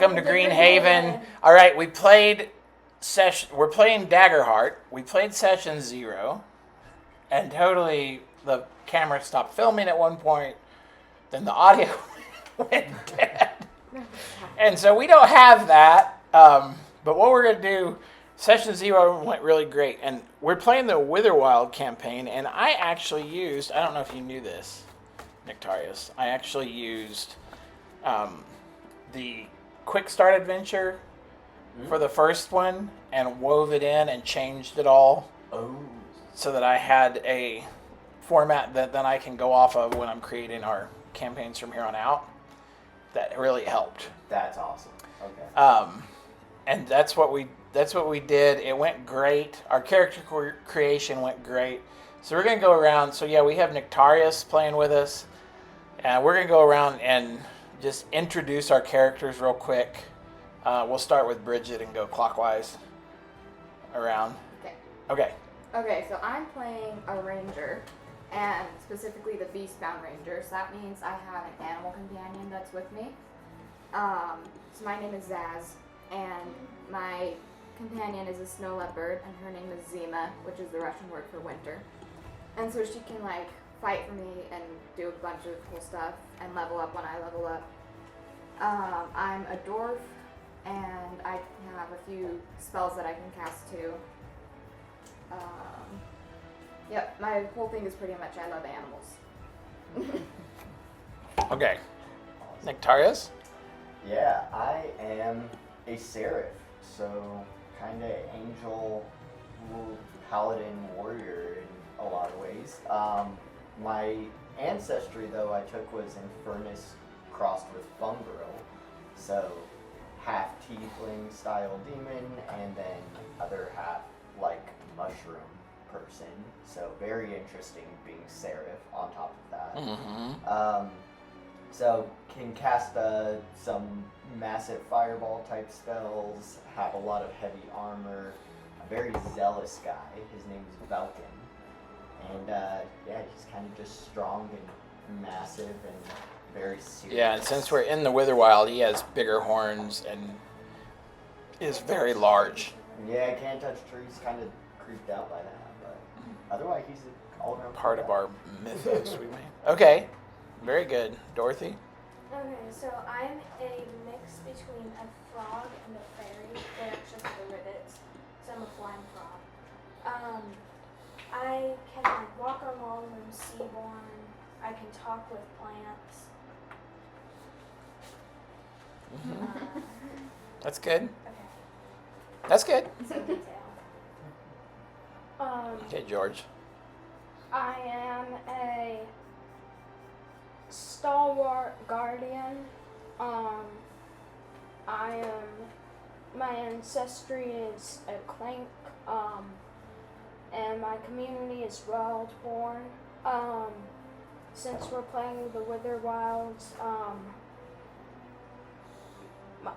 Welcome to Green Haven. All right, we're playing Daggerheart. We played session 0, and totally the camera stopped filming at one point. Then the audio went dead. And so we don't have that. But what we're going to do, session 0 went really great. And we're playing the Witherwild campaign, and I actually used, I don't know if you knew this, Nectarius, I actually used the quick start adventure for the first one and wove it in and changed it all so that I had a format that then I can go off of when I'm creating our campaigns from here on out. That really helped. That's awesome. Okay. And that's what we did. It went great. Our character creation went great. So we're gonna go around. So yeah, we have Nectarius playing with us, and we're gonna go around and just introduce our characters real quick. We'll start with Bridget and go clockwise around. Okay. Okay, so I'm playing a ranger, and specifically the Beastbound Ranger. So that means I have an animal companion that's with me. So my name is Zaz, and my companion is a snow leopard, and her name is Zima, which is the Russian word for winter. And so she can fight for me and do a bunch of cool stuff and level up when I level up. I'm a dwarf, and I have a few spells that I can cast too. Yep, my whole thing is pretty much I love animals. Okay. Nectarius? Yeah, I am a seraph, so kind of angel, paladin, warrior in a lot of ways. My ancestry, though, I took was Infernus crossed with Fungrel, so half tiefling style demon, and then other half mushroom person. So very interesting being seraph on top of that. Mm-hmm. So can cast some massive fireball type spells, have a lot of heavy armor, a very zealous guy. His name is Valken. And he's kind of just strong and massive and very serious. Yeah, and since we're in the Witherwild, he has bigger horns and is very large. Yeah, can't touch trees, kind of creeped out by that, but otherwise he's an all-around part of our mythos we made. Okay, very good. Dorothy? Okay, so I'm a mix between a frog and a fairy. They're actually the rivets, so I'm a flying frog. I can walk on walls, I'm seaborn. I can talk with plants. Mm-hmm. That's good. Okay. That's good. Some detail. Okay, George. I am a stalwart guardian. My ancestry is a clank, and my community is Wildborn. Since we're playing the Witherwilds,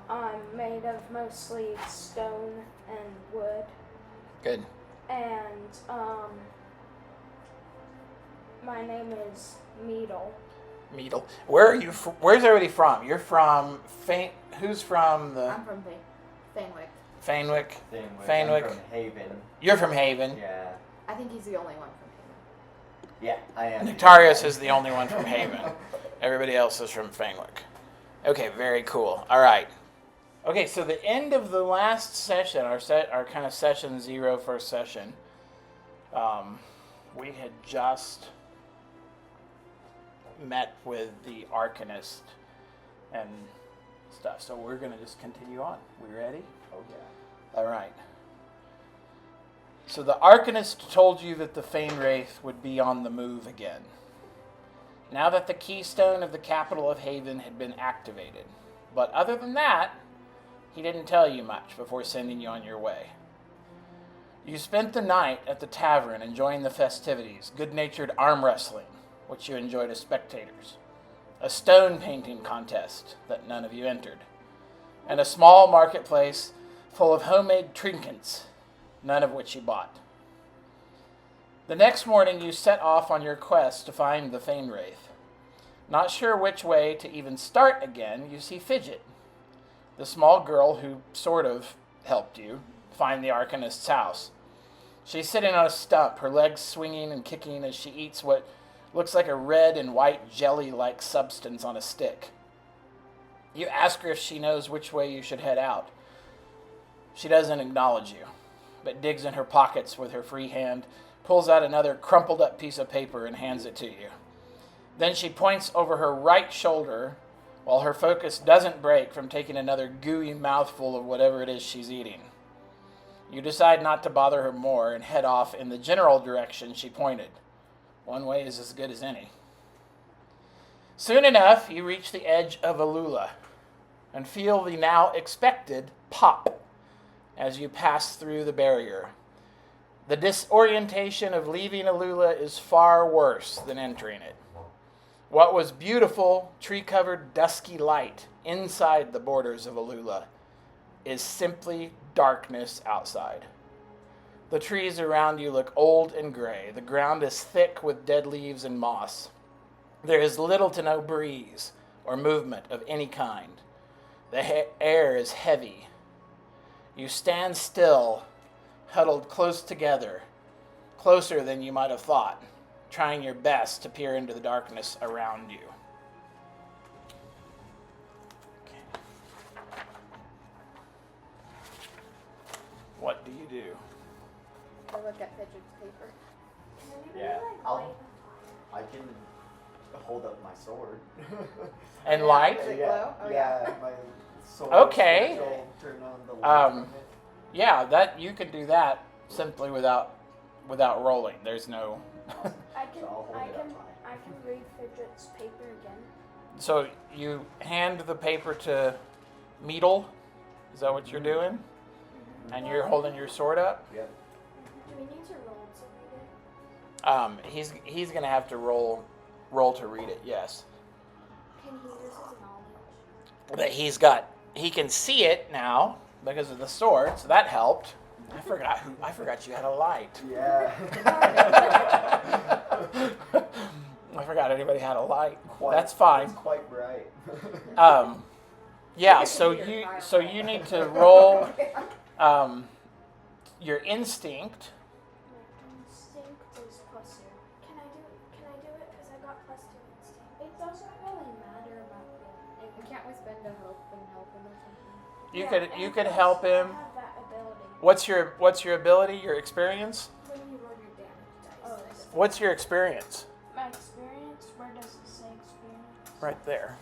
I'm made of mostly stone and wood. Good. And my name is Meadle. Meadle. Where are you? Where's everybody from? You're from Who's from the? I'm from Fainwick. Fainwick. I'm from Haven. You're from Haven. Yeah. I think he's the only one from Haven. Yeah, I am. Nectarius is the only one from Haven. Everybody else is from Fainwick. Okay, very cool. All right. Okay, so the end of the last session, our kind of session 0 first session, we had just met with the Arcanist and stuff. So we're going to just continue on. We ready? Oh, yeah. All right. So the Arcanist told you that the Fainwraith would be on the move again, now that the keystone of the capital of Haven had been activated. But other than that, he didn't tell you much before sending you on your way. You spent the night at the tavern enjoying the festivities, good-natured arm wrestling, which you enjoyed as spectators, a stone painting contest that none of you entered, and a small marketplace full of homemade trinkets, none of which you bought. The next morning you set off on your quest to find the Fainwraith. Not sure which way to even start again, you see Fidget, the small girl who sort of helped you find the Arcanist's house. She's sitting on a stump, her legs swinging and kicking as she eats what looks like a red and white jelly-like substance on a stick. You ask her if she knows which way you should head out. She doesn't acknowledge you, but digs in her pockets with her free hand, pulls out another crumpled-up piece of paper and hands it to you. Then she points over her right shoulder while her focus doesn't break from taking another gooey mouthful of whatever it is she's eating. You decide not to bother her more and head off in the general direction she pointed. One way is as good as any. Soon enough, you reach the edge of Alula and feel the now expected pop as you pass through the barrier. The disorientation of leaving Alula is far worse than entering it. What was beautiful, tree-covered, dusky light inside the borders of Alula is simply darkness outside. The trees around you look old and gray. The ground is thick with dead leaves and moss. There is little to no breeze or movement of any kind. The air is heavy. You stand still, huddled close together, closer than you might have thought, trying your best to peer into the darkness around you. Okay. What do you do? I look at Fidget's paper. Can anybody Yeah, like I'll- light I can hold up my sword. And light? Does it yeah, glow? Oh, yeah, my sword. Okay. Will turn on the light. Um, Yeah, that you can do that simply without rolling. There's no. I can So I'll hold it up high. I can read Fidget's paper again. So you hand the paper to Meadle. Is that what you're doing? And you're holding your sword up. Yep. Do we need to roll to read it? He's gonna have to roll to read it. Yes, Can he use his knowledge? but he can see it now because of the sword. So that helped. I forgot you had a light. Yeah. I forgot anybody had a light. Quite- That's fine. It's quite bright. Yeah, so you need to roll your instinct. My instinct is +2. Can I do it? Because I got +2 instinct. It doesn't really matter about the. Can't we spend a hope and help him or something? You could help him. I have that ability. What's your ability? Your experience? When you roll your damage dice. Oh, that's- What's your experience? My experience. Where does it say experience? Right there.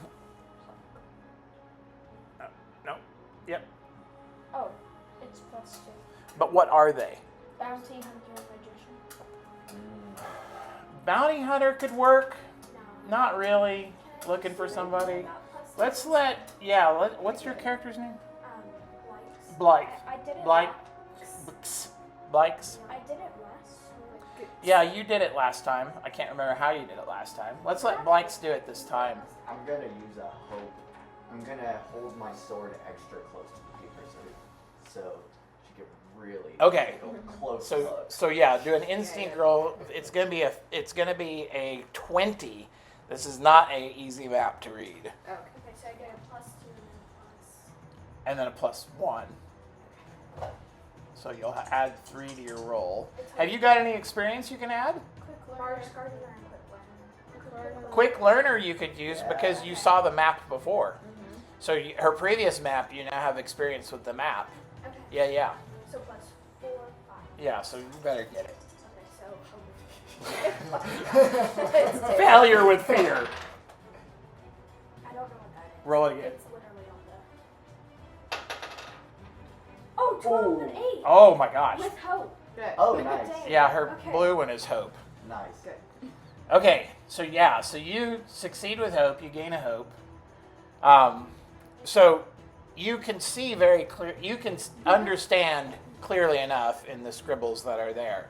No. Yep. Oh, it's +2. But what are they? Bounty hunter magician. Bounty hunter could work. No. Not really. Looking for somebody. What's your character's name? Likes. Blythe. I did it. Blythe. Blythe. I did it last. Yeah, you did it last time. I can't remember how you did it last time. Let's let Blythe do it this time. I'm gonna use a hope. I'm gonna hold my sword extra close to the paper so she can really Okay. take a close So look. yeah, do an instinct roll. It's gonna be a 20. This is not a easy map to read. Okay. Okay, so I get a +2 And then a +1. So you'll add 3 to your roll. Have you got any experience you can add? and plus. Marge Gardener and Quick Learner. Quick Learner you could use because you saw the map before. So her previous map, you now have experience with the map. Okay. Yeah. So +4, 5. Yeah, so you better get it. Okay, so Failure with fear. I don't know what that is. Roll it again. It's literally on the. Oh, 12 and 8. Oh my gosh. With hope. Good. Oh, nice. Yeah, her Okay. blue one is hope. Nice. Good. Okay, so you succeed with hope, you gain a hope. So you can see very clear, you can understand clearly enough in the scribbles that are there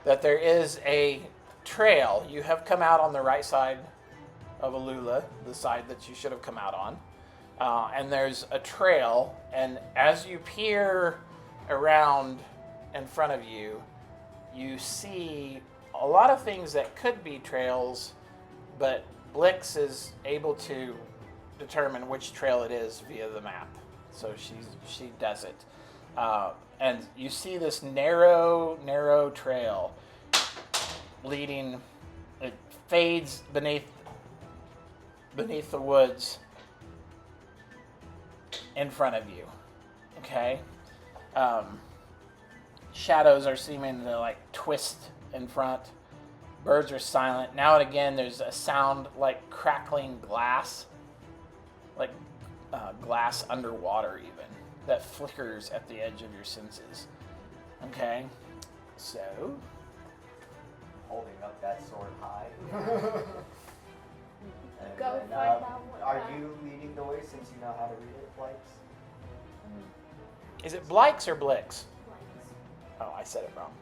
that there is a trail. You have come out on the right side of Alula, the side that you should have come out on. And there's a trail, and as you peer around in front of you, you see a lot of things that could be trails, but Blix is able to determine which trail it is via the map. So she does it. And you see this narrow trail leading. It fades beneath the woods in front of you. Okay? Shadows are seeming to like twist in front. Birds are silent. Now and again, there's a sound like crackling glass, like glass underwater even, that flickers at the edge of your senses. Okay? So... Holding up that sword high. And Go then, find out what are that- you leading the way since you know how to read it, Blakes? Is it Blikes or Blix? Oh, I said it wrong.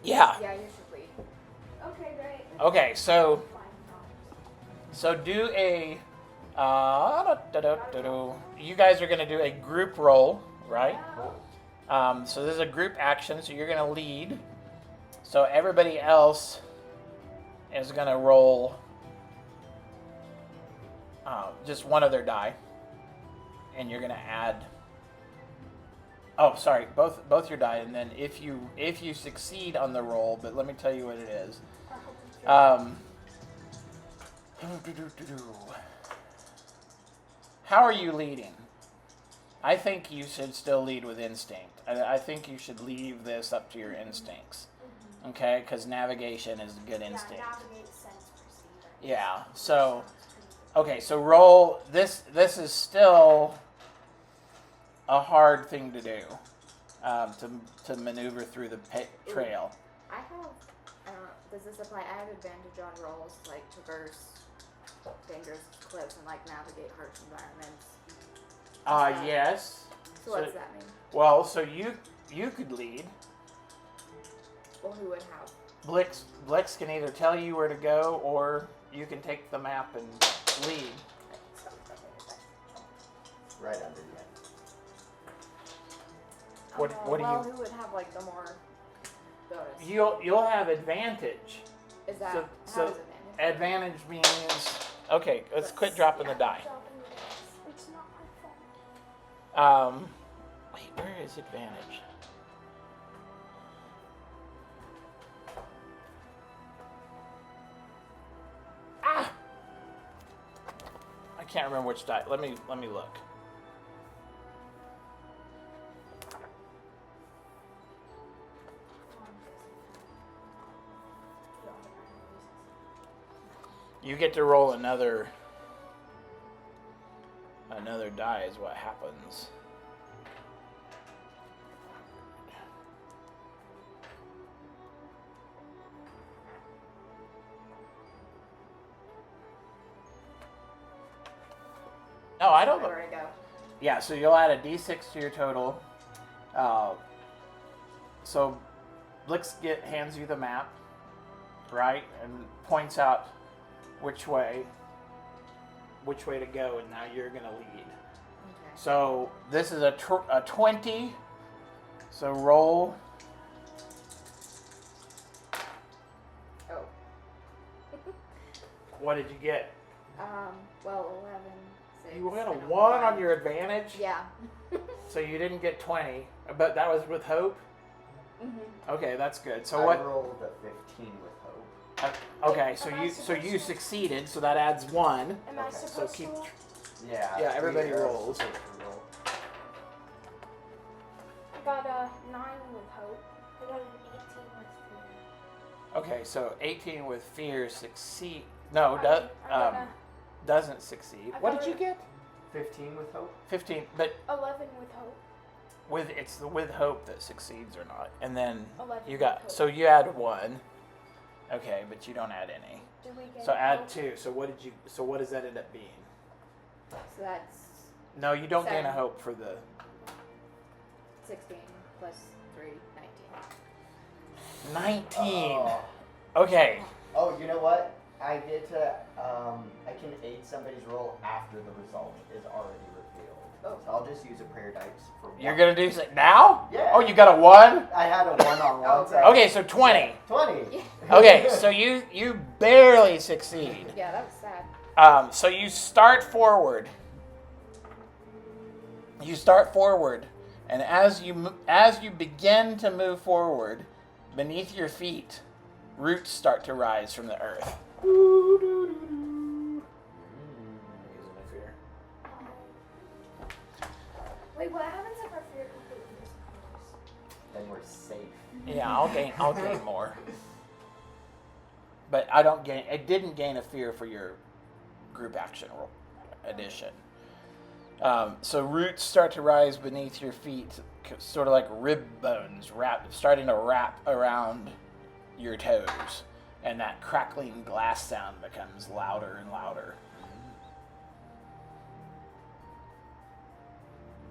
Yeah. Yeah, you should lead. Okay, great. Okay, so Flying frogs. do a you guys are going to do a group roll, right? So this is a group action, so you're going to lead. So everybody else is going to roll just one of their die, and you're going to add. Oh, sorry, both your die, and then if you succeed on the roll, but let me tell you what it is. How are you leading? I think you should still lead with instinct. I think you should leave this up to your instincts, okay? Because navigation is a good instinct. Yeah, navigate, sense, perceive. Yeah. So, okay. So roll. This is still a hard thing to do, to maneuver through the trail. I have. Does this apply? I have advantage on rolls like traverse dangerous cliffs and like navigate harsh environments. Yes. So what does that mean? Well, so you could lead. Well, who would have? Blix can either tell you where to go, or you can take the map and lead. Right under the end. What do well, you? who would have like the more bonus? You'll have advantage. Is that so- how so is advantage? Advantage means okay. Let's quit dropping the die. It's not my fault. Wait, where is advantage? Ah! I can't remember which die. Let me look. You get to roll another die is what happens. No, I don't. Where to go? Yeah, so you'll add a d6 to your total. So Blix hands you the map, right, and points out which way to go, and now you're gonna lead. Okay. So this is a 20. So roll. Oh. What did you get? Well, 11, 6. You got a and 1 on your advantage. Yeah. So you didn't get 20, but that was with hope. Mm-hmm. Okay, that's good. So I what? rolled a 15 with hope. Okay, so you succeeded, so that adds 1. Am I Okay, So supposed keep. to? Yeah. Everybody we are rolls. supposed to roll. I got a 9 with hope. I got an 18 with fear. Okay, so 18 with fear succeed. No, I got doesn't succeed. I What got did you a- get? 15 with hope. 15, but 11 with hope. it's the with hope that succeeds or not, and then 11 you with got hope. so you add 1. Okay, but you don't add any. Do we get So add hope? 2. So what did you? So what does that end up being? So that's No, you don't gain a 7. hope for the 16 plus 3, 19. 19. Oh. Okay. Oh, you know what? I get to, I can aid somebody's roll after the result is already revealed. Oh. So I'll just use a prayer dice for one. You're gonna do it now? Yeah. Oh, you got a 1? I had a 1 on one side. Okay, so 20. 20. Okay, so you barely succeed. Yeah, that was sad. So you start forward. And as you begin to move forward, beneath your feet, roots start to rise from the earth. Wait, what happens if our fear completely disappears? Then we're safe. Yeah, I'll gain more. But I don't gain. It didn't gain a fear for your group action edition. So roots start to rise beneath your feet, sort of like rib bones, starting to wrap around your toes, and that crackling glass sound becomes louder and louder.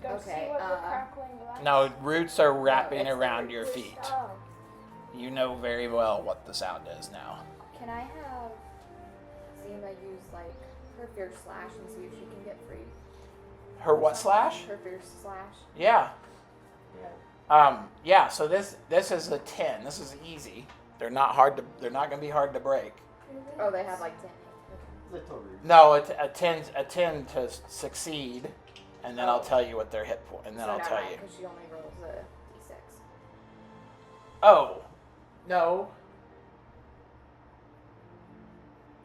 Go Okay, see what the crackling was. No, roots are wrapping it's the around your feet. Oh. You know very well what the sound is now. Can I have Zima use like her fierce slash and see if she can get free? Her what slash? Her fierce slash. Yeah. Yeah. So this is a 10. This is easy. They're not going to be hard to break. Oh, they have like 10. Little root. No, it's a 10 to succeed, and then I'll tell you what their hit point, and then I'll tell you. Because she only rolls a d6. Oh, no.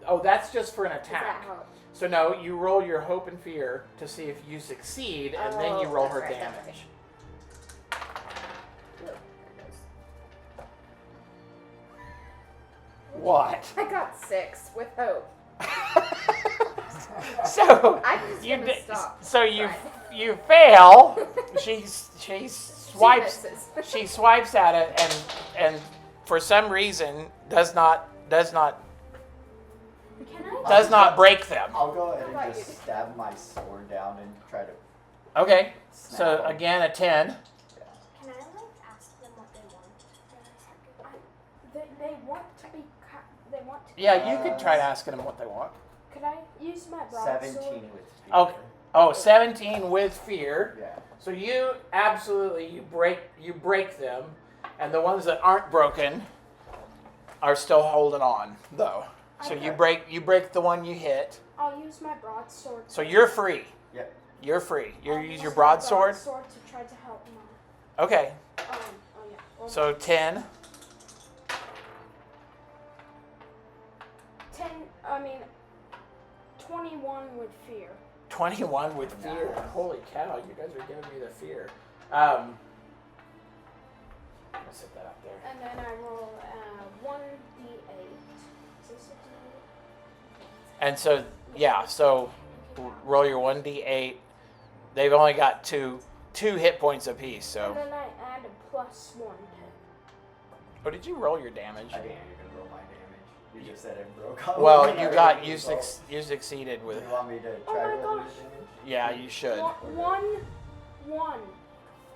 Oh, that's just for an Is that attack. how? So no, you roll your hope and fear to see if you succeed, and then you Oh, roll that's her right, that's damage. Ooh, there it goes. What? I got 6 with hope. So I'm just you gonna di- stop. so you Fine. you fail. she swipes misses. she swipes at it and for some reason does not Can I? break them. I'll go ahead How about and just you? stab my sword down and try to Okay. snap So 'em. again a 10. Yeah. Can I ask them what they want for a second? They want to be. They want to. Yeah, you could try to ask them what they want. Could I use my broadsword? 17 with fear. Okay. Oh, 17 with fear. Yeah. So you absolutely you break them, and the ones that aren't broken are still holding on though. So you break the one you hit. I'll use my broadsword. So you're free. Yep. You're free. You I'll use your my broadsword. broadsword to try to help them out. Okay. Oh yeah. Well, So 10. 21 with fear. 21 with fear. Nice. Holy cow! You guys are giving me the fear. I'm gonna set that up there. And then I roll 1d8. Is this a And so so roll your 1d8. They've only got two hit points apiece. d8? And So, then I add a +1 to. oh, did you roll your damage? I didn't even roll my damage. You just said it broke off. Well, you So, succeeded do with. you want me to Oh try my rolling gosh. the damage? Yeah, you should. One.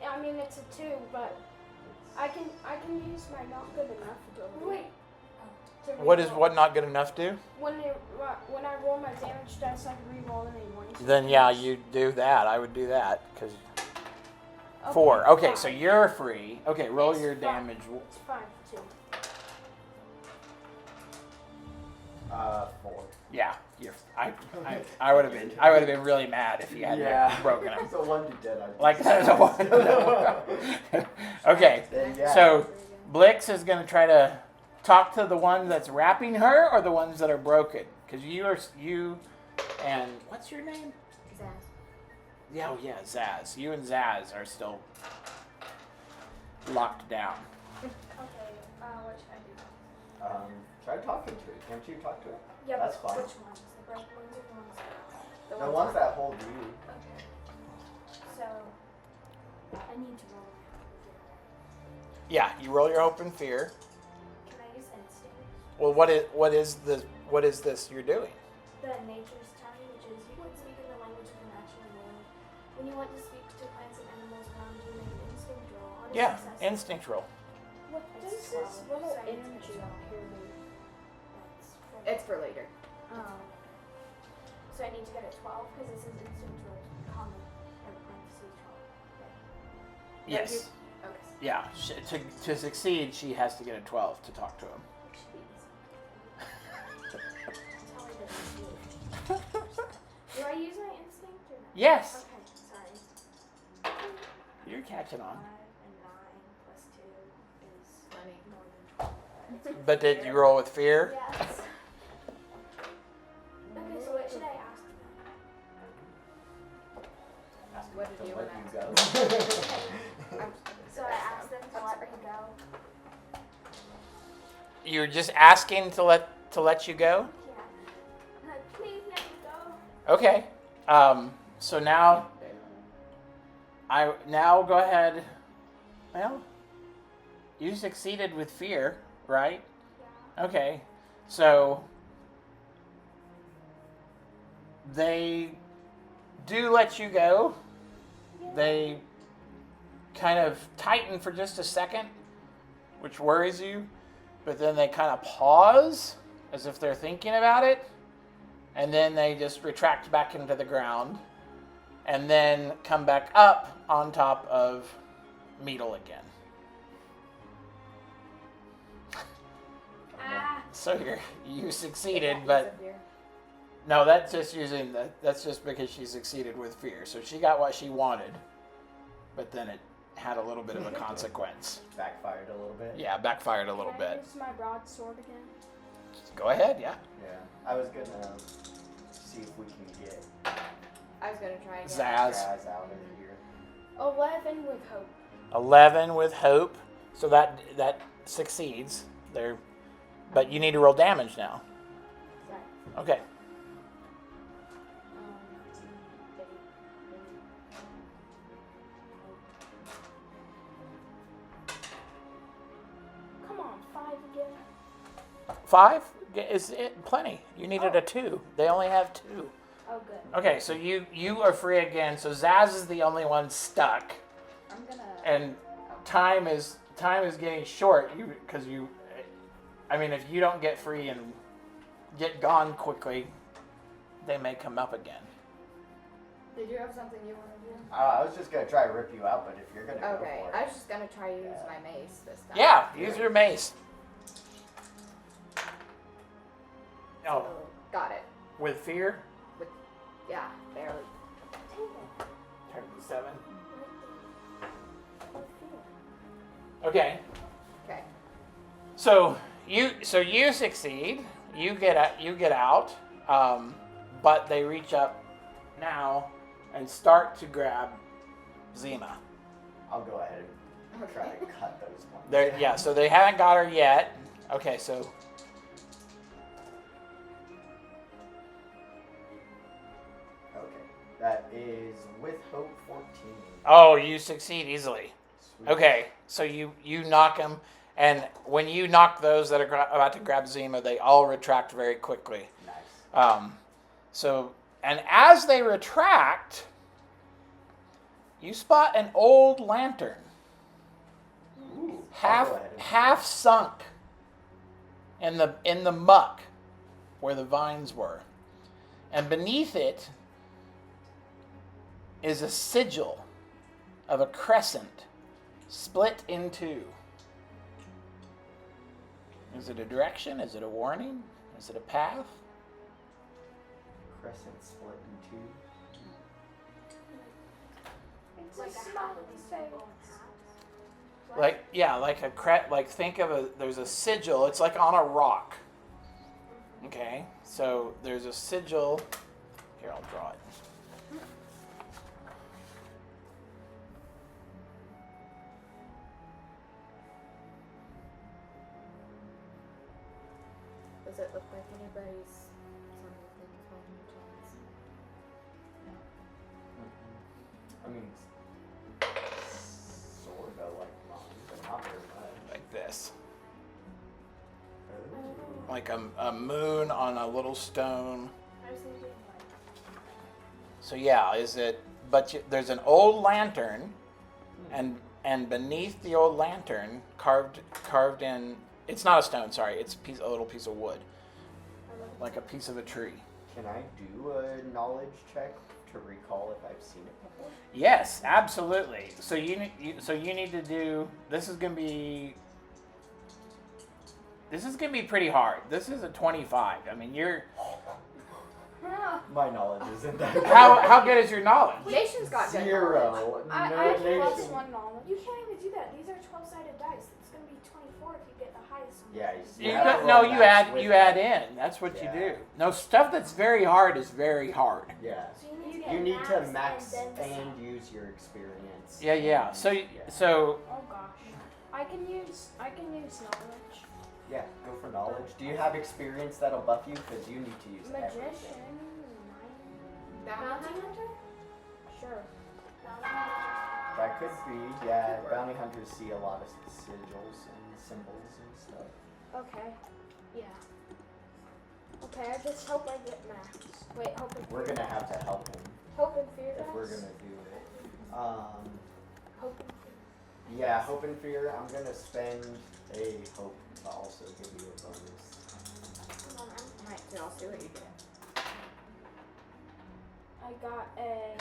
I mean it's a 2, but I can use my not good enough ability. Wait. to What is reroll. what not good enough do? When I roll my damage dice, I can reroll any ones. Then yeah, you do that. I would do that because 4. Okay, fine. so you're free. Okay, roll It's your fine. damage. It's 5 too. 4. Yeah, I would have been really mad if you hadn't broken them. So 1 to 10. Like okay, Then, yeah. so Blix is gonna try to talk to the one that's wrapping her or the ones that are broken, because you and what's your name? Zaz. Yeah, Zaz. You and Zaz are still locked down. Okay. What should I do? Try talking to it. Can't you talk to it? Yeah, That's but fine. which ones? The broken ones or the ones that? The ones that hold you. Okay. So I need to roll my hope. Yeah, you roll your hope and fear. Can I use instinct? Well, what is this you're doing? The nature's tongue, which is you can speak in the language of the natural world. When you want to speak to plants and animals around you, make an instinct roll. On a Yeah, success, instinct roll. What does It's this 12, little so I need to energy get up 12. here mean? That's for It's for later. So I need to get a 12 because this is instinct roll, common, or parentheses 12. Right? Yes. Okay. Yeah. To succeed, she has to get a 12 to talk to him. It should be easy. That's how I did it. Yes. Okay, sorry. You're catching 5 on. and 9 plus 2 is 20. more than 12. But did you roll with fear? Yes. Okay, so what should I ask them? Ask What them did to you let want you to go. So I asked them to let me go. You're just asking to let you go? Yeah. I'm like, please let me go. Okay. So now go ahead. Well, you succeeded with fear, right? Yeah. Okay. So they do let you go. They kind of tighten for just a second, which worries you, but then they kind of pause as if they're thinking about it, and then they just retract back into the ground and then come back up on top of Meadle again. Ah. So you succeeded, Yeah, but use of fear. no, that's just because she succeeded with fear. So she got what she wanted, but then it had a little bit of a consequence. Backfired a little bit. Yeah, backfired a little Can I bit. use my broadsword again? Go ahead, yeah. Yeah. I was gonna see if we can get I was gonna try again. Zaz. Zaz out of here. 11 with hope. 11 with hope. So that succeeds. But you need to roll damage now. Right. Okay. Come on, 5 again. 5 is it plenty. You needed a 2. They only have 2. Oh, good. Okay, so you are free again. So Zaz is the only one stuck, I'm gonna. and time is getting short. I mean, if you don't get free and get gone quickly, they may come up again. Did you have something you want to do? I was just gonna try to rip you out, but if you're gonna go Okay, for I it. was just gonna try to use my mace this time. Yeah, use your mace. Oh, So, got it. with fear. Yeah, barely. 7. Okay. Okay. So you succeed. You get out, but they reach up now and start to grab Zima. I'll go ahead and try Okay. to cut those ones. Yeah. So they haven't got her yet. Okay. So Okay. That is with hope 14. oh, you succeed easily. Sweet. Okay. So you knock them, and when you knock those that are about to grab Zima, they all retract very quickly. Nice. And as they retract, you spot an old lantern, Ooh, I'll go ahead and- half sunk in the muck where the vines were, and beneath it is a sigil of a crescent split in two. Is it a direction? Is it a warning? Is it a path? Crescent split in two. It's Like a a small half of these thing. people in halves. Like think of there's a sigil. It's like on a rock. Okay, so there's a sigil. Here, I'll draw it. Does it look like anybody's something to think of any chance? I mean, sort of like mine, but not very much. Like this. Oh. Like a moon on a little stone. I was thinking like So yeah, there's an old lantern, and beneath the old lantern, carved in, it's not a stone, sorry, it's a little piece of wood, like a piece of a tree. Can I do a knowledge check to recall if I've seen it before? Yes, absolutely. So you need to do. This is gonna be pretty hard. This is a 25. I mean, My knowledge isn't that good. How good is your knowledge? Nation's got good knowledge. Zero. I No have nation. +1 knowledge. You can't even do that. These are 12-sided dice. It's going to be 24 if you get the highest one. Yeah, You have to could, no, roll you max add with you it. add in. That's what Yeah. you do. No, stuff that's very hard is very hard. Yeah. So you need to You get need to max max and then and decide. use your experience. Yeah. So Oh gosh. I can use knowledge. Yeah, go for knowledge. Do you have experience that'll buff you? Because you need to use Magician. everything. Bounty hunter? Sure. That could be, yeah. Bounty hunters see a lot of sigils and symbols and stuff. Okay. Yeah. Okay, I just hope I get max. Wait, hope and We're fear. gonna have to help him Hope and fear. if we're guys? gonna do it. Hope and fear. Yeah, hope and fear. I'm gonna spend a hope to also give you a bonus. Alright, so I'll see what you do. I got a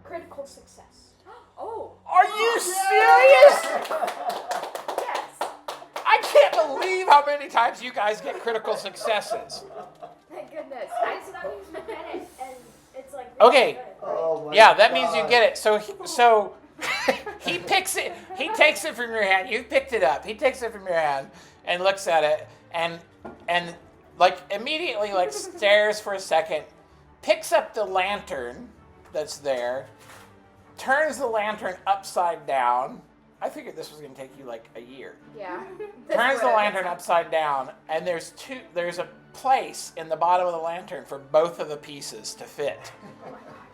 critical success. Oh! are you serious? Yes! I can't believe how many times you guys get critical successes. Thank goodness. So that means you get it, and it's like really Okay. good, right? Oh my Yeah, that means you God. get it. So he picks it. He takes it from your hand. You picked it up. He takes it from your hand and looks at it and like immediately like stares for a second, picks up the lantern that's there, turns the lantern upside down. I figured this was going to take you like a year. Yeah. Turns the lantern upside down, and there's a place in the bottom of the lantern for both of the pieces to fit.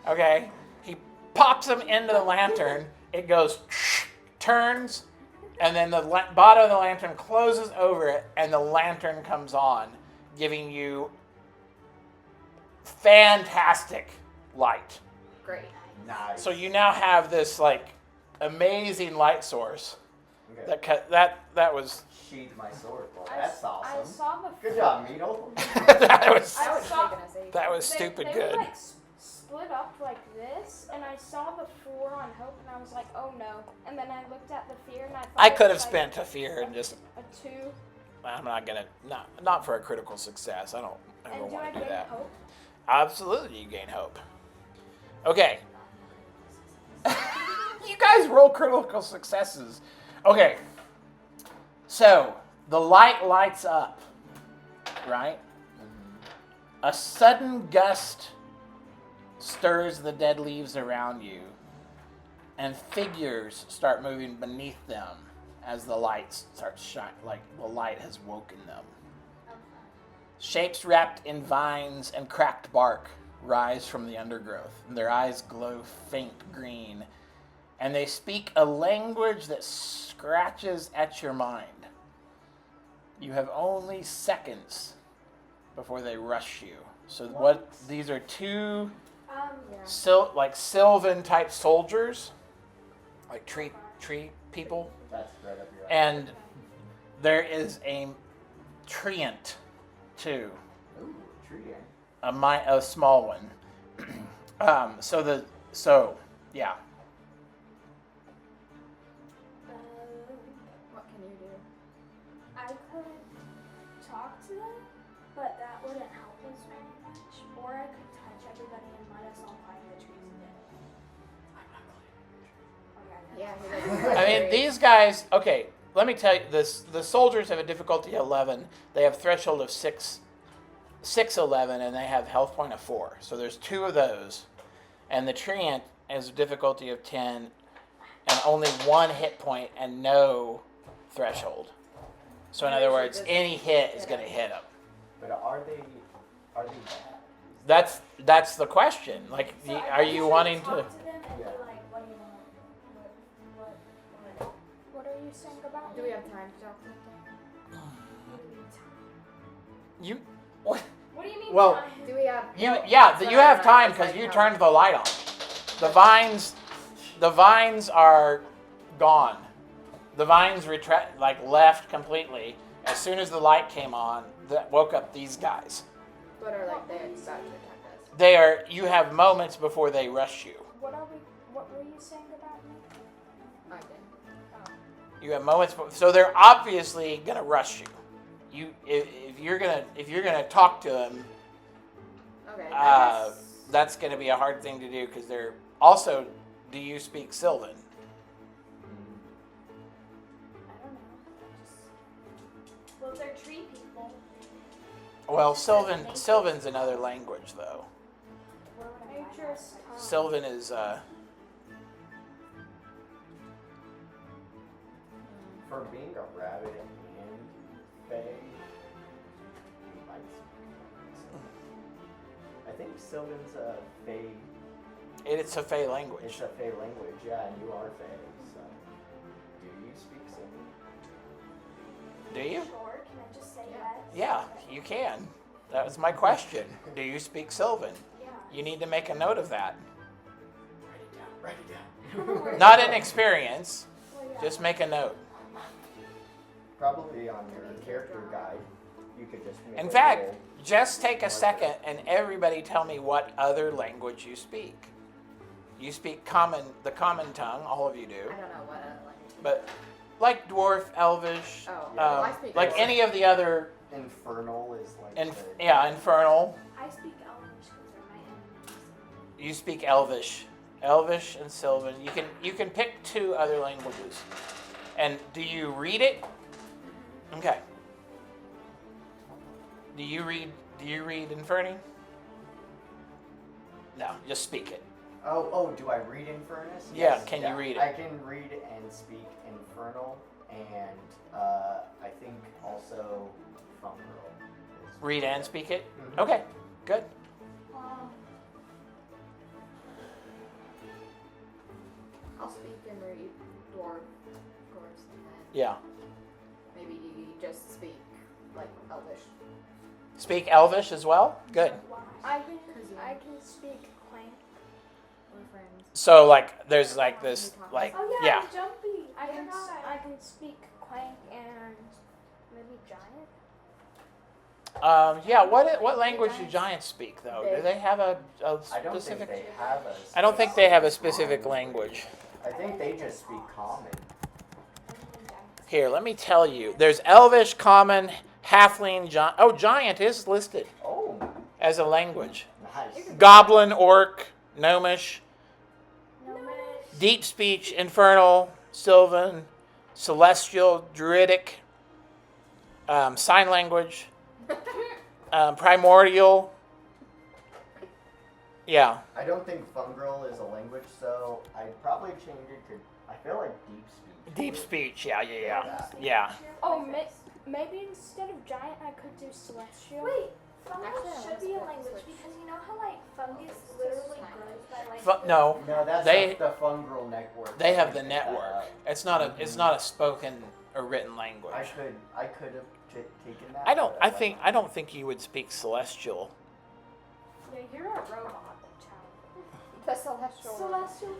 Okay? He pops them into the lantern, it goes, turns, and then the bottom of the lantern closes over it, and the lantern comes on, giving you fantastic light. Great. Nice. So you now have this like amazing light source. Okay. That was Sheathe my sword. Well, I that's s- I awesome. saw the. Good job, Meadle. that was I would saw- have taken a save. that was They- stupid they good. Were, like split up like this, and I saw the 4 on hope, and I was like, oh no. And then I looked at the fear, and I thought I it could have was, like, spent a fear and just. a 2. I'm not gonna not for a critical success. I don't ever And do I want to do gain that. hope? Absolutely, you gain hope. Okay. You guys roll critical successes. Okay. So the light lights up, right? A sudden gust stirs the dead leaves around you, and figures start moving beneath them as the light starts shining, like the light has woken them. Shapes wrapped in vines and cracked bark rise from the undergrowth, and their eyes glow faint green, and they speak a language that scratches at your mind. You have only seconds before they rush you. So what? These are two Yeah. Sylvan type soldiers, like tree people, That's right up your alley. and there is a treant too. Ooh, tree. A small one. Yeah. What can you do? I could talk to them, but that wouldn't help us very much. Or I could touch everybody and let us all climb the trees again. Yeah, he doesn't. I mean, these guys. Okay, let me tell you this: the soldiers have a difficulty 11. They have threshold of 611, and they have health point of 4. So there's 2 of those, and the treant has a difficulty of 10, and only 1 hit point and no threshold. So in other words, any hit is going to hit them. But are they bad? That's the question. Like, So I are you usually wanting talk to? to them and be Yeah. like, what do you want? What? What are you saying about Do me? we have time to talk to him? You what? What do you mean? Well, time? Do we have? You have time because you turned the light on. The vines are gone. The vines left completely. As soon as the light came on, that woke up these guys. But are like they about to attack us? They are. You have moments before they rush you. What were you saying about me? I did. You have moments, so they're obviously gonna rush you. If you're gonna talk to them, Okay. Uh, that's going to be a hard thing to do because they're also. Do you speak Sylvan? I don't know. Well, they're tree people. Well, Sylvan's another language though. Where would I find Nature's that? tongue. Sylvan is For being a rabbit and fae, you might speak Sylvan. I think Sylvan's a fae. it's a Fey language. It's a fae language, yeah, and you are fae, so. Do you speak Sylvan? Do you? Sure, can I just say Yeah, you can. That was my question. Do you speak Sylvan? Yeah. You need to make a note of that. Write it down. Not an experience. Well, yeah. Just make a note. Probably on your character guide, you could just make In a fact, little- just take a second and everybody tell me what other language you speak. You speak the common tongue, all of you do. I don't know what other language. But like dwarf, elvish, Oh, well, I speak like Elvish. any of the other, Infernal is like the- infernal. I speak Elvish because they're my enemies. You speak Elvish. Elvish and Sylvan. You can pick two other languages. And do you read it? Okay. Do you read Inferni? No, just speak it. Oh, do I read Infernus? Yeah, can you read it? I can read and speak Infernal, and I think also Fungal. Read and speak it? Mhm. Okay, good. I'll speak and read dwarf, of course, and then Yeah. maybe just speak like Elvish. Speak Elvish as well? Good. I can speak Clank. We're friends. So like there's like this like Oh yeah. I'm jumpy. I can forgot. I can speak Clank and maybe Giant. Yeah, what language do giants speak though? Do they have a I don't think specific they have a. I don't think they have a specific language. I think they just speak Common. Here, let me tell you. There's Elvish, Common, Halfling, Giant. Oh, Giant is listed Oh, as a language. nice. Goblin, Orc, Gnomish, No man. Deep Speech, Infernal, Sylvan, Celestial, Druidic, Sign Language, Primordial. Yeah. I don't think Fungal is a language, so I'd probably change it to. I feel like Deep Speech. Deep Speech. Yeah. Yeah. Yeah. Oh, maybe instead of Giant, I could do Celestial. Wait, fungus Actually, I should be a was language switch. because you know how like fungus literally grows by like. No, No, that's the Fungal network. they have the Picked that network. up. It's not a spoken or written language. I could have taken that. I don't but think you would speak Celestial. Yeah, you're a robot, child. The celestial. Celestial.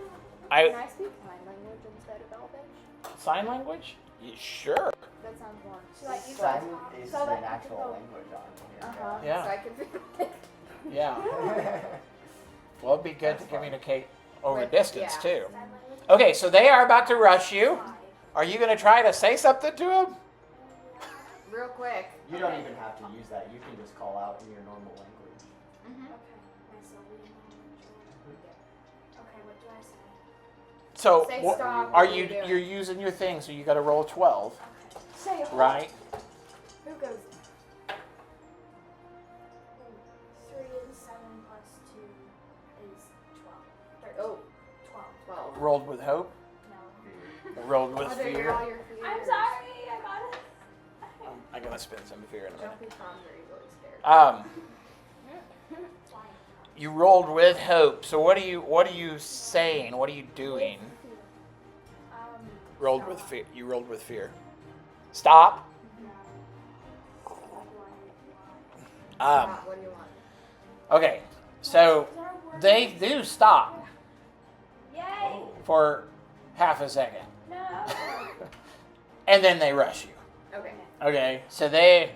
Can I speak sign language instead of Elvish? Sign language? Sure. That sounds more. So, like, you Sign can is so an that actual people- language on Uh-huh. Yeah. So I can Yeah. here. Well, it'd be good That's to fine. communicate over With- distance yeah. too. Sign language. Okay, so they are about to rush you. Are you going to try to say something to them? real quick. You don't even have to use that. You can just call out in your normal language. Mm-hmm. Okay, my Sylvian language. Okay, what do I say? So Say wha- stop. are what you doing. you're using your thing? So you got to roll 12, Okay. Say a right? Who goes? 3 is 7 plus 2 is 12. 13. Oh, 12. 12. Rolled with hope. No. Rolled with What are fear. all your fears? I'm sorry, I got it. I'm gonna spend some fear in a minute. Jumpy frogs are easily scared. You rolled with hope. So what are you saying? What are you doing? Rolled with fear. You rolled with fear. Stop. What do you want? Okay. So they do stop Yay! for half a second, No! and then they rush you. Okay. Okay. So they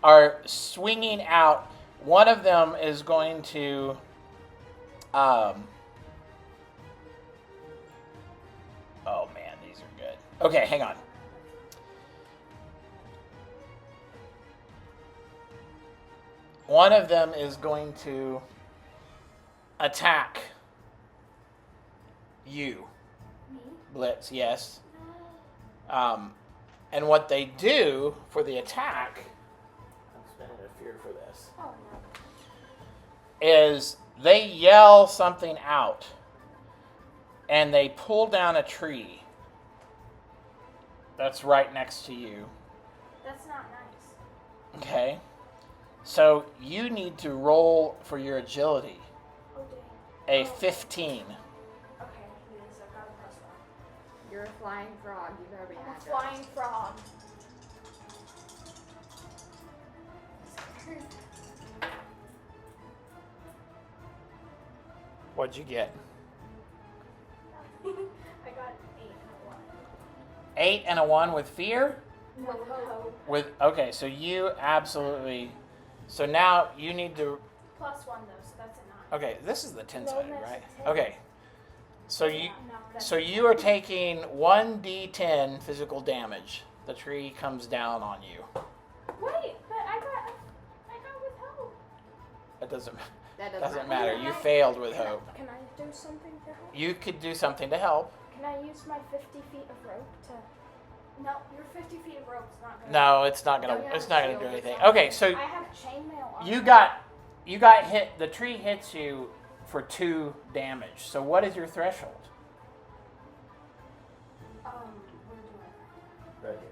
are swinging out. One of them is going to. Oh man, these are good. Okay, hang on. One of them is going to attack you. Me? Blitz, yes. And what they do for the attack, I'm spending a fear for this, Oh no. is they yell something out and they pull down a tree that's right next to you. That's not nice. Okay? So you need to roll for your agility Oh dang. a 15. Okay, yes, I got a +1. You're a flying frog. You better be I'm a accurate. flying frog. What'd you get? I got 8 and a 1. 8 and a 1 with fear? No hope. Okay, so you absolutely. So now you need to. +1 though, so that's a 9. Okay, this is the 10 No, sided, that's right? a 10. Okay. So you. Yeah, no, that's So you are taking 1d10 physical damage. The tree comes down on you. Wait, but I got with hope. It doesn't That doesn't matter. matter. You failed with hope. Can I do something to help? You could do something to help. Can I use my 50 feet of rope to? No, your 50 feet of rope is not gonna. No, it's not gonna. Don't you It's have not a gonna do shield or anything. something? Okay, so I have chainmail on. you me. got hit. The tree hits you for 2 damage. So what is your threshold? Where do I? Right here.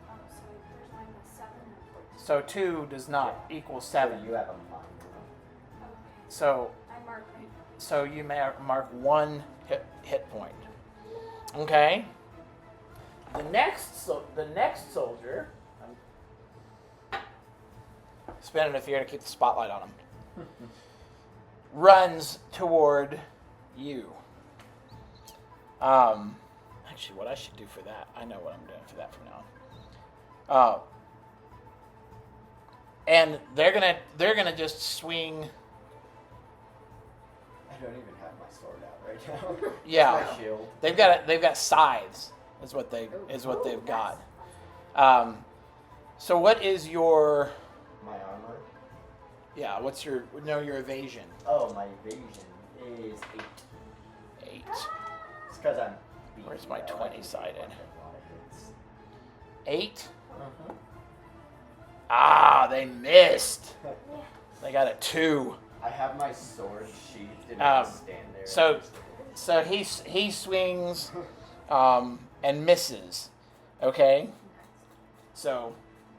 Oh, so there's mine was 7 and 14. So 2 does not equal So 7. you have a mind. Okay. So I marked right. So you may mark 1 hit point. Okay. The next soldier. I'm spending a fear to keep the spotlight on him. Runs toward you. Actually, what I should do for that, I know what I'm doing for that from now. And they're gonna just swing. I don't even have my sword out right now. Yeah. Just my shield. They've got scythes. Is what they've got. So what is your My armor. what's your evasion? Oh, my evasion is 8. 8. It's because I'm. beaten, Where's my I can 20-sided? take a lot of hits. 8. Uh-huh. Ah, they missed. They got a 2. I have my sword sheathed and Um, I just stand there. so- and just- So he swings and misses. Okay. So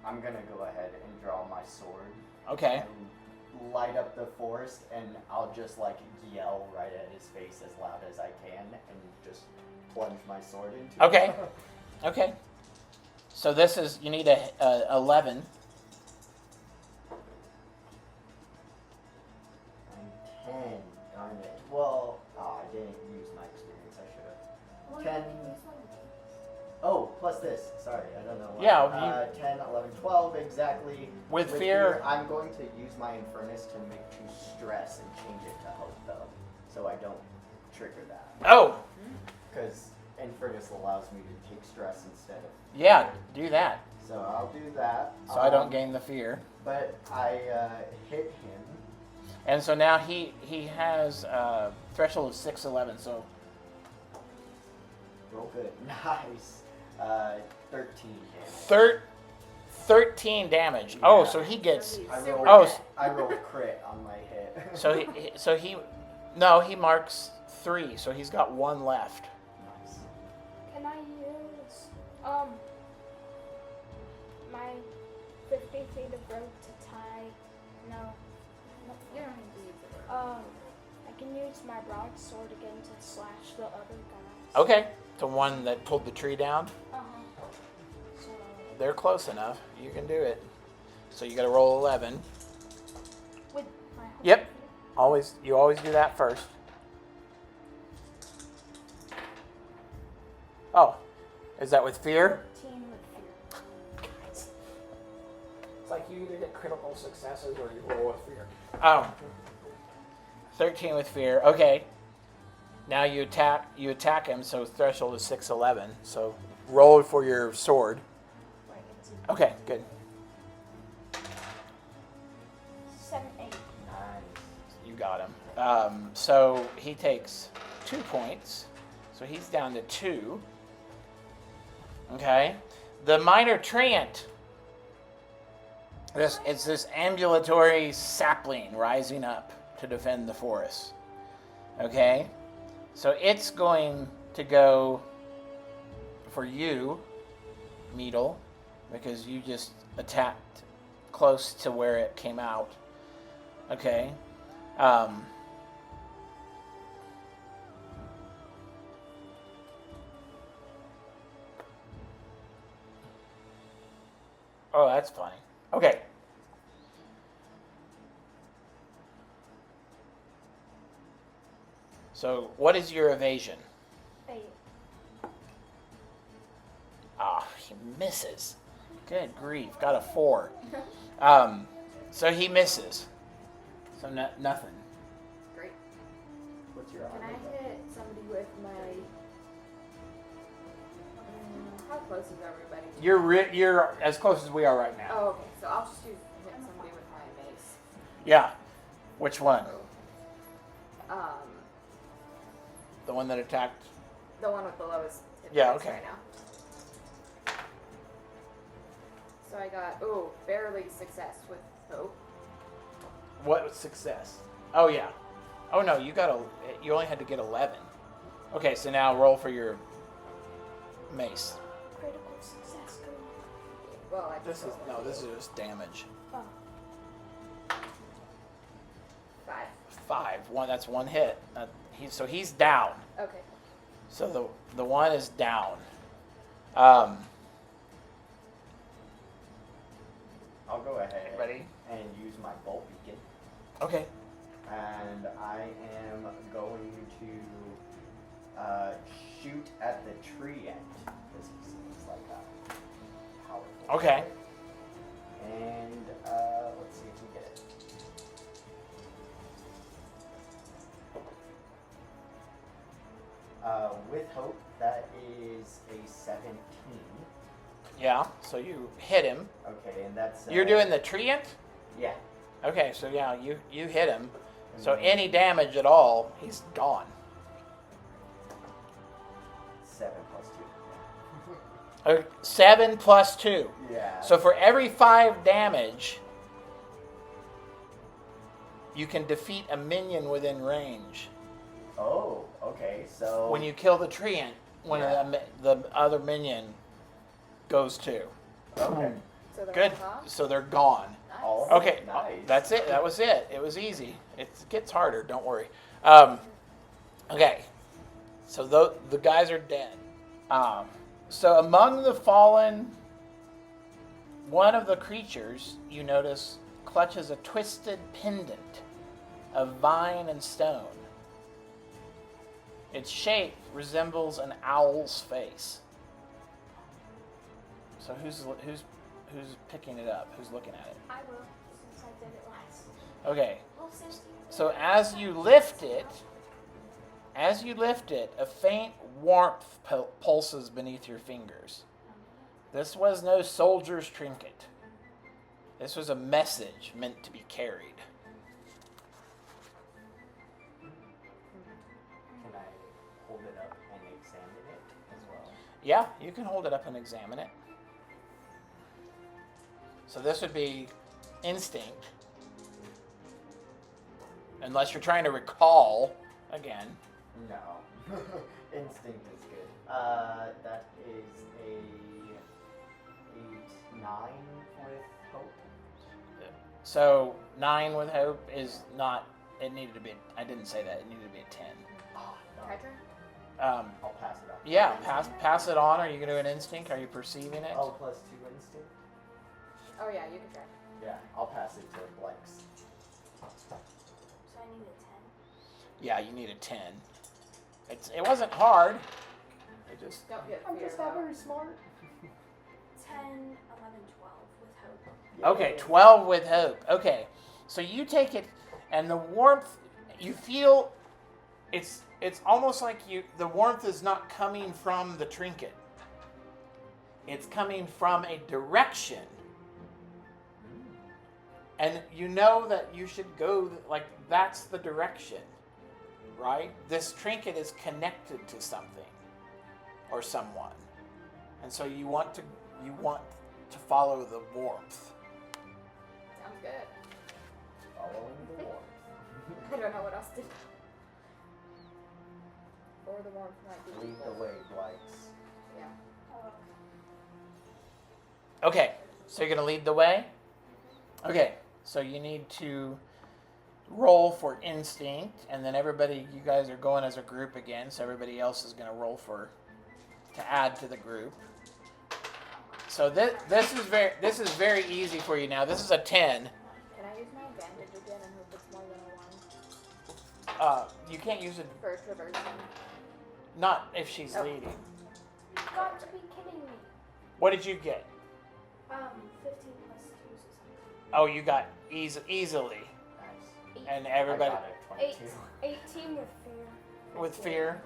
I'm gonna go ahead and draw my sword okay. and light up the forest, and I'll just like yell right at his face as loud as I can, and just plunge my sword into Okay. him. Okay. So this is you need a 11. I'm 10. Darn it. Well, I didn't use my experience. I should have. Well, 10. you can use one of these. Oh, plus this. Sorry, I don't know why. Yeah, 10, 11, 12 exactly. With fear- I'm going to use my Infernus to make to stress and change it to hope, though, so I don't trigger that. Oh, Because Infernus allows me to take stress instead of. yeah, do that. So I'll do that. So I don't gain the fear. But I hit him. And so now he has a threshold of 611. So Roll good. Nice. 13 damage. 13 damage. Oh, Yeah. so he gets. I Super rolled, Oh, dead. I rolled crit on my hit. He marks 3. So he's got 1 left. Nice. Can I use my 50 feet of rope to tie? No. You don't need to use the rope. I can use my broadsword again to slash the other guys. Okay. The one that pulled the tree down. So They're close enough. You can do it. So you got to roll 11. with my whole Yep. You always do that first. Oh, is that with fear? 14 with fear. It's like you either get critical successes or you roll with fear. 13 with fear. Okay. Now you attack him, so threshold is 611. So roll for your sword. Right, it's Okay, good. 7, 8. Nice. You got him. So he takes 2 points. So he's down to 2. Okay. The minor treant. It's this ambulatory sapling rising up to defend the forest. Okay. So it's going to go for you, Meadle, because you just attacked close to where it came out. Okay. Oh, that's funny. Okay. So, what is your evasion? 8. Ah, he misses. Good grief, got a 4. So he misses. So nothing. Great. What's your Can I armor? hit somebody with my? How close is everybody? You're as close as we are right now. Oh, okay. So I'll just hit somebody with my mace. Yeah. Which one? Um, The one that attacked? the one with the lowest hit Yeah, points okay. right now. So I got barely success with hope. What was success? Oh yeah. Oh no, you only had to get 11. Okay, so now roll for your mace. Critical success. Go. Well, I just rolled This is just damage. Oh. 5. 5. That's one hit. So he's down. Okay. So the one is down. I'll go ahead Ready? and use my bolt beacon, Okay. and I am going to shoot at the tree end because he seems like a powerful. Okay. player. And let's see if we get it. With hope, that is a 17. Yeah. So you hit him. Okay, and that's. You're doing the treant? Yeah. Okay. So yeah, you hit him. So And then any damage at all, he's gone. 7 plus 2. 7 plus 2. Yeah. So for every 5 damage, you can defeat a minion within range. Oh, okay. So When you kill the treant, one of the other minion goes too. Okay. So they're Good. all gone? So they're gone. Nice. Oh, Okay, nice. that's it. That was it. It was easy. It gets harder. Don't worry. Okay, so the guys are dead. So among the fallen, one of the creatures you notice clutches a twisted pendant of vine and stone. Its shape resembles an owl's face. So who's picking it up? Who's looking at it? I will, since I did it last. Okay. Well, since you So as you lift it, a faint warmth pulses beneath your fingers. This was no soldier's trinket. This was a message meant to be carried. Can I hold it up and examine it as well? Yeah, you can hold it up and examine it. So this would be instinct. Unless you're trying to recall again. No. Instinct is good. That is a 8, 9 with hope. So 9 with hope is not. It needed to be. I didn't say that. It needed to be a 10. Oh, no. My turn? I'll pass it up. Yeah, pass it on. Are you going to do an instinct? Are you perceiving it? Oh, plus 2 instinct? Oh yeah, you can try. Yeah, I'll pass it to Blanks. So I need a 10. Yeah, you need a 10. It wasn't hard. It just. Don't get I'm feared just not out. very smart. 10, 11, 12 with hope. Okay, 12 with hope. Okay, so you take it, and the warmth, you feel, it's almost like the warmth is not coming from the trinket. It's coming from a direction And you know that you should go, like, that's the direction, right? This trinket is connected to something or someone. And so you want to follow the warmth. Sounds good. Following the warmth. I don't know what else to do. Or the warmth might be Lead equal. the way, Blights. Yeah. Okay, so you're going to lead the way? Okay, so you need to roll for instinct, and then you guys are going as a group again, so everybody else is going to roll to add to the group. So this is very easy for you now. This is a 10. Can I use my advantage again and hope it's more than a 1? You can't use it, For traversing. not if she's Oh. leading. You got to be kidding me. What did you get? 15 plus 2 is something. Oh, you got easily. Nice. And I everybody got it, 22. 18 with fear. with fear.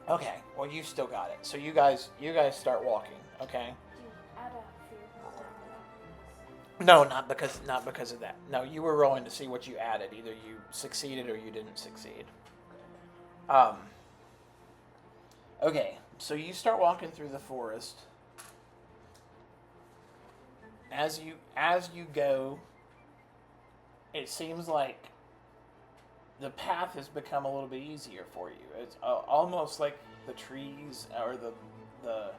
Okay, well you still got it. So you guys start walking. Okay. Do you add a fear? No, not because of that. No, you were rolling to see what you added. Either you succeeded or you didn't succeed. Okay, so you start walking through the forest. As you go, it seems like the path has become a little bit easier for you. It's almost like the trees or the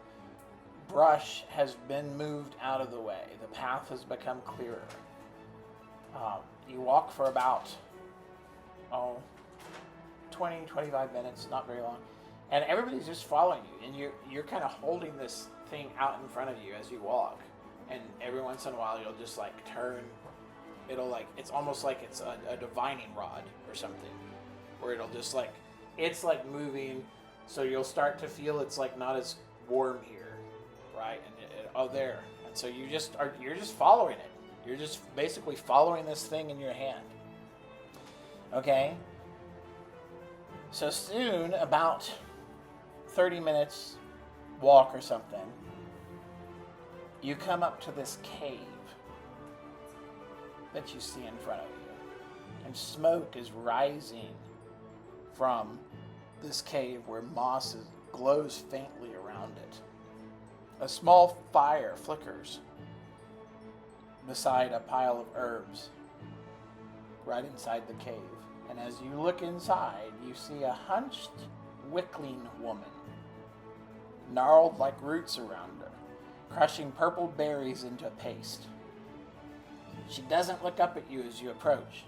brush has been moved out of the way. The path has become clearer. You walk for about 20, 25 minutes, not very long. And everybody's just following you. And you're kind of holding this thing out in front of you as you walk. And every once in a while you'll just like turn. It's almost like it's a divining rod or something. Where it'll just like, it's like moving. So you'll start to feel it's like not as warm here. Right? And there. And so you're just following it. You're just basically following this thing in your hand. Okay? So soon, about 30 minutes walk or something, you come up to this cave that you see in front of you. And smoke is rising from this cave where moss glows faintly around it. A small fire flickers beside a pile of herbs right inside the cave. And as you look inside, you see a hunched, wickling woman, gnarled like roots around her, crushing purple berries into paste. She doesn't look up at you as you approach,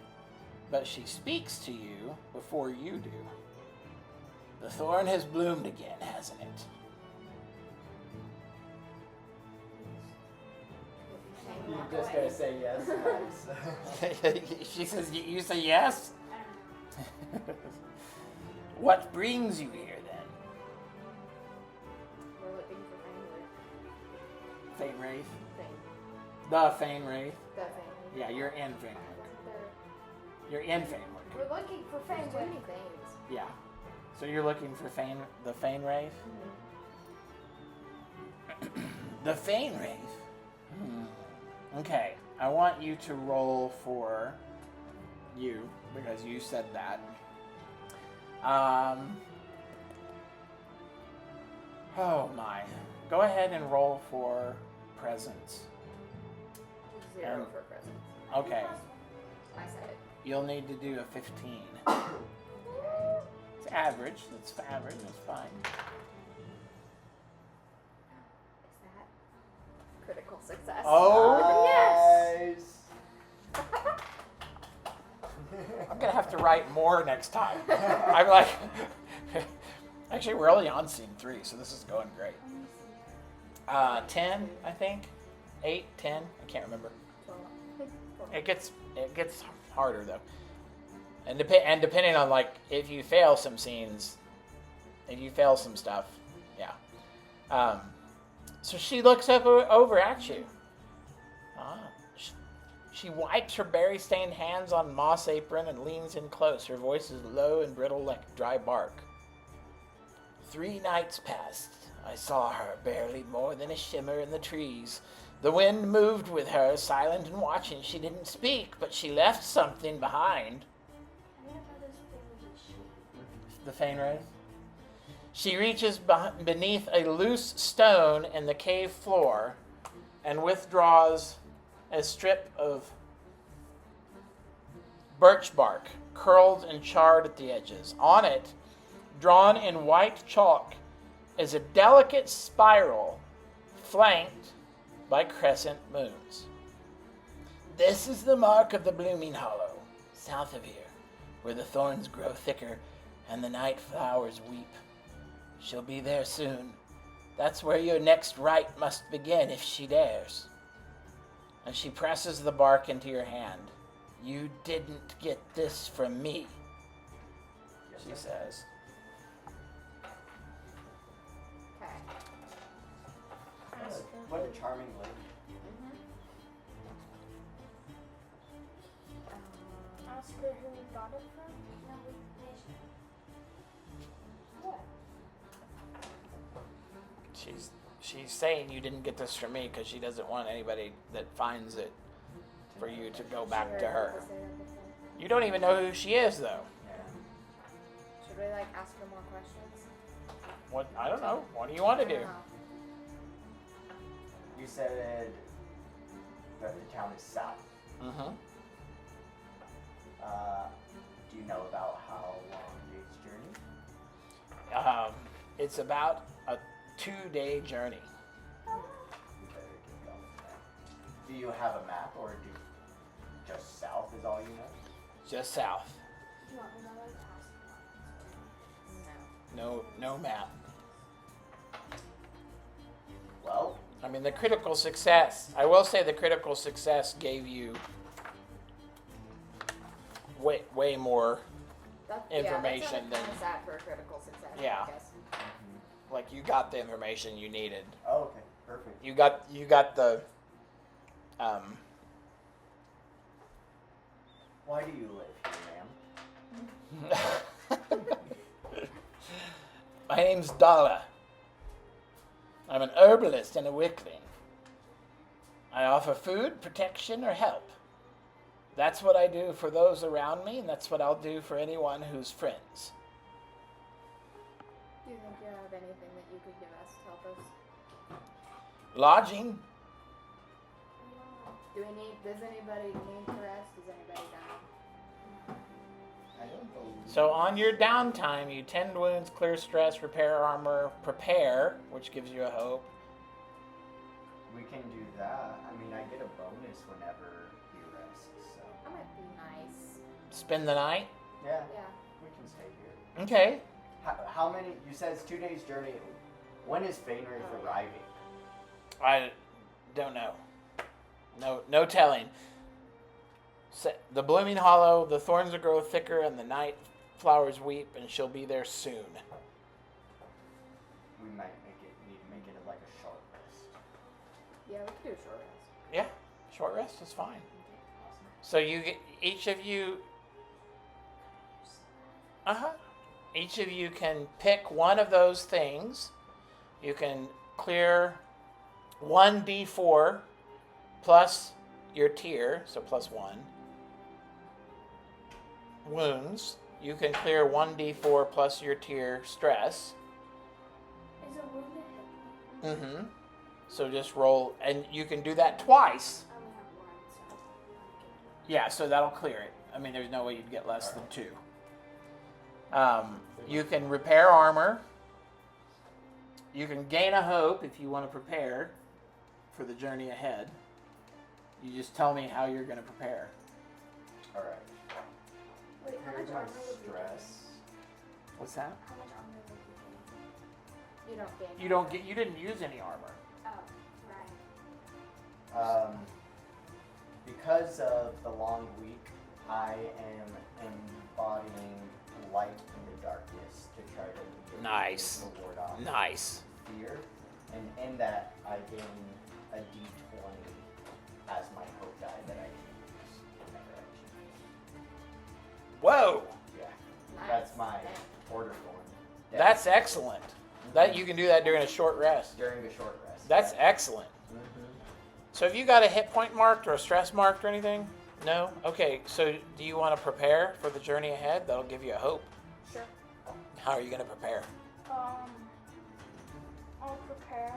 but she speaks to you before you do. The thorn has bloomed again, hasn't it? You're just gonna say yes, nice. She says, you say yes? What brings you here then? We're looking for Faint Wraith? thing. The Faint Wraith? The thing. Yeah, you're in Faint You're in Faint We're looking for There's fame. too many things. Yeah. So you're looking for the Faint Wraith? The Faint Wraith? Okay. I want you to roll for you, because you said that. Oh my. Go ahead and roll for presence. 0 for presents. Okay. I said it. You'll need to do a 15. It's average. That's average. That's fine. Is that critical success? Oh, Nice. I'm gonna have to write more next time. I'm like, actually, we're only on scene 3, so this is going great. 10, I think. 8, 10. I can't remember. 12. It gets harder though, and depending on like if you fail some scenes, if you fail some stuff, yeah. So she looks up over at you. She wipes her berry-stained hands on moss apron and leans in close. Her voice is low and brittle like dry bark. 3 nights passed. I saw her, barely more than a shimmer in the trees, The wind moved with her, silent and watching. She didn't speak, but she left something behind. I didn't know this thing was a sheep. The Fane Wraith. She reaches beneath a loose stone in the cave floor and withdraws a strip of birch bark, curled and charred at the edges. On it, drawn in white chalk, is a delicate spiral flanked by crescent moons. This is the mark of the blooming hollow, south of here, where the thorns grow thicker and the night flowers weep. She'll be there soon. That's where your next rite must begin, if she dares. And she presses the bark into your hand. You didn't get this from me, she says. Okay. What a charming lady. Ask her who we got it from. No, nation. What? She's saying you didn't get this from me because she doesn't want anybody that finds it for you to go back to her. Should we, say that before? You don't even know who she is, though. Yeah. Should we like ask her more questions? What? I don't know. What do you want to I do? don't know. You said that the town is south. Mm-hmm. Do you know about how long it's journey? It's about a 2-day journey. We better get going now. Do you have a map, or do just south is all you know? Just south. You want me to like ask? No. No map. Well, I mean, the critical success. I will say the critical success gave you way more. Information that's than- sad for a critical success. Yeah. I guess. Like, you got the information you needed. oh, okay, perfect. You got the. Why do you live here, ma'am? My name's Dala. I'm an herbalist and a wickling. I offer food, protection, or help. That's what I do for those around me, and that's what I'll do for anyone who's friends. Do you think you have anything that you could give us to help us? Lodging? Does anybody need to rest? Is anybody down? I don't believe. So on your downtime, you tend wounds, clear stress, repair armor, prepare, which gives you a hope. We can do that. I mean, I get a bonus whenever he rests, so. That might be nice. Spend the night. Yeah, Yeah. we can stay here. Okay. How many? You said it's 2 days journey. When is Fainwraith arriving? I don't know. No telling. The blooming hollow, the thorns will grow thicker, and the night flowers weep, and she'll be there soon. We might need to make it like a short rest. Yeah, we could do a short rest. Yeah, short rest is fine. Awesome. So you get each of you. Each of you can pick one of those things. You can clear 1d4 plus your tier, so plus 1. Wounds. You can clear 1d4 plus your tier stress. Is a wounded hit? Mm-hmm. So just roll, and you can do that twice. I only have one, so. Yeah, so that'll clear it. I mean, there's no way you'd get less than 2. You can repair armor. You can gain a hope if you want to prepare for the journey ahead. You just tell me how you're going to prepare. All right. Wait, how Here's much my armor would you gain? stress. What's that? How much armor would you gain? You don't gain. You don't get. You didn't use any armor. Oh, right. Because of the long week, I am embodying light in the darkness to try to Nice. ward off Nice. fear, and in that I gain a d20 as my hope die that I can use whenever I choose. Whoa, Yeah, Nice. that's my Dang. order form. that's excellent. That you can do that during a short rest. during a short rest. That's yeah. excellent. Mhm. So have you got a hit point marked or a stress marked or anything? No? Okay, so do you want to prepare for the journey ahead? That'll give you a hope. Sure. How are you going to prepare? I'll prepare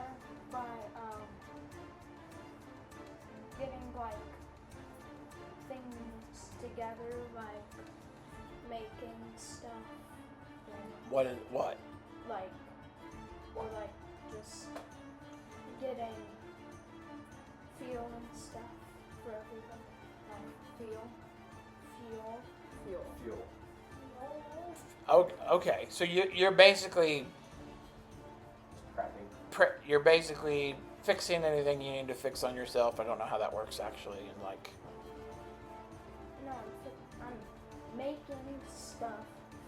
by getting like things together, like making stuff, What? like or like just getting fuel and stuff for everybody. Fuel. Oh, okay, so you're basically Prepping. you're basically fixing anything you need to fix on yourself. I don't know how that works actually, and like. No, I'm making stuff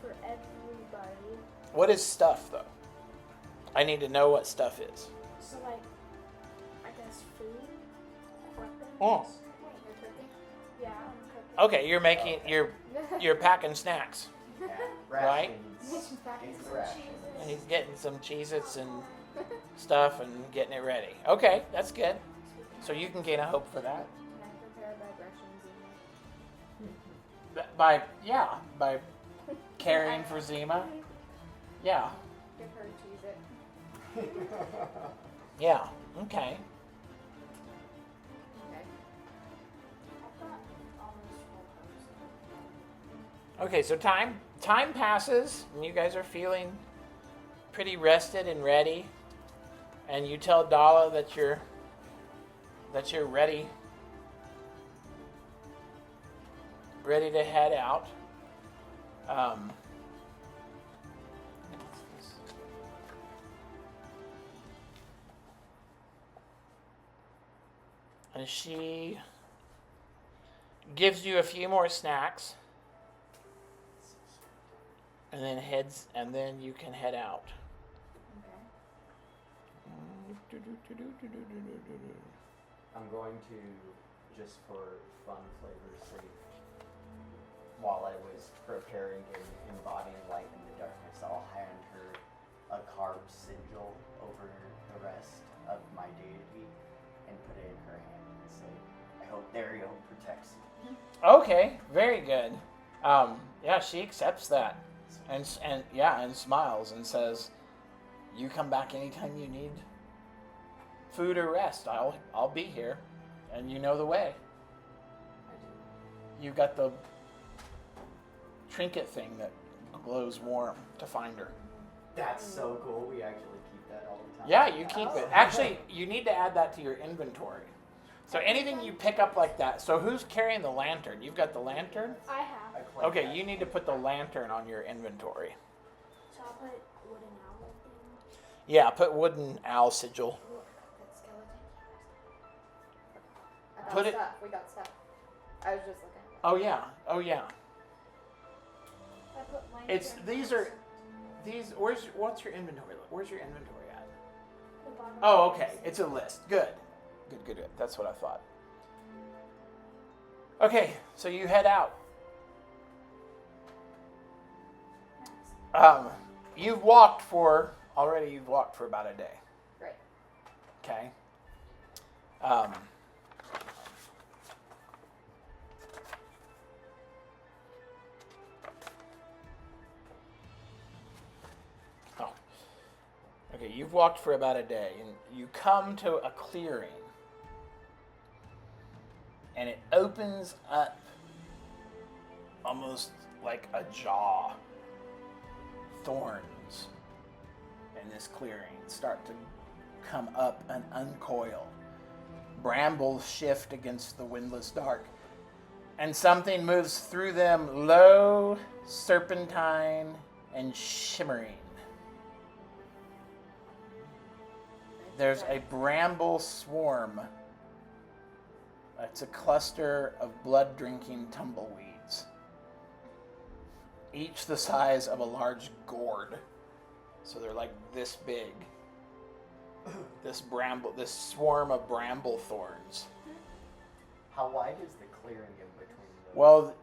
for everybody. What is stuff, though? I need to know what stuff is. So like, I guess food, weapons. Oh. Wait, you're cooking? Yeah, I'm cooking. Okay, you're making you're packing snacks, Yeah. Right? Rations. It's rations. and he's getting some Cheez-Its and stuff and getting it ready. Okay, that's good. So you can gain a hope for that. Can I prepare bed rations By caring for Zima. Yeah, Give her Cheez-It. yeah. Okay. Okay. I've got almost full cups. Okay, so time passes, and you guys are feeling pretty rested and ready. And you tell Dala that you're ready to head out. And she gives you a few more snacks. And then you can head out. Okay. I'm going to, just for fun flavor's sake, while I was preparing and embodying light in the darkness, I'll hand her a carved sigil over the rest of my deity and put it in her hand and say, I hope Dario protects you. Okay, very good. Yeah, she accepts that, and smiles and says, "You come back anytime you need food or rest. I'll be here, and you know the way. You got the trinket thing that glows warm to find her. That's so cool. We actually keep that all the time. Yeah, you keep it. Actually, you need to add that to your inventory. So anything you pick up like that. So who's carrying the lantern? You've got the lantern? I I have. claim Okay, that. you need to put the lantern on your inventory. So I'll put wooden owl thing. Yeah, put wooden owl sigil. Ooh, that skeleton. I got Put it- stuff. We got stuff. I was just looking. Oh yeah. Oh yeah. I put It's lantern these what's your inventory? Where's your inventory at? the bottom Oh, of okay. the It's a list. Good. Good. That's what I thought. Okay, so you head out. You've walked for about a day. Right. Okay. Okay, you've walked for about a day, and you come to a clearing, and it opens up almost like a jaw. Thorns in this clearing start to come up and uncoil. Brambles shift against the windless dark, and something moves through them, low, serpentine, and shimmering. There's a bramble swarm. It's a cluster of blood-drinking tumbleweeds, each the size of a large gourd. So they're like this big. This swarm of bramble thorns. How wide is the clearing in between those? Well,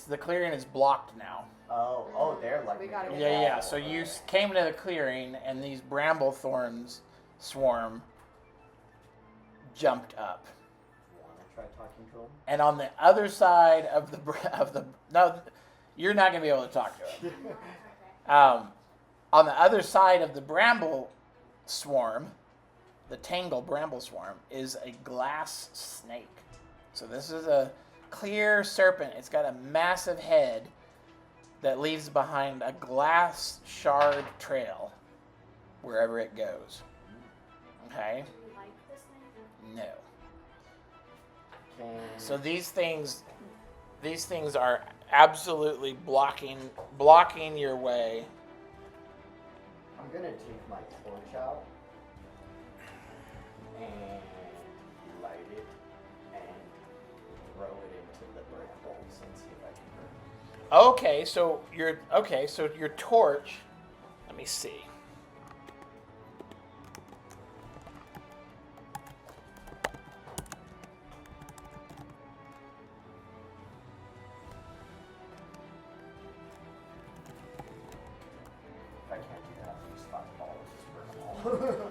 the clearing is blocked now. Oh, they're like. We gotta making get a Yeah. wall. So you Okay. came to the clearing, and these bramble thorns swarm jumped up. Want to try talking to him? And on the other side of the no, you're not gonna be able to talk to him. On the other side of the bramble swarm, the tangle bramble swarm, is a glass snake. So this is a clear serpent. It's got a massive head that leaves behind a glass shard trail wherever it goes. Okay? Do you like this thing? No. Can So these things are absolutely blocking your way. I'm gonna take my torch out and light it and throw it into the brambles and see if I can burn it. So your torch. Let me see. If I can't do that, I'll use 5 balls, just burn them all.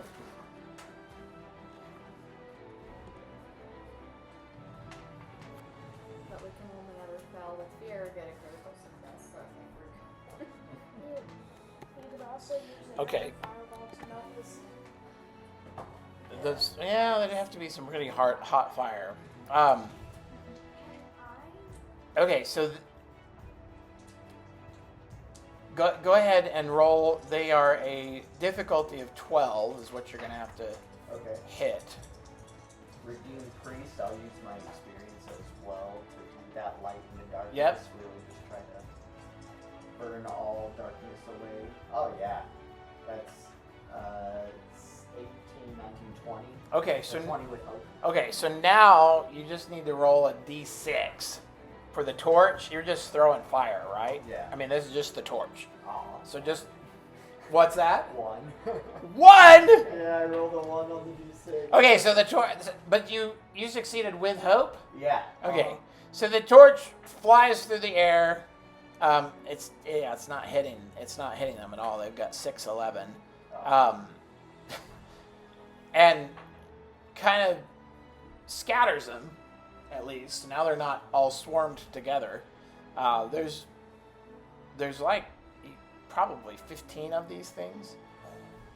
But we can only ever spell with fear get a critical success, so I think we're good. You could also use a Okay. fireball to melt this. There'd have to be some really hot fire. Can I? Okay, so go ahead and roll. They are a difficulty of 12 is what you're going to have to Okay. hit. Redeemed Priest, I'll use my experience as well to do that light in the darkness. Yep. Really just try to burn all darkness away. Oh yeah. That's it's 18, 19, 20. Okay, so 20 with hope. okay, so now you just need to roll a d6 for the torch. You're just throwing fire, right? Yeah. I mean, this is just the torch. Aw. So just what's that? 1. 1. Yeah, I rolled a 1 on the d6. Okay, so the torch, but you succeeded with hope. Yeah. Okay, so the torch flies through the air. It's not hitting them at all. They've got 6-11, and kind of scatters them. At least now they're not all swarmed together. There's like probably 15 of these things.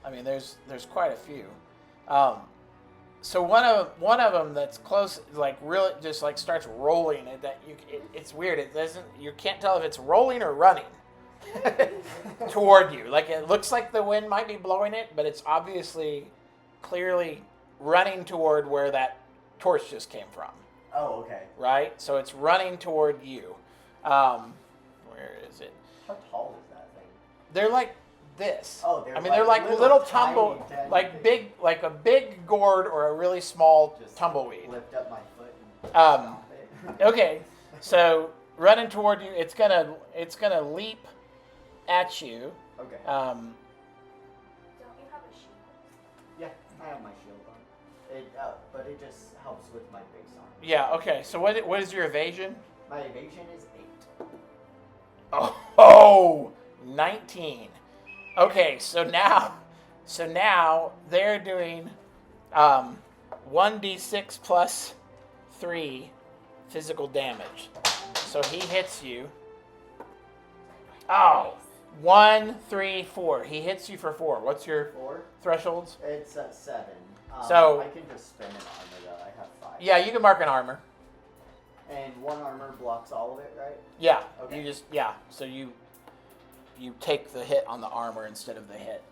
I mean, there's quite a few. So one of them that's close, like really just like starts rolling. It's weird. You can't tell if it's rolling or running toward you. Like it looks like the wind might be blowing it, but it's obviously clearly running toward where that torch just came from. Oh, okay. Right? So it's running toward you. Where is it? How tall is that thing? They're like this. Oh, they're like little tumble, tiny like things. like a big gourd or a really small Just tumbleweed. Lift up my foot and Um, stomp it. Okay, so running toward you, it's gonna leap at you. Okay. Um, Don't you have a shield? Yeah, I have my shield on. But it just helps with my base armor. yeah. Okay. So what is your evasion? My evasion is 8. Oh, 19. Okay, so now they're doing 1d6 plus 3 physical damage. So he hits you. Oh, 1, 3, 4. He hits you for 4. What's your 4. thresholds? It's at 7. So- I can just spend an armor though. I have 5. Yeah, you can mark an armor. And 1 armor blocks all of it, right? Yeah. Okay. So you take the hit on the armor instead of the hit.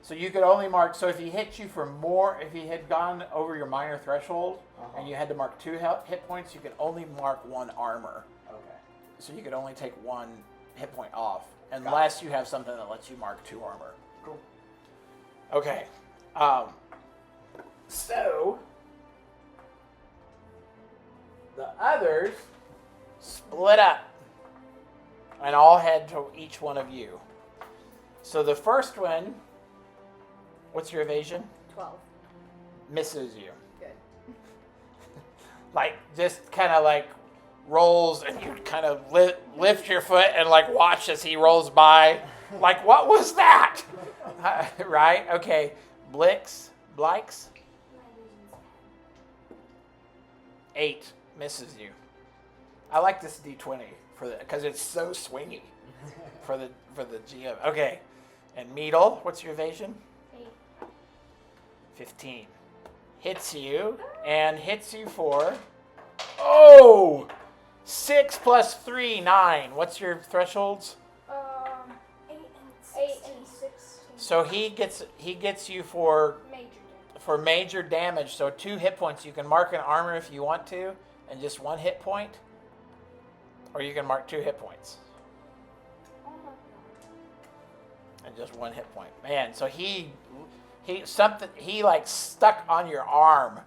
So you could only mark. So if he hit you for more, if he had gone over your minor threshold and you had to mark 2 hit points, you could only mark 1 armor. Okay. So you could only take 1 hit point off, unless you have something that lets you mark 2 armor. Cool. Okay. So the others split up and all head to each one of you. So the first one, what's your evasion? 12. Misses you. Good. Like, just kind of like rolls, and you kind of lift your foot and like watch as he rolls by. Like, what was that? Right? Okay. Blikes? My evasion's 10. 8 misses you. I like this D20 because it's so swingy for the GM. Okay, and Meadle, what's your evasion? 8. 15. Hits you for 6 plus 3, 9. What's your thresholds? 8 and 8 16. and 16. So he gets you for Major damage. major damage. So 2 hit points. You can mark an armor if you want to, and just 1 hit point, or you can mark 2 hit points Oh my god. and just 1 hit point. Man, so he like stuck on your arm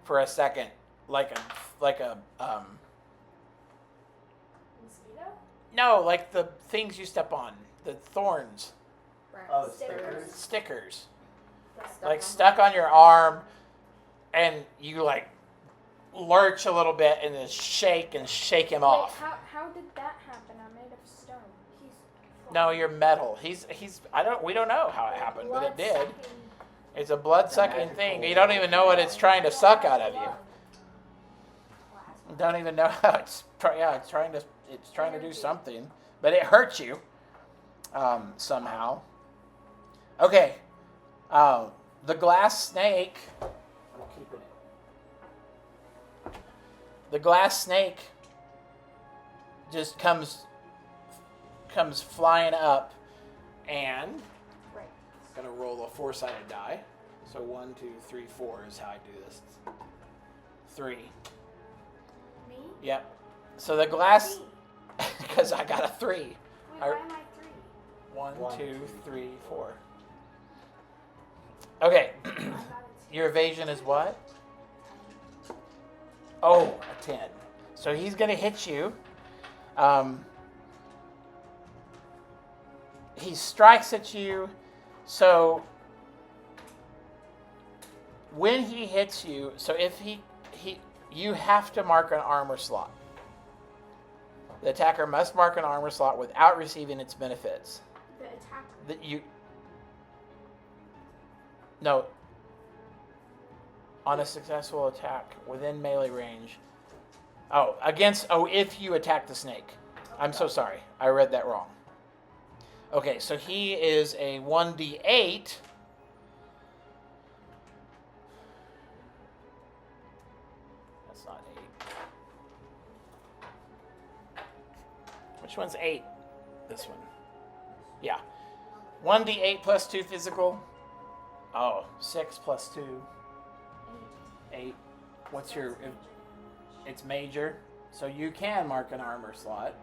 for a second, like a Mosquito? no, like the things you step on, the thorns, Oh, Stickers. stickers, Stuck stuck on your arm, and you like lurch a little bit and then shake him off. Wait, how did that happen? I'm made of stone. No, you're metal. We don't know how it happened, but it did. It's a blood-sucking thing. You don't even know what it's trying to suck out of you. You don't even know how it's trying to do something, but it hurts you somehow. Okay, the glass snake. I'm keeping it. The glass snake just comes flying up, and Right. gonna roll a 4-sided die. So 1, 2, 3, 4 is how I do this. 3. Me? Yep. So the glass, because I got a 3. Wait, why am I 3? 1, 1, 2, 2, 3, 4. Okay. I got it. Your evasion is what? Oh, a 10. So he's gonna hit you. He strikes at you. So when he hits you, so if you have to mark an armor slot. The attacker must mark an armor slot without receiving its benefits. The attacker. No. On a successful attack within melee range. If you attack the snake. I'm so sorry. I read that wrong. Okay, so he is a 1d8. That's not 8. Which one's 8? This one. Yeah. 1d8 plus 2 physical. 6 plus 2. 8. What's your... It's major. So you can mark an armor slot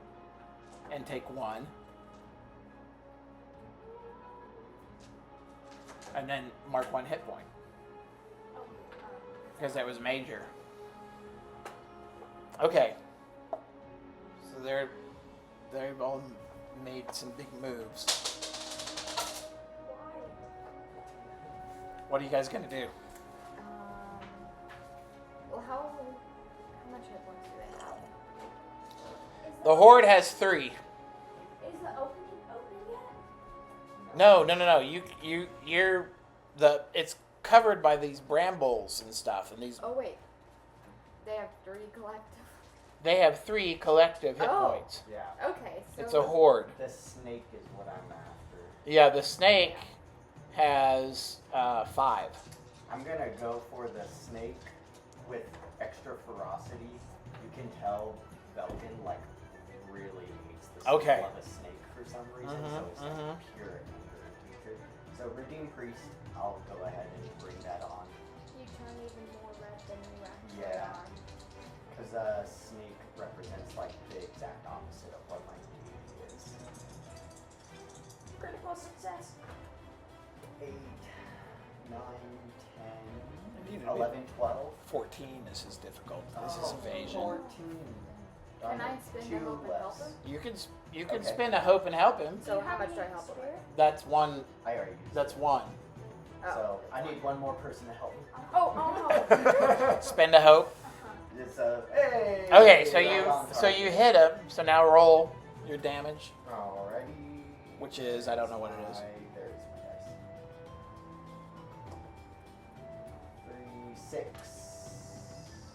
and take 1. And then mark 1 hit point. Because that was major. Okay. So they've all made some big moves. Why? What are you guys gonna do? Well, how much hit points do they have? The horde has 3. Is the opening open yet? No. It's covered by these brambles and stuff, and these. Oh wait, they have 3 collective. They have 3 collective hit Oh. points. Yeah. Okay, so It's a horde. The snake is what I'm after. Yeah, the snake has 5. I'm gonna go for the snake with extra ferocity. You can tell Belkin really hates the smell Okay. of a snake for some reason, so it's pure anger and hatred. So Redeem Priest, I'll go ahead and bring that on. You turn even more red than you actually Yeah. are. Because snake represents the exact opposite of what my deity is. Critical success. 8, 9, 10, Need 11, 12. 14 is his difficult. This is evasion. 14. Can I Darn it, spend a 2 hope and help less. him? You can Okay. spend a hope and help him. So how much do I help him with? That's 1. I already used That's it. 1. Oh. So I need one more person to help me. Oh, Spend a hope. It's hey. Okay, right on so target. you hit him. So now roll your damage, Alrighty. which is I don't know what it is. There's my dice. 3, 6.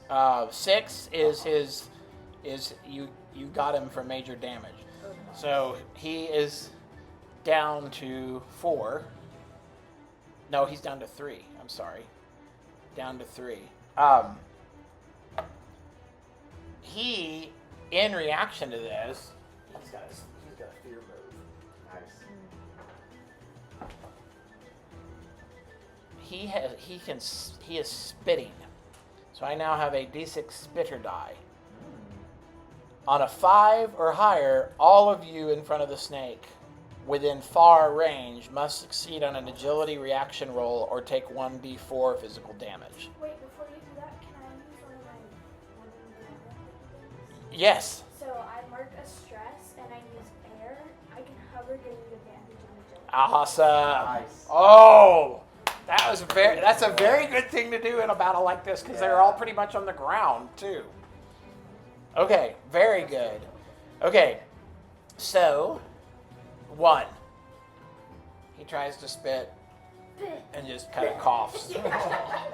6 is you got him for major damage. So he is down to 4. No, he's down to 3. I'm sorry. Down to 3. He, in reaction to this, he's got a fear move. Nice. He is spitting. So I now have a D6 spitter die. On a 5 or higher, all of you in front of the snake within far range must succeed on an agility reaction roll or take 1d4 physical damage. Wait, before you do that, can I use one of my Yes. So I mark a stress and I use air. I can hover, getting advantage on agility. Awesome. Nice. Oh, that's a very good thing to do in a battle like this because they're all pretty much on the ground too. Okay, very good. Okay, so 1. He tries to spit and just kind of coughs.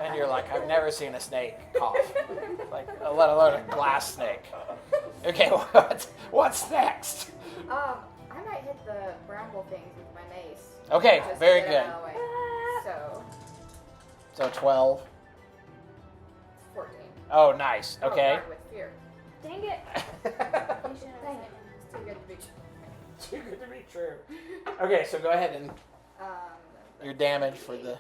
And you're like, I've never seen a snake cough. Like, let alone a glass snake. Okay, what's next? I might hit the bramble things with my mace. Okay, Just to very get good. out of the way. So, So 12. 14. Oh, nice. Oh, Okay. darn, with fear. Dang it! You should have Dang said it. It's too good to be true. Too good to be true. Okay, so go ahead and your damage for the...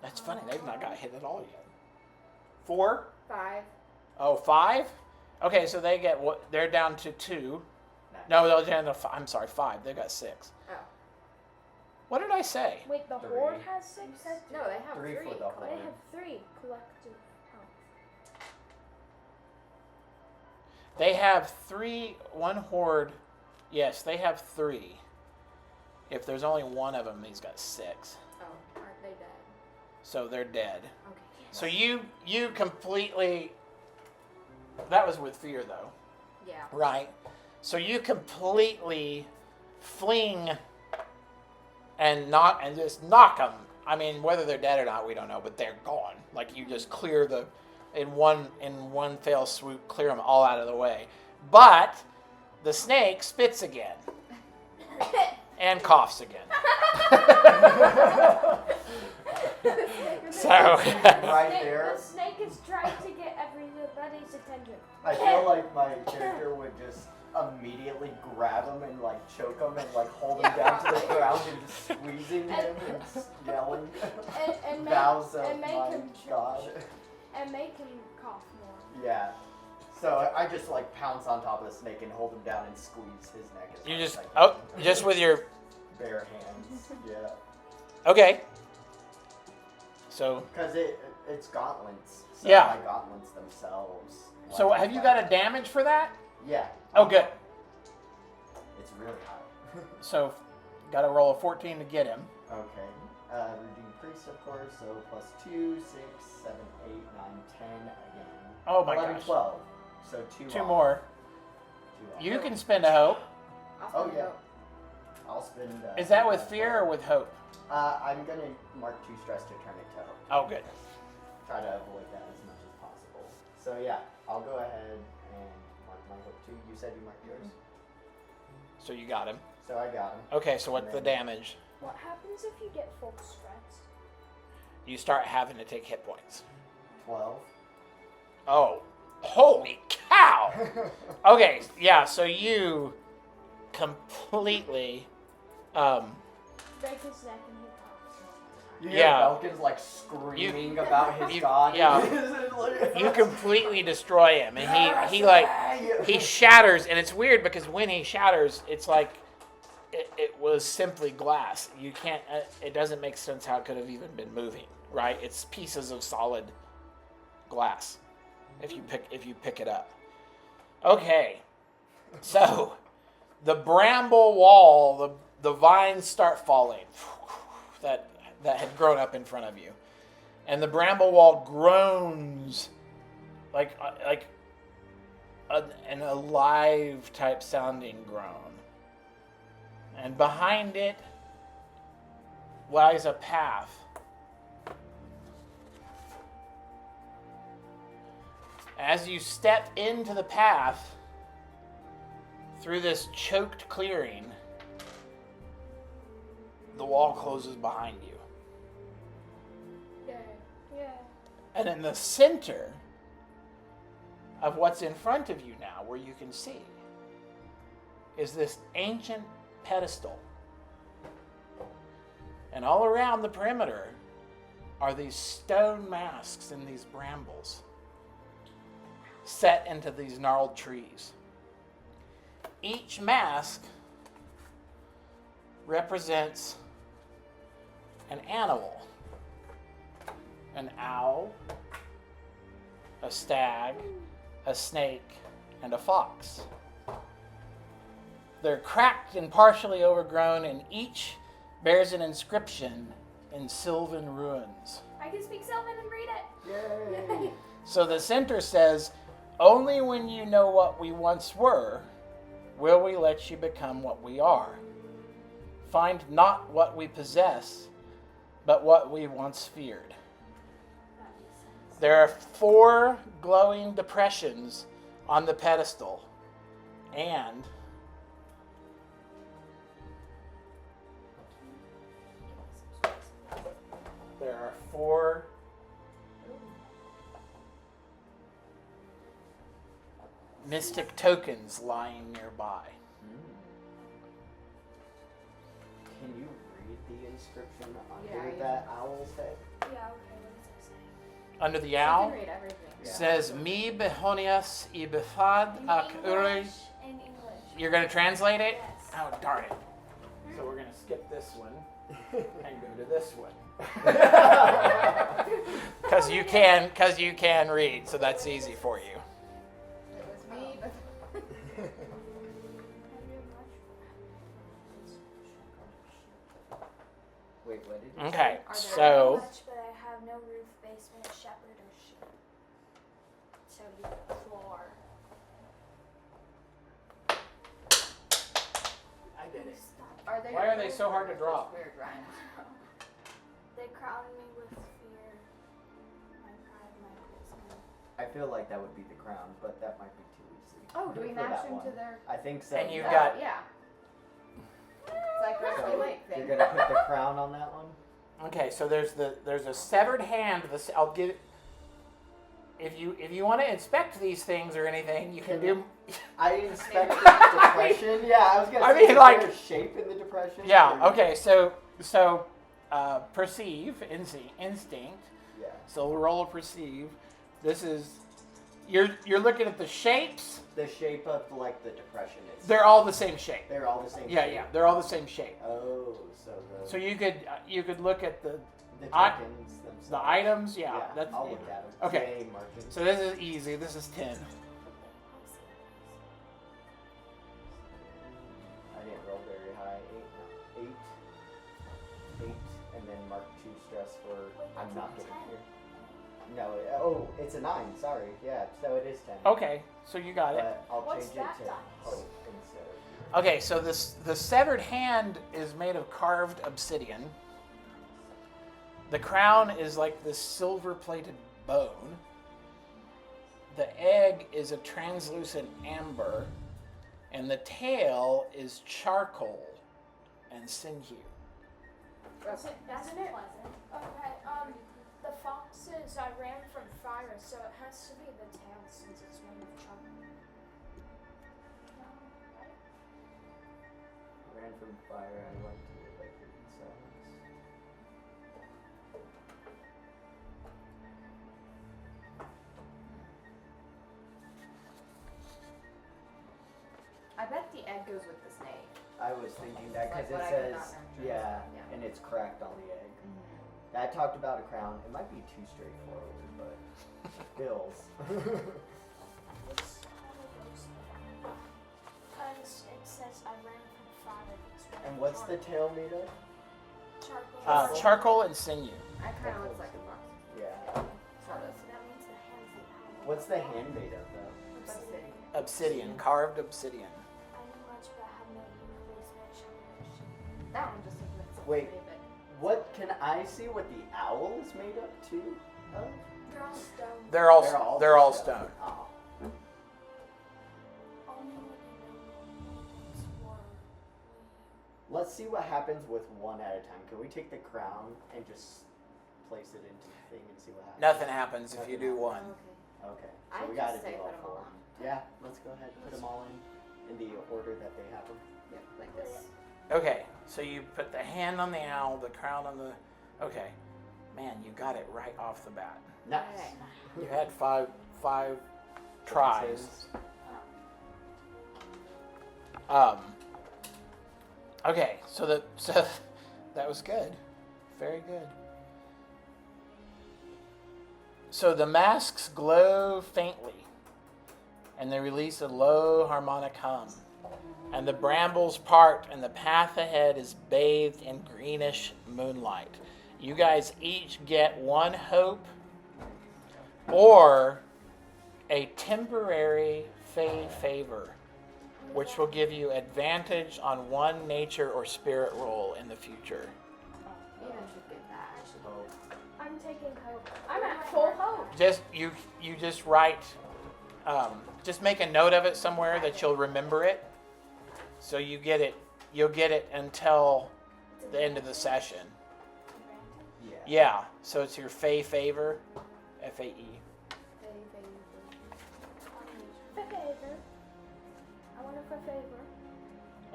That's funny. They've not got hit at all yet. 4? 5. Oh, 5? Okay, so they get what? They're down to 2. No, they're down to 5. I'm sorry, 5. They got 6. Oh. What did I say? Wait, the 3. horde has 6? No, they have 3 3. for the They horde. have 3 collective health. They have 3. One horde. Yes, they have 3. If there's only one of them, he's got 6. Oh, aren't they dead? So they're dead. Okay. So you completely... That was with fear, though. Yeah. Right. So you completely fling and just knock them. I mean, whether they're dead or not, we don't know, but they're gone. Like you just clear in one fell swoop, clear them all out of the way. But the snake spits again and coughs again. So Right there. The snake is trying to get everybody's attention. I feel like my character would just immediately grab him and like choke him and like hold him down to the ground and just squeezing him and yelling And vows of and make my him God. And make him cough more. Yeah. So I just like pounce on top of the snake and hold him down and squeeze his neck. As you hard just as I can. just with your bare hands. Yeah. okay. So Because it's gauntlets. So Yeah. my gauntlets themselves. so like, have you got a damage for that? Yeah. Oh, good. It's really high. So got to roll a 14 to get him. Okay. Redeem priest, of course. So plus 2, 6, 7, 8, 9, 10 again. Oh my 11, gosh. 12. So 2 2 off. more. 2 off. You can spend a hope. I'll Oh, spend yeah. hope. I'll spend. Is that with fear or with hope? I'm gonna mark 2 stress to turn it to hope. Oh, good. Try to avoid that as much as possible. So yeah, I'll go ahead and mark my hope too. You said you marked yours. So you got him. So I got him. Okay, so what's the damage? What happens if you get full stress? You start having to take hit points. 12. Oh, holy cow! Okay, yeah, so you completely, Break his neck and he coughs. You Yeah. hear Belkin's like screaming about his you- god. yeah. You completely destroy him, and he shatters, and it's weird because when he shatters, it's like it was simply glass. You can't. It doesn't make sense how it could have even been moving, right? It's pieces of solid glass. If you pick it up. Okay, so the bramble wall, the vines start falling that had grown up in front of you, and the bramble wall groans like an alive type sounding groan. And behind it lies a path As you step into the path through this choked clearing, the wall closes behind you. Yeah. And in the center of what's in front of you now, where you can see, is this ancient pedestal. And all around the perimeter are these stone masks and these brambles set into these gnarled trees. Each mask represents an animal. An owl, a stag, a snake, and a fox. They're cracked and partially overgrown, and each bears an inscription in Sylvan runes. I can speak Sylvan and read it. Yay! So the center says, "Only when you know what we once were, will we let you become what we are. Find not what we possess, but what we once feared." There are 4 glowing depressions on the pedestal, and there are 4 mystic tokens lying nearby. Can you read the inscription Yeah, under I that owl's head? Yeah, okay, what does it say? Under the You owl, can read everything. Yeah. says Mi behonias I befad In ak uri. English. In English. You're going to translate it? Yes. Oh, darn it. So we're going to skip this one and go to this one. Because you can read, so that's easy for you. It was me, but Wait, what did you Okay, Are there so Much, but I have no roof, basement, shepherd, or sheep. So you floor. I did it. are they? Why are they so hard to draw? Weird rhymes. They crown me with fear. My pride, my prison. I feel like that would be the crown, but that might be too easy. Oh, do we for match that them one. to their? I think so. And you've Oh, got- yeah. It's like Rusty So Lake thing. you're gonna put the crown on that one? Okay, so there's a severed hand. I'll give. If you want to inspect these things or anything, you can do. I inspect the depression. Yeah, I was gonna I say, mean, is like- there a shape in the depression? Yeah. Or- Okay. So perceive, instinct. Yeah. So we'll roll a perceive. This is you're looking at the shapes. The shape of like the depression is. They're all the same shape. They're all the same. Yeah, shape? yeah. They're all the same shape. Oh, so the So you could look at the tokens themselves. the items. Yeah. Yeah, That's I'll look at them. Okay. Yay, margins. So this is easy. This is 10. I didn't roll very high. 8, and then mark 2 stress for I'm not getting here. No, it's a 9. Sorry, yeah. So it is 10. Okay. So you got it. But I'll What's change that it to dice? hope instead. Okay, so the severed hand is made of carved obsidian. The crown is like this silver-plated bone. The egg is a translucent amber, and the tail is charcoal and sinew. That's pleasant. Okay, the foxes, I ran from fire, so it has to be the tail since it's made of charcoal. Ran from fire. I like to live like in silence. I bet the egg goes with the snake. I was thinking that Like because what it I did says, not know. yeah, Yeah. and it's cracked on the egg. I talked about a crown. It might be too straightforward, but bills. It's how it goes. It says I ran from fire. It's made And of what's the charcoal. tail made of? Charcoal. Charcoal and sinew. I kind of looks like a fox. Yeah. Sort of. That means the hand's the owl. What's the hand made of though? Obsidian. Obsidian, carved obsidian. I know much, but I have no roof, basement, shepherd, or sheep. That one just looks like Wait. pretty, but What can I see? What the owl is made up too? Of? They're all stone. They're all stone. Oh. Only when you know what's Let's see what happens with one at a time. Can we take the crown and just place it into the thing and see what happens? Nothing happens if you do Okay. one. Okay. So I we just gotta say do all put 'em all 4. on. Yeah, let's go ahead and put them all in the order that they have them. Yep, like this. Okay, so you put the hand on the owl, the crown on the. Okay, man, you got it right off the bat. Nice. Okay. You had five tries. Okay, so that was good, very good. So the masks glow faintly, and they release a low harmonic hum. And the brambles part, and the path ahead is bathed in greenish moonlight. You guys each get 1 hope or a temporary fey favor, which will give you advantage on 1 nature or spirit roll in the future. You guys should get that. I'm taking hope. I'm at full hope. Just you just write, just make a note of it somewhere that you'll remember it. So you'll get it until the end of the session. Yeah. Yeah, so it's your fey favor, F-A-E. For favor. I want it for favor.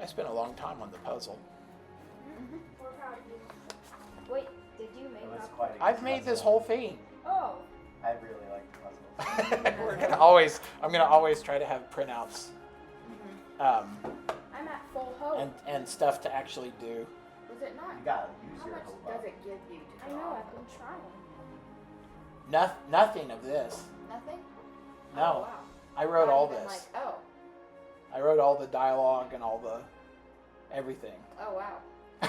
I spent a long time on the puzzle. We're proud of you. Wait, did you make It was up? quite a I've good made this puzzle. whole thing. Oh. I really like the puzzles. I'm gonna always try to have printouts, I'm at full hope. and stuff to actually do. Was it not? You gotta use How your much hope does up. it give you to I draw? know, I've been trying. Nothing of this. Nothing? No, Oh, wow. I wrote Not all even this. Like, oh. I wrote all the dialogue and all the everything. Oh, wow. I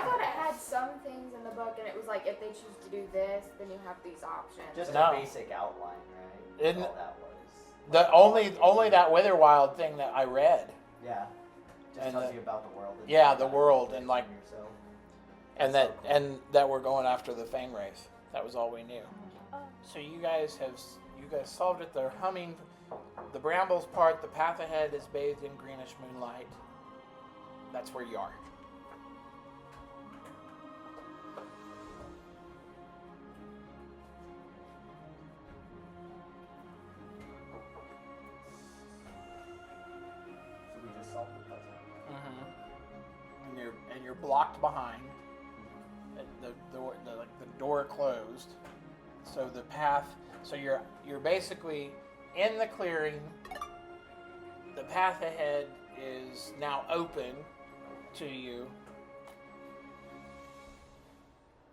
thought it had some things in the book, and it was like if they choose to do this, then you have these options. Just No. a basic outline, right? That's Isn't- all that was. The only that Witherwild thing that I read, Yeah. Just And tells the- you about the world. And yeah, how the that world relates and, like- to yourself. and That's that so cool. and that we're going after the Fang Wraith. That was all we knew. Oh. So you guys solved it. They're humming. The brambles part. The path ahead is bathed in greenish moonlight. That's where you are. So we just solved the puzzle. And you're blocked behind. The door closed. So the path. So you're basically in the clearing. The path ahead is now open to you.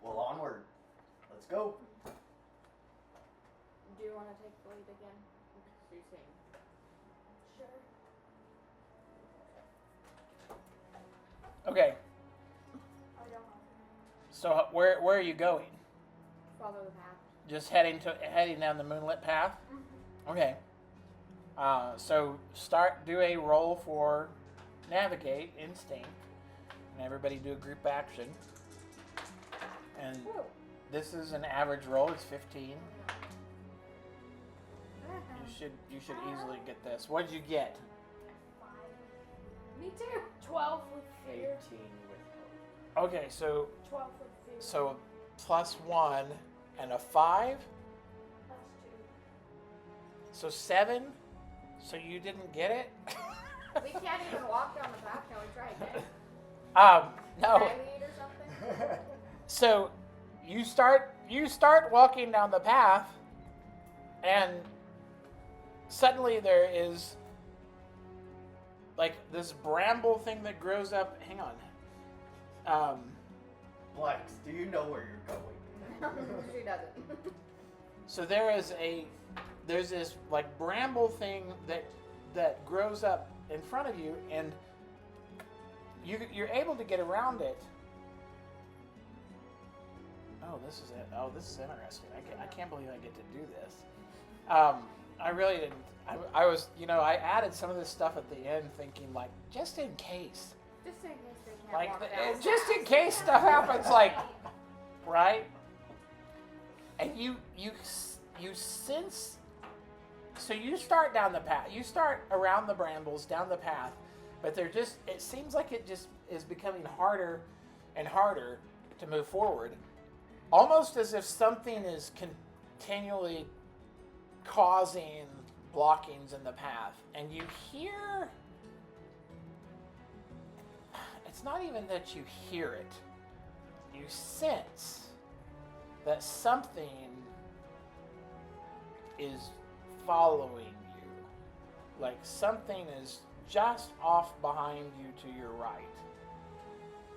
Well, onward. Let's go. Do you want to take the lead again? You're seeing. Sure. Okay. I don't know. So where are you going? Follow the path. Just heading down the moonlit path. Okay. So do a roll for navigate instinct, and everybody do a group action. And this is an average roll. It's 15. You should easily get this. What did you get? 5. Me too. 12 with 18 fear. with hope. Okay, so 12 with fear. so +1 and a 5. Plus 2. So 7. So you didn't get it? We can't even walk down the path. Can we try again? No. Can I lead or something? So you start walking down the path, and suddenly there is like this bramble thing that grows up. Hang on. Lex, do you know where you're going? She doesn't. So there's this like bramble thing that grows up in front of you, and you're able to get around it. Oh, this is it. Oh, this is interesting. I can't believe I get to do this. I really didn't. I was, I added some of this stuff at the end, thinking like, just in case, Just in case they can't like, walk down. just in case stuff happens, like, right? And you sense. So you start down the path. You start around the brambles, down the path, but it seems like it just is becoming harder and harder to move forward. Almost as if something is continually causing blockings in the path. And you hear... It's not even that you hear it. You sense that something is following you. Like something is just off behind you to your right.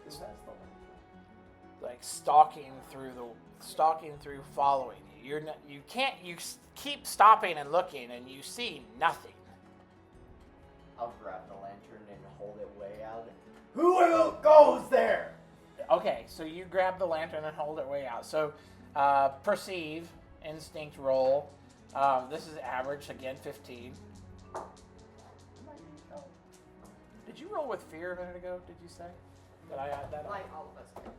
Who has the lantern? Like stalking through, following you. You keep stopping and looking, and you see nothing. I'll grab the lantern and hold it way out. Who goes there? Okay, so you grab the lantern and hold it way out. So, perceive, instinct roll. This is average, again, 15. Did you roll with fear a minute ago, did you say? Did I add that Like on? all of us do.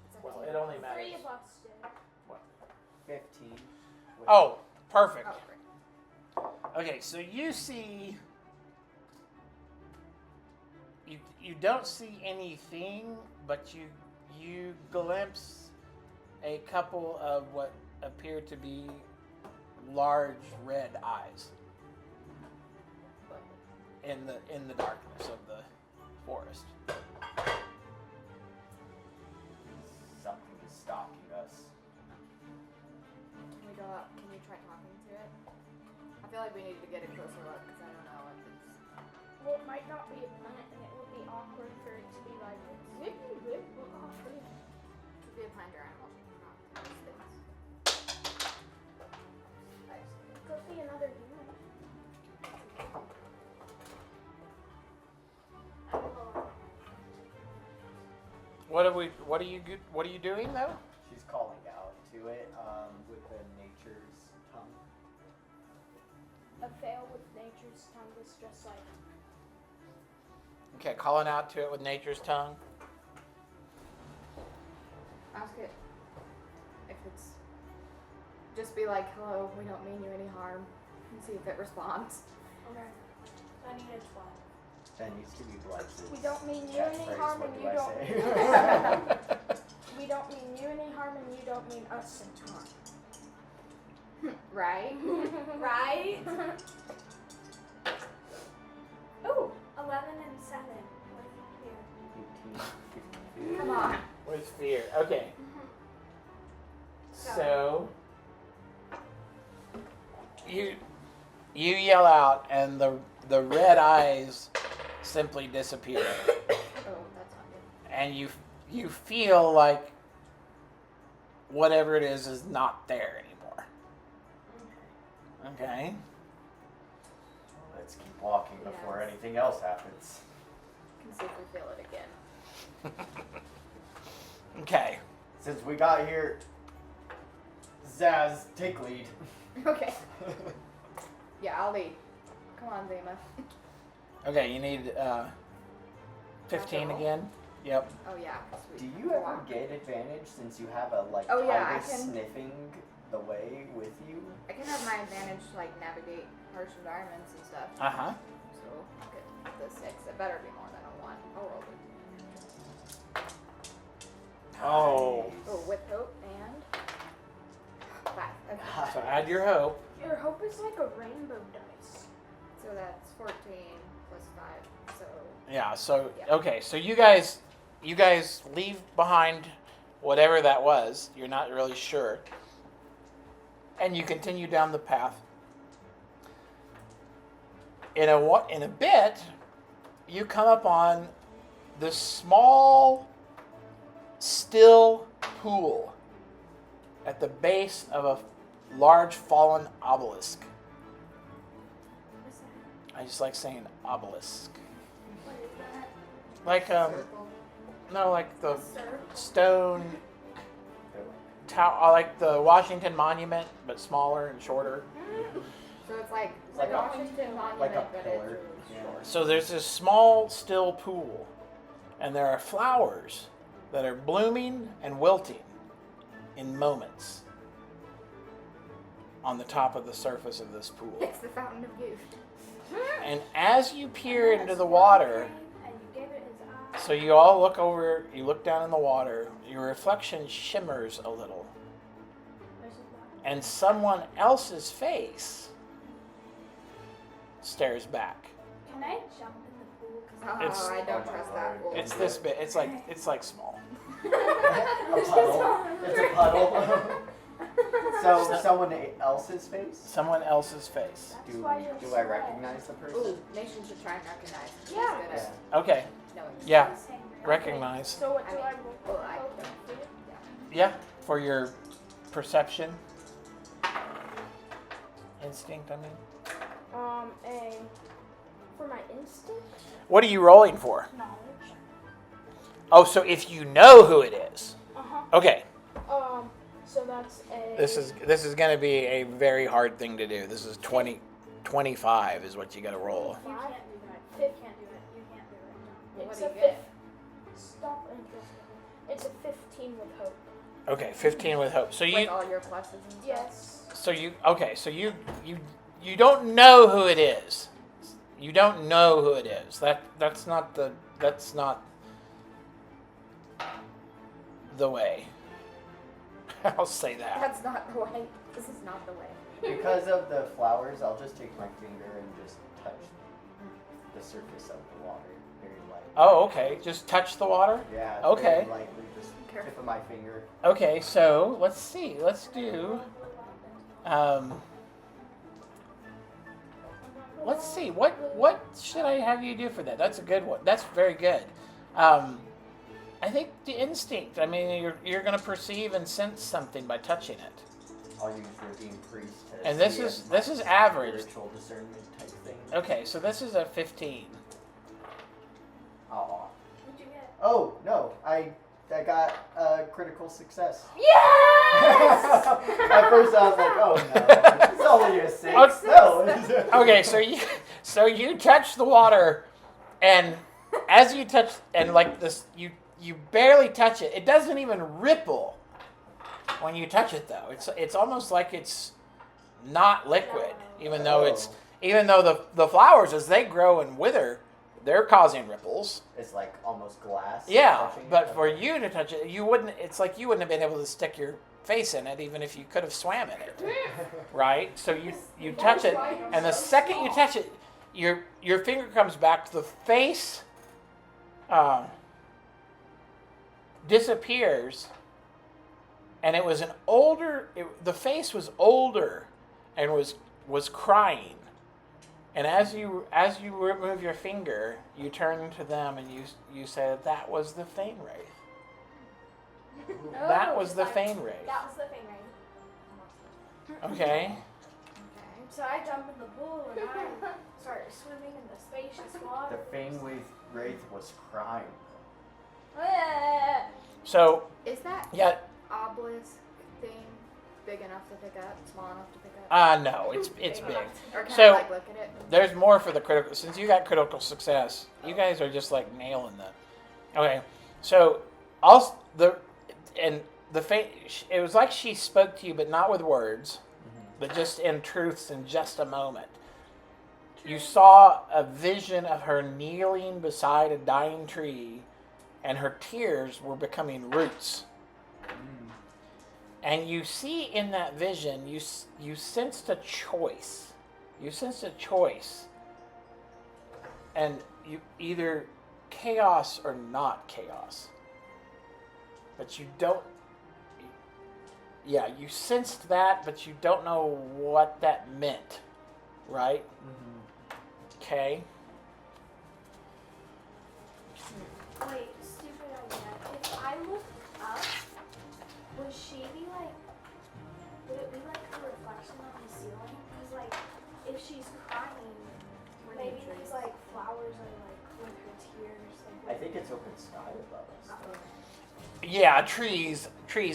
It's up Well, to it you. only matters. 3 of us did. 15. Oh, perfect. Oh, great. Okay, so you see... You don't see anything, but you glimpse a couple of what appear to be large red eyes in the darkness of the forest. Something is stalking us. Can we go up? Can you try talking to it? I feel like we need to get a closer look because I don't know if it's. Well, it might not be a plant, and it would be awkward for it to be like, zip, zip, awkward. It could be a plant or animal. Not those things. It could be another human. What are you doing though? She's calling out to it with the nature's tongue. A veil with nature's tongue is just like, Okay, calling out to it with nature's tongue. Ask it if it's. Just be like, hello, we don't mean you any harm, and see if it responds. Okay. So I need a 12. That needs to be Blythe's we don't mean you any catchphrase. harm What and do you I don't. say? We don't mean you any harm and you don't mean us any harm. Right? Right? Ooh, 11 and 7. With 18, 15. Come on. With fear. Okay. So you yell out, and the red eyes simply disappear, Oh, that's not good. and you feel like whatever it is not there anymore. Okay. Let's keep walking before Yes. anything else happens. Can see if we feel it again. Okay. Since we got here, Zaz, take lead. Okay. Yeah, I'll lead. Come on, Zima. Okay. You need 15 again. Yep. Oh yeah. 'cause Do we you ever walk. get advantage since you have a Oh, yeah, I tiger can- sniffing the way with you? I can have my advantage to like navigate harsh environments and stuff. Uh huh. So I'll get the 6. It better be more than a 1. I'll roll it. Oh. Nice. Oh, with hope and 5. Okay. So add your hope. Your hope is like a rainbow dice. So that's 14 plus 5. So Yeah. So Yeah. okay. So you guys leave behind whatever that was. You're not really sure, and you continue down the path. In a bit, you come up on this small, still pool at the base of a large fallen obelisk. What's that? I just like saying obelisk. What is that? Like circle. no, like the Circle? stone tower, like the Washington Monument, but smaller and shorter. So it's like Like a a- Washington Monument, like a but pillar. it's Yeah. short. So there's this small, still pool, and there are flowers that are blooming and wilting in moments. on the top of the surface of this pool. It's the fountain of youth. And as you peer into the water, And you gave it his eye. so you all look over, you look down in the water, your reflection shimmers a little. There's his body. And someone else's face stares back. Can I jump in the pool? 'Cause Oh, It's- I don't trust that. Pool. It's this bit. It's like small. A puddle. It's a puddle. So someone else's face? Someone else's face. That's Do, why you're do I sweat. recognize the person? Ooh, Nation should try and recognize. She's Yeah. good at Okay. knowing. Yeah. Same. Recognize. So what do I roll? Well, I roll don't. for it? Yeah. For your perception. Instinct, I mean. For my instinct? What are you rolling for? Knowledge. Oh, so if you know who it is. Uh-huh. Okay. So that's a... This is going to be a very hard thing to do. This is 25 is what you got to roll. You can't do that. You can't do it. You can't do it. What It's do a you get? Stop interrupting me. It's a 15 with hope. Okay, 15 with hope. So you Like all your pluses and stuff. Yes. So you don't know who it is. You don't know who it is. That's not the way. I'll say that. That's not the way. This is not the way. Because of the flowers, I'll just take my finger and just touch the surface of the water very lightly. Oh, okay. Just touch the water. Yeah. Okay. Very lightly, just tip of my finger. Okay, so let's see. Let's do. Let's see. What should I have you do for that? That's a good one. That's very good. I think the instinct. I mean, you're going to perceive and sense something by touching it. I'll use Redeem Priest to And this see is- if this my is average. spiritual discernment type thing. Okay, so this is a 15. Aw. What'd you get? Oh no, I got a critical success. Yes! At first I was like, oh no, it's only a 6. Okay. No. Okay, so you touch the water, and as you touch, and like this, you barely touch it. It doesn't even ripple when you touch it, though. It's almost like it's not liquid, even though the flowers, as they grow and wither, they're causing ripples. It's like almost glass. Yeah, touching it. but for Okay. you to touch it, you wouldn't. It's like you wouldn't have been able to stick your face in it, even if you could have swam in it, right? So you touch it, and the second you touch it, your finger comes back to the face, disappears, and it was the face was older, and was crying. And as you remove your finger, you turn to them and you say that was the Fane Wraith. That was the Fane Wraith. That was the thing, right? Okay. So I jumped in the pool and I started swimming in the spacious water. The Fane Wraith was crying. So Is that yeah, obelisk thing big enough to pick up? Small enough to pick up? no, it's big. Or can So- I like look at it? There's more for the critical. Since you got critical success, you guys are just like nailing that. Okay, so also it was like she spoke to you, but not with words, but just in truths in just a moment. You saw a vision of her kneeling beside a dying tree, and her tears were becoming roots. And you see in that vision, you sensed a choice. You sensed a choice. And you either chaos or not chaos. But you don't. Yeah, you sensed that, but you don't know what that meant. Right? Okay. Wait, stupid idea. If I looked up, would she be like, would it be like her reflection on the ceiling? Because like, if she's crying, maybe these like flowers are like with her tears. I Like, think it's open sky above us. Yeah, trees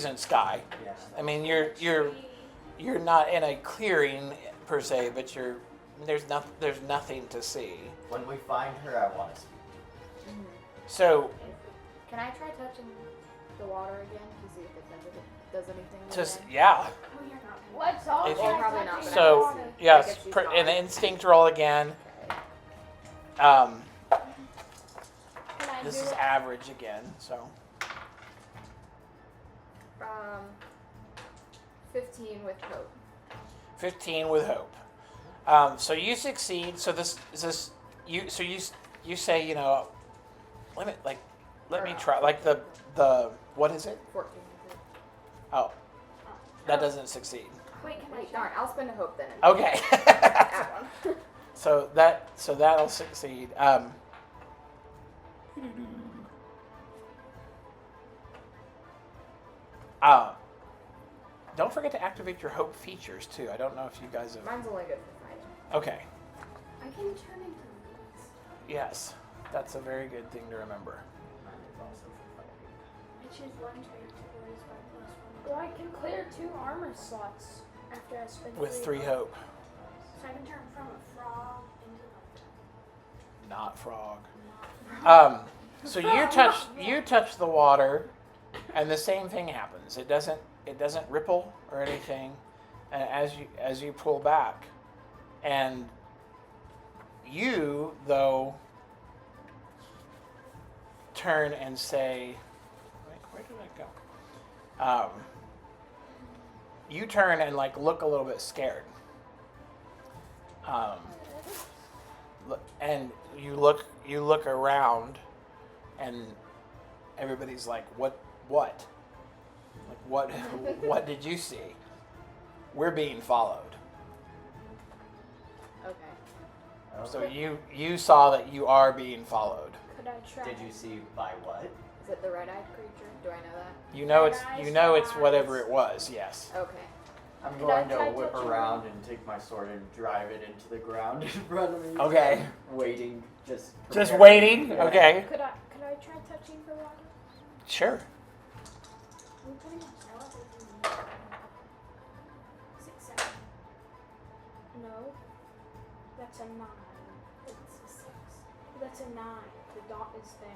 and sky. Yeah. I mean, you're not in a clearing per se, but there's nothing to see. When we find her, I want to speak. So Can I try touching the water again to see if it does anything? Just again? yeah. Oh, you're not. Let's all If try you- Probably not, touching but the So water. yes, Like if she's an gone. instinct roll again. Can I This do is it? average again. So 15 with hope. 15 with hope. So you succeed. So this is this you. So you say let me try like the what is it? 14. Oh, that doesn't succeed. Wait, can I Wait, try? darn, I'll spend a hope then. Okay. Add one. so that'll succeed. Don't forget to activate your hope features too. I don't know if you guys have. Mine's only good for fighting. Okay. I can turn into weeds. Yes, that's a very good thing to remember. Mine is also for fighting. I choose one trait to raise by +1. Well, I can clear 2 armor slots after I spend With 3 hope, So I can turn from a frog into not frog. a So you touch the water, and the same thing happens. It doesn't ripple or anything, as you pull back, and you though turn and say, wait, where did I go? You turn and look a little bit scared. And you look around, and everybody's like, what? Like, what did you see? We're being followed. Okay. So you saw that you are being followed. Could I try? Did you see by what? Is it the red-eyed creature? Do I know that? You know it's whatever it was. Yes. Okay. I'm Could I going to try whip touching around and take my sword and drive it into the ground in front of me. Okay. Waiting, just. Just preparing. waiting. Yeah. Okay. Could I try touching the water? Sure. We're putting ourselves in 6, 7. No. That's a 9. It's a 6. That's a 9. The dot is there.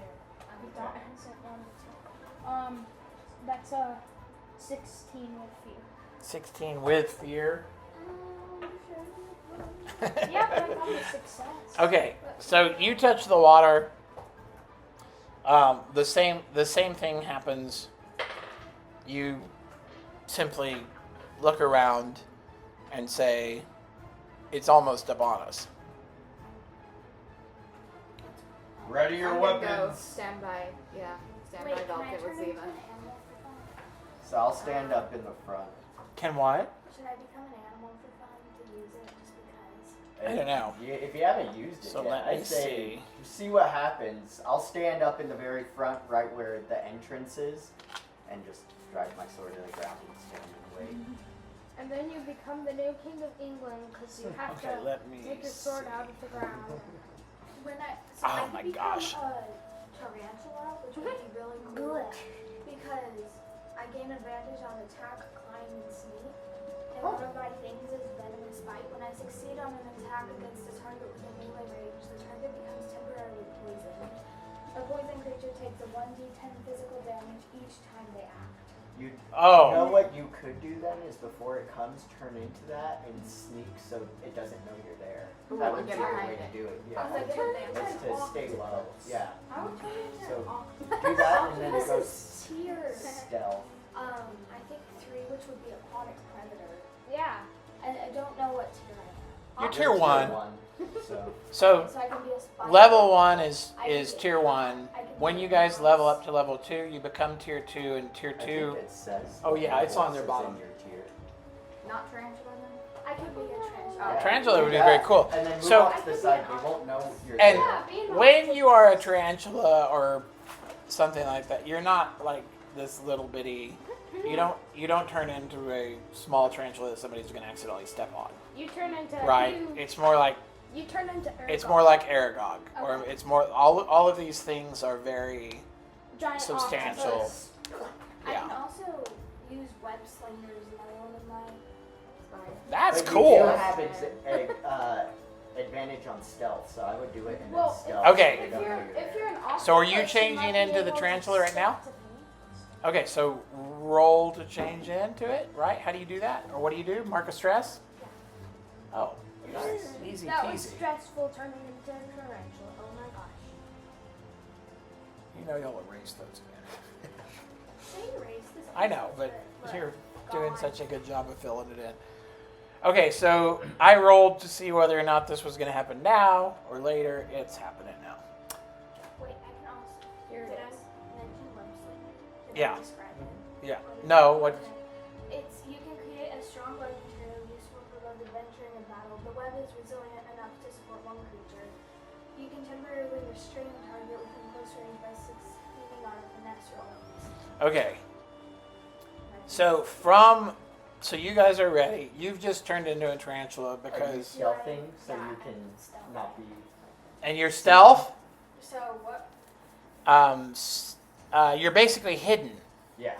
The dot hasn't on the top. That's a 16 with fear. 16 with fear. Yeah, but I got a success. Okay. So you touch the water. The same thing happens. You simply look around and say, "It's almost upon us." Ready your I'm gonna go weapons. stand by. Yeah. Stand Wait, by can I Velvet turn with into Ziva. an animal for fun? So I'll stand up in the front. Can what? Should I become an animal for fun to use it just because? I don't know. If you haven't used it So yet, let me I'd say see. see what happens. I'll stand up in the very front, right where the entrance is, and just drive my sword to the ground and stand and wait. And then you become the new king of England because you have Okay, to let me take your sword see. out of the ground. So I Oh could my become gosh. a tarantula, which would be really cool because I gain advantage on attack, climb, and sneak. And one of my things is venomous bite. When I succeed on an attack against a target within melee range, the target becomes temporarily poisoned. A poison creature takes a 1d10 physical damage each time they act. You Oh. know what you could do then is before it comes, turn into that and sneak so it doesn't know you're there. Ooh, That would be get a way behind to it. do it. I Yeah. was like, turn into It's an to stay octopus. low. Yeah. I would turn into So an octopus. do that and then it Octopus goes is tiered. stealth. I think 3, which would be aquatic predator. Yeah. And I don't know what tier I am. You're tier 1. So So So I can be a spider. level 1 is tier 1. When you guys level up to level 2, you become tier 2, and tier I 2. think it says. Oh, yeah, it's on their says bottom. in your tier. Not tarantula then? I could be a tarantula. Oh. Tarantula would be Yeah. very cool. And then move So- off to the side. They won't know you're And- there. Yeah, being When you are a tarantula or something like that, you're not like this little bitty. You don't turn into a small tarantula that somebody's going to accidentally step on, you turn into right? It's more like You turn into Aragog, or Okay. it's more all of these things are very giant substantial. octopus. I can Yeah, also use web slingers in one of my. that's But cool. You do have advantage on stealth, so I would do it and Well, then stealth. Okay. so they If don't know you're you're if there. you're an octopus, So are you you changing might be into the able to tarantula right now? stealth to me. Okay, so roll to change into it, right? How do you do that? Or what do you do? Mark a stress? Oh, easy That was peasy. stressful turning into a tarantula. Oh my gosh. You know you'll erase those again. Say erase this. I know, but you're doing God. such a good job of filling it in. Okay, so I rolled to see whether or not this was going to happen now or later. It's happening now. Wait, I can also. Here it Did I is. mention Lumsley? Did Yeah. I describe it? Yeah. No, what? It's you can create a strong web material useful for both adventuring and battle. The web is resilient enough to support one creature. You can temporarily restrain a target within close range by succeeding on a finesse roll. Okay. So you guys are ready. You've just turned into a tarantula Are you because, stealthing so you can not be? and your stealth, So what? you're basically hidden. Yeah.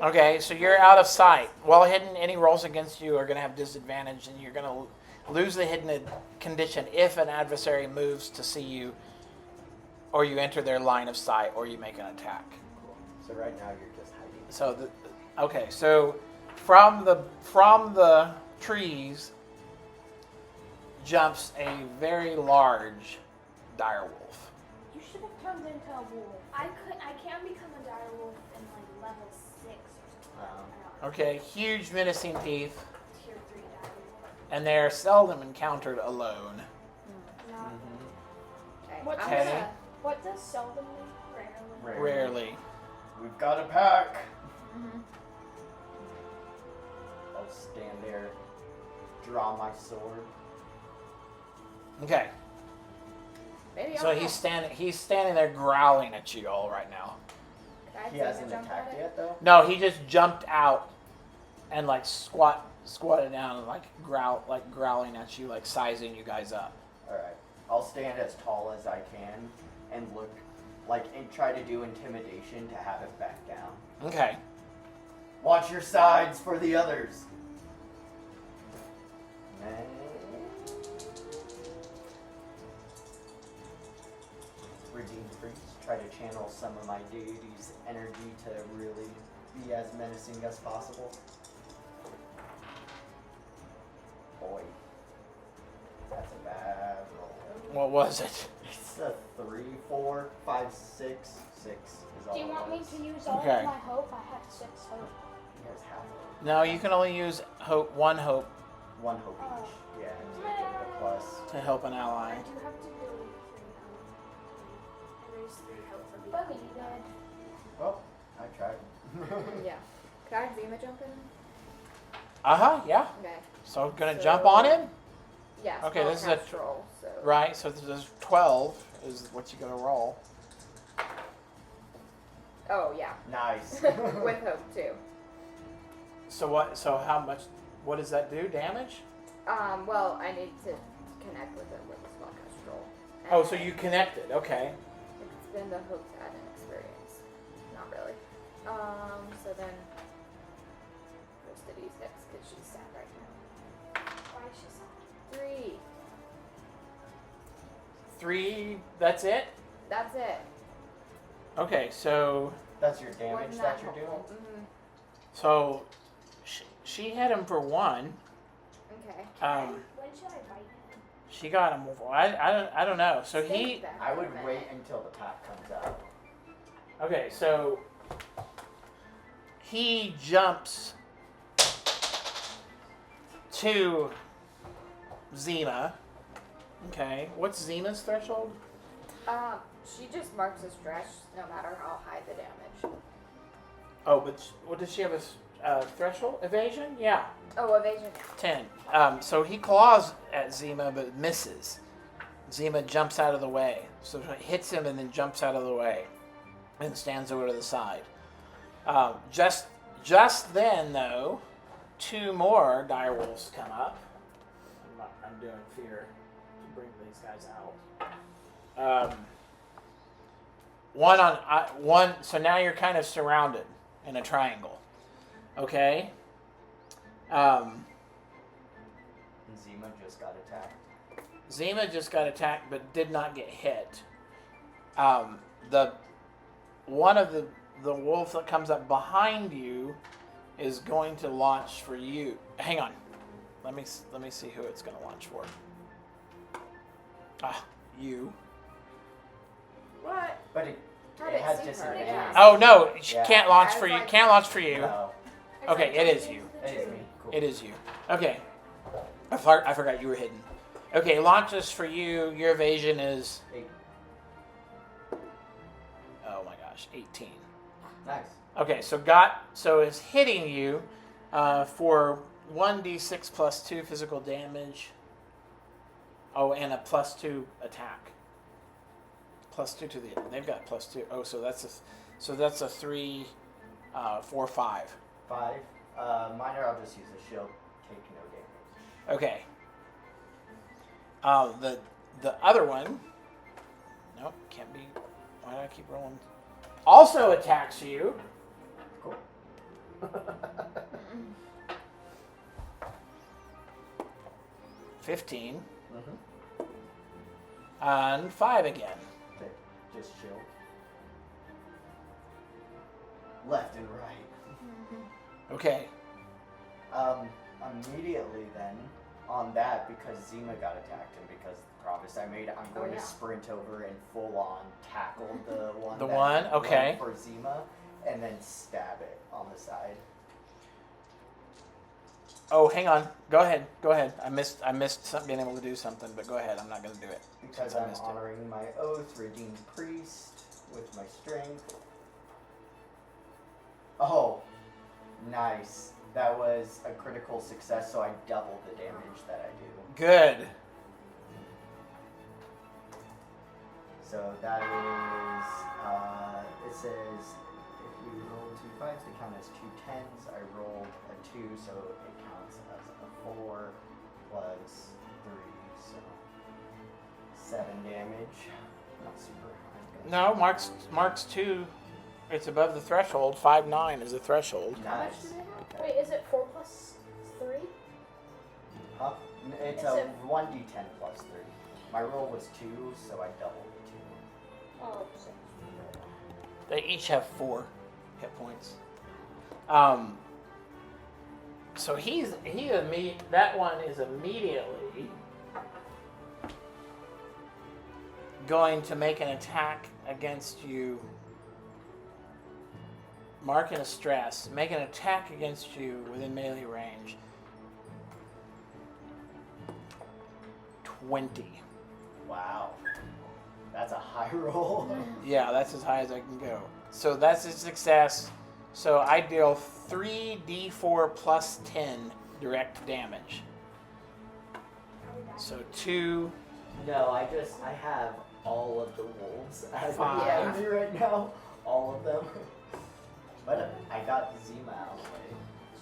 Okay, so you're out of sight. While hidden, any rolls against you are going to have disadvantage, and you're going to lose the hidden condition if an adversary moves to see you, or you enter their line of sight, or you make an attack. Cool. So right now you're just hiding. So, so from the trees jumps a very large direwolf. You should have turned into a wolf. I can become a direwolf in like level 6 or something. I don't know. Okay, huge menacing teeth, Tier 3 direwolf. and they're seldom encountered alone. Not Okay. What I'm Okay. gonna- What does seldom mean? rarely. Rarely. We've got a pack. Mhm. I'll stand there, draw my sword. Okay. Maybe So I'll he's standing there growling at you all right now. He hasn't attacked yet, though. No, he just jumped out and like squatted down and like growling at you, like sizing you guys up. All right. I'll stand as tall as I can and look and try to do intimidation to have it back down. Okay. Watch your sides for the others. Redeemed Priest. Try to channel some of my deity's energy to really be as menacing as possible. Boy. That's a bad roll. What was it? It's a 3, 4, 5, 6. 6 is all Do you it want me was. to use all Okay. of my hope? I have 6 hope. You guys have it. No, you can only use one hope 1 hope each. Yeah, and you give it a plus. to help an I ally. do have to delete 3 hope. And there's 3 hope for the Buggy dead. Well, I tried. Yeah. Could I Zima jump in? Yeah. Okay. So gonna So- jump on him? Yeah. Okay, this is a spellcast roll. So. Right, so this is 12 is what you gotta roll. Oh yeah. Nice. With hope too. So how much, what does that do, damage? Well, I need to connect with it with the spellcast roll. Oh, so And you connected, okay. It's been the hope to add an experience. Not really. So then goes to D6 because she's sad right now. Why is she sad? 3. 3, that's it? That's it. Okay, so That's your damage Wasn't that you're helpful? doing? Mhm. so she hit him for 1. Okay. When should I bite him? She got him for, I don't know. So he, Save that I for a would minute. wait until the pack comes out. okay, so he jumps to Zima. Okay, what's Zima's threshold? She just marks a stretch no matter how high the damage. Oh, but what does she have a threshold? Evasion? Yeah, Oh, evasion. 10. So he claws at Zima but misses. Zima jumps out of the way. So it hits him and then jumps out of the way and stands over to the side. Just then, though, 2 more direwolves come up. I'm doing fear to bring these guys out. One. So now you're kind of surrounded in a triangle. Okay. And Zima just got attacked. Zima just got attacked but did not get hit. the wolf that comes up behind you is going to launch for you. Hang on. Let me see who it's going to launch for. You. What? But it How did has it see her? disadvantage. Yeah. Oh no, she Yeah. can't launch I was for you. like- Can't launch for you. No, Okay, it is you. it is me. Cool. It is you. Okay. I forgot you were hidden. Okay, launches for you. Your evasion is, 8. oh my gosh, 18. Nice. Okay, so it's hitting you for 1d6 plus 2 physical damage. Oh, and a plus 2 attack. Plus 2 to the. They've got plus 2. Oh, so that's a 3, 4, 5. 5. Minor, I'll just use a shield. Take no damage. Okay. The other one. Nope, can't be. Why do I keep rolling? Also attacks you. Cool. 15 Mm-hmm. and 5 again. Okay, just chill. Left and right. Okay. Immediately then, on that, because Zima got attacked and because the promise I made, I'm going yeah. to sprint over and full on tackle the one. The that one? went Okay. For Zima, and then stab it on the side. Oh, hang on. Go ahead. I missed being able to do something, but go ahead. I'm not going to do it. Because Since I I'm missed it. honoring my oath, redeemed priest, with my strength. Oh, nice. That was a critical success, so I doubled the damage that I do. Good. So that is, it says if you roll 2 5s, they count as 2 10s. I rolled a 2, so it counts as a 4 plus 3, so 7 damage. Not super high. No, Mark's 2. It's above the threshold. 5-9 is the threshold. How much Nice. do they have? Okay. Wait, is it 4 plus 3? Huh? It's Is a it- 1d10 plus 3. My roll was 2, so I doubled the 2. Oh, so. They each have 4 hit points. So that one is immediately going to make an attack against you. Marking a stress. Make an attack against you within melee range. 20. Wow. That's a high roll. Yeah, that's as high as I can go. So that's a success. So I deal 3d4 plus 10 direct damage. So 2, No, I have all of the wolves as Five. an enemy right now. All of them. But I got Zima out of the way.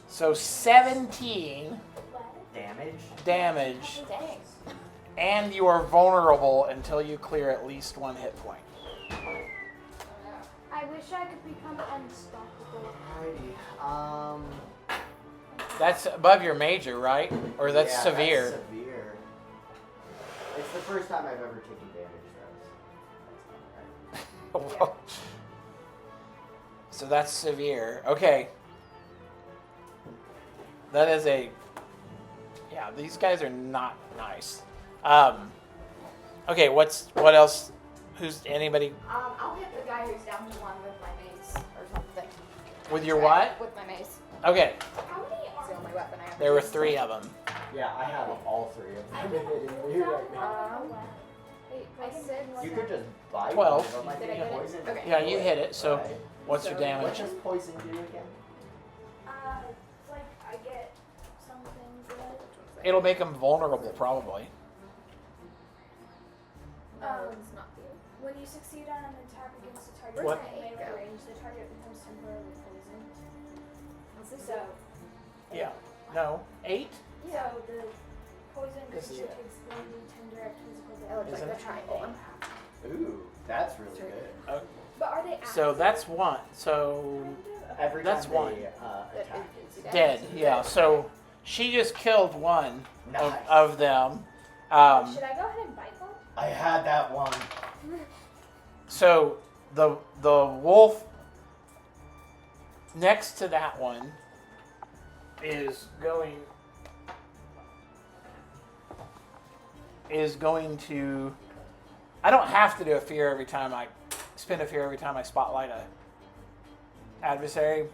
so 17 Damage? damage, Dang. and you are vulnerable until you clear at least 1 hit point. I wish I could become unstoppable. Alrighty. That's above your major, right? Or that's yeah, severe. That's severe. It's the first time I've ever taken damage, Rose. That's not right. So that's severe. Okay. That is a. Yeah, these guys are not nice. Okay, what else? Who's anybody I'll hit the guy who's down to 1 with my mace or something. with your Right, what? With my mace. Okay, How many It's the are only weapon I have. there were 3 of them. Yeah, I have all 3 of them hitting me right now. Wait, I said You could just buy 12. one of them. I Did I think get it? poison. Okay. Yeah, you hit it. So Right. what's your So What damage? does poison do again? It's like I get something good. It'll make them vulnerable, probably. It's not you. When you succeed on an attack against a target What? in melee range, the target becomes temporarily poisoned. So, Yeah. No. 8. so the poison This is creature it. takes 1d10 direct physical It damage. looks Isn't like it? the triangle one. Ooh, that's really Three. good. But are they So active? that's 1. So Every That's time one. they attack. dead. Yeah. So she just killed one Nice. of them. Should I go ahead and bite one? I had that one. So the wolf next to that one is going to. I don't have to do a fear every time I spend a fear every time I spotlight a adversary,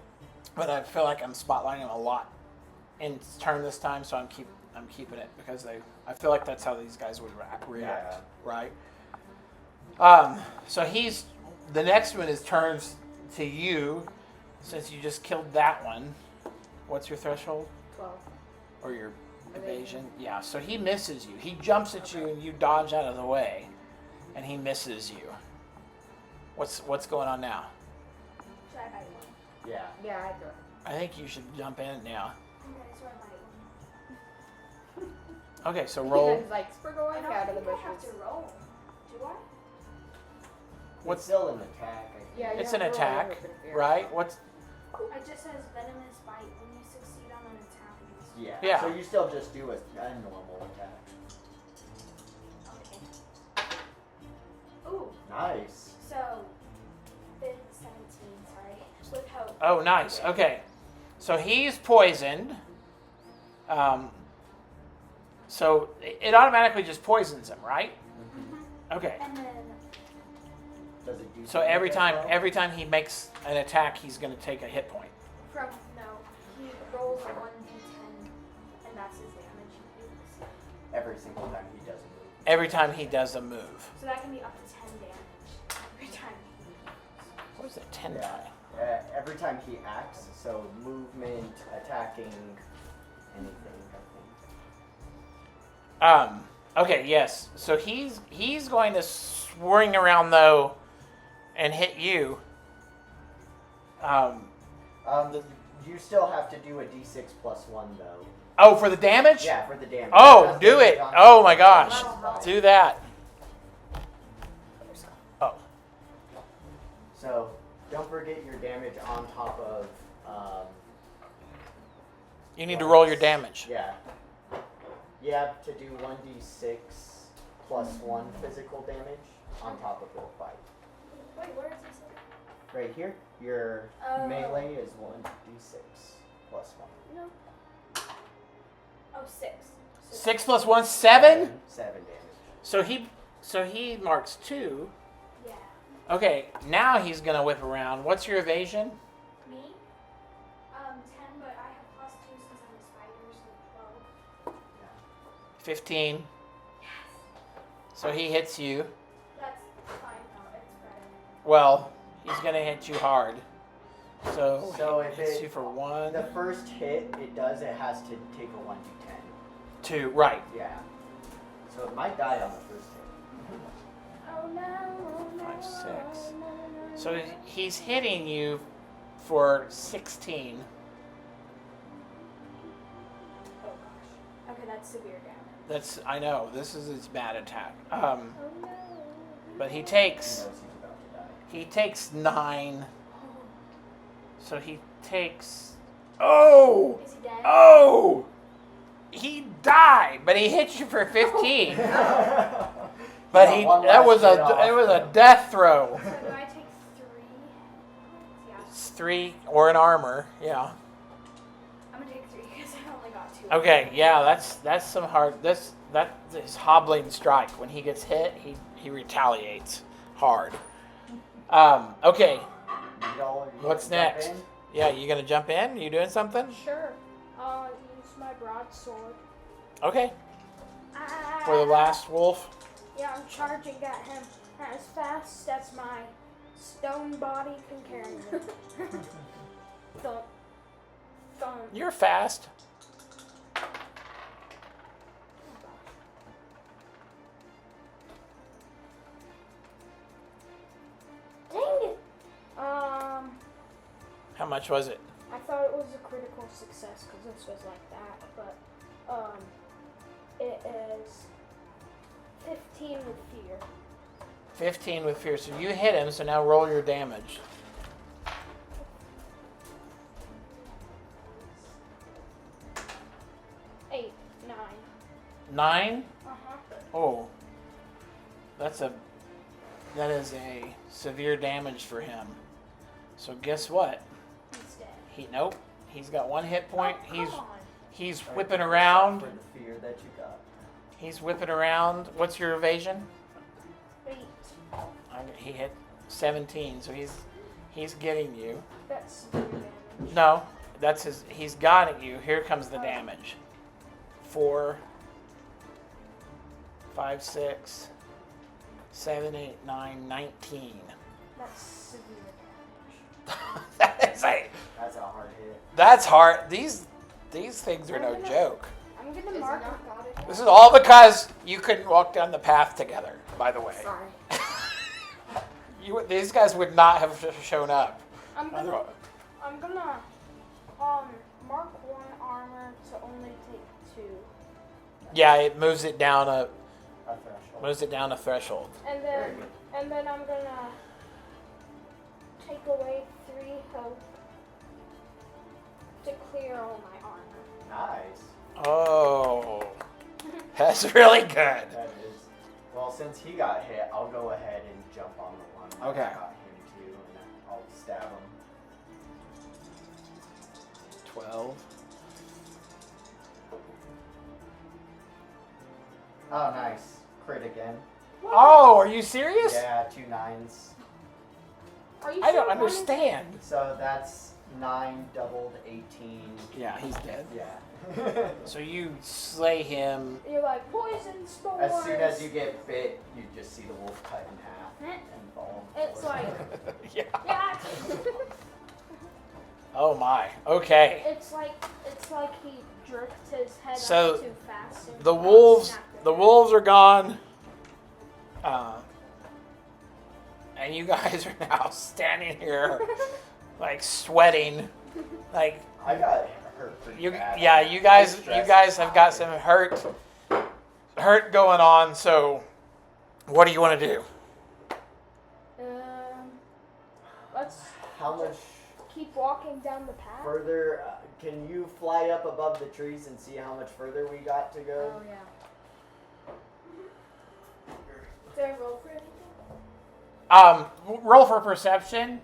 but I feel like I'm spotlighting them a lot in turn this time, so I'm keeping it because I feel like that's how these guys would react, right? So the next one turns to you, since you just killed that one. What's your threshold? 12. Or your evasion? Yeah, so he misses you. He jumps at you and you dodge out of the way, and he misses you. What's going on now? Should I bite one? Yeah. Yeah, I do it. I think you should jump in now. Okay, so I bite one. Okay, so roll. He's like, we're I going don't out of the think I have bushes. to roll. Do I? What's still an attack? I think. Yeah, you It's have an to roll attack, with fear. right? It just says venomous bite when you succeed on an attack against you. Yeah. Yeah. So you still just do a normal attack. Okay. Ooh, Nice. so 17, sorry. With hope. Oh, nice. Okay, so he's poisoned. So it automatically just poisons him, right? Okay. And then Does it do? So something every as time well? he makes an attack, he's going to take a hit point. he rolls a 1d10 and that's his damage he takes. Every single time he does a move. Every time he does a move. So that can be up to 10 damage every time he moves. What is it? 10 Yeah. die. Every time he acts, so movement, attacking, anything, I think. Okay, yes. So he's going to swing around though and hit you. You still have to do a d6 plus 1 though. Oh, for the damage? Yeah, for the damage. Oh, That's do the it. damage Oh on my top. gosh. Wow. Do that. Oh. So don't forget your damage on top of. You need to roll your damage. Yeah. You have to do 1d6 plus 1 physical damage on top of your fight. Wait, where is he? Right here, your Oh. melee is 1d6 plus 1. No. Oh, 6. 6 plus 1, 7? 7 damage. So he marks 2. Yeah. Okay, now he's gonna whip around. What's your evasion? Me? 10, but I have plus 2 since I'm a spider, so 12. 15. So he hits you. That's fine, no, it's better. Well, he's gonna hit you hard. So So he if hits it- you for 1, The first hit, it has to take a 1d10. 2, right. Yeah. So it might die on the first hit. Oh no, oh no. 5, 6. Oh, no, no, So no. he's hitting you for 16. Oh gosh. Okay, that's severe damage. I know, this is his bad attack. Oh no. But he He takes knows he's about to die. He takes 9. So he takes. Oh! Is he dead? Oh! He died, but he hit you for 15. But Yeah, he one that last was hit off. it was a death throw. So do I take 3? Yeah. It's 3 or an armor, yeah. I'm gonna take 3 because I only got 2. Okay, yeah, that's some hard. That's his hobbling strike. When he gets hit, he retaliates hard. Okay, You what's jump next? in? Yeah, you gonna jump in? You doing something? Sure. I'll use my broadsword. Okay, for the last wolf. Yeah, I'm charging at him as fast as my stone body can carry him. Thump. Thump. You're fast. Dang it! How much was it? I thought it was a critical success because this was like that, but it is 15 with fear. 15 with fear. So you hit him. So now roll your damage. Eight, 9. 9. Uh-huh. Oh, that is a severe damage for him. So guess what? He's dead. Nope. He's got 1 hit point. Oh, come on. He's whipping around. For the fear that you got. He's whipping around. What's your evasion? 8. He hit 17, so he's getting you. That's severe damage. No, that's his. He's got at you. Here comes the damage. 4, 5, 6, 7, 8, 9, 19. That's severe damage. That's That's a hard hit. That's hard. These things are no joke. I'm gonna Is mark it not got it? This is all because you couldn't walk down the path together. By the way, Sorry. these guys would not have shown up. I'm gonna Otherwise. mark 1 armor to only take 2. Yeah, it moves it down A threshold. a threshold. And Very then good. I'm gonna take away 3 health to clear all my armor. Nice. Oh, that's really good. That is. Well, since he got hit, I'll go ahead and jump on the one that Okay. got him too, and then I'll stab him. 12. Oh, nice. Crit again. Oh, are you serious? Yeah, 2 9s. Are you I don't sure one is understand. So that's 9 doubled 18. Yeah, he's dead. Yeah. So you slay him. hit? You're like poison spores. As soon as you get bit, you just see the wolf cut in half and fall. It's like Yeah. yeah. Oh my. Okay. It's like he jerked his head So, up too fast. And The wolves. snapped it. The wolves are gone. And you guys are now standing here, like sweating, like I got hurt pretty you. bad. Yeah, you guys have got some hurt going on. So, what do you want to do? Let's How much keep walking down the path. further can you fly up above the trees and see how much further we got to go? Oh, yeah. Do I roll for anything? Roll for perception.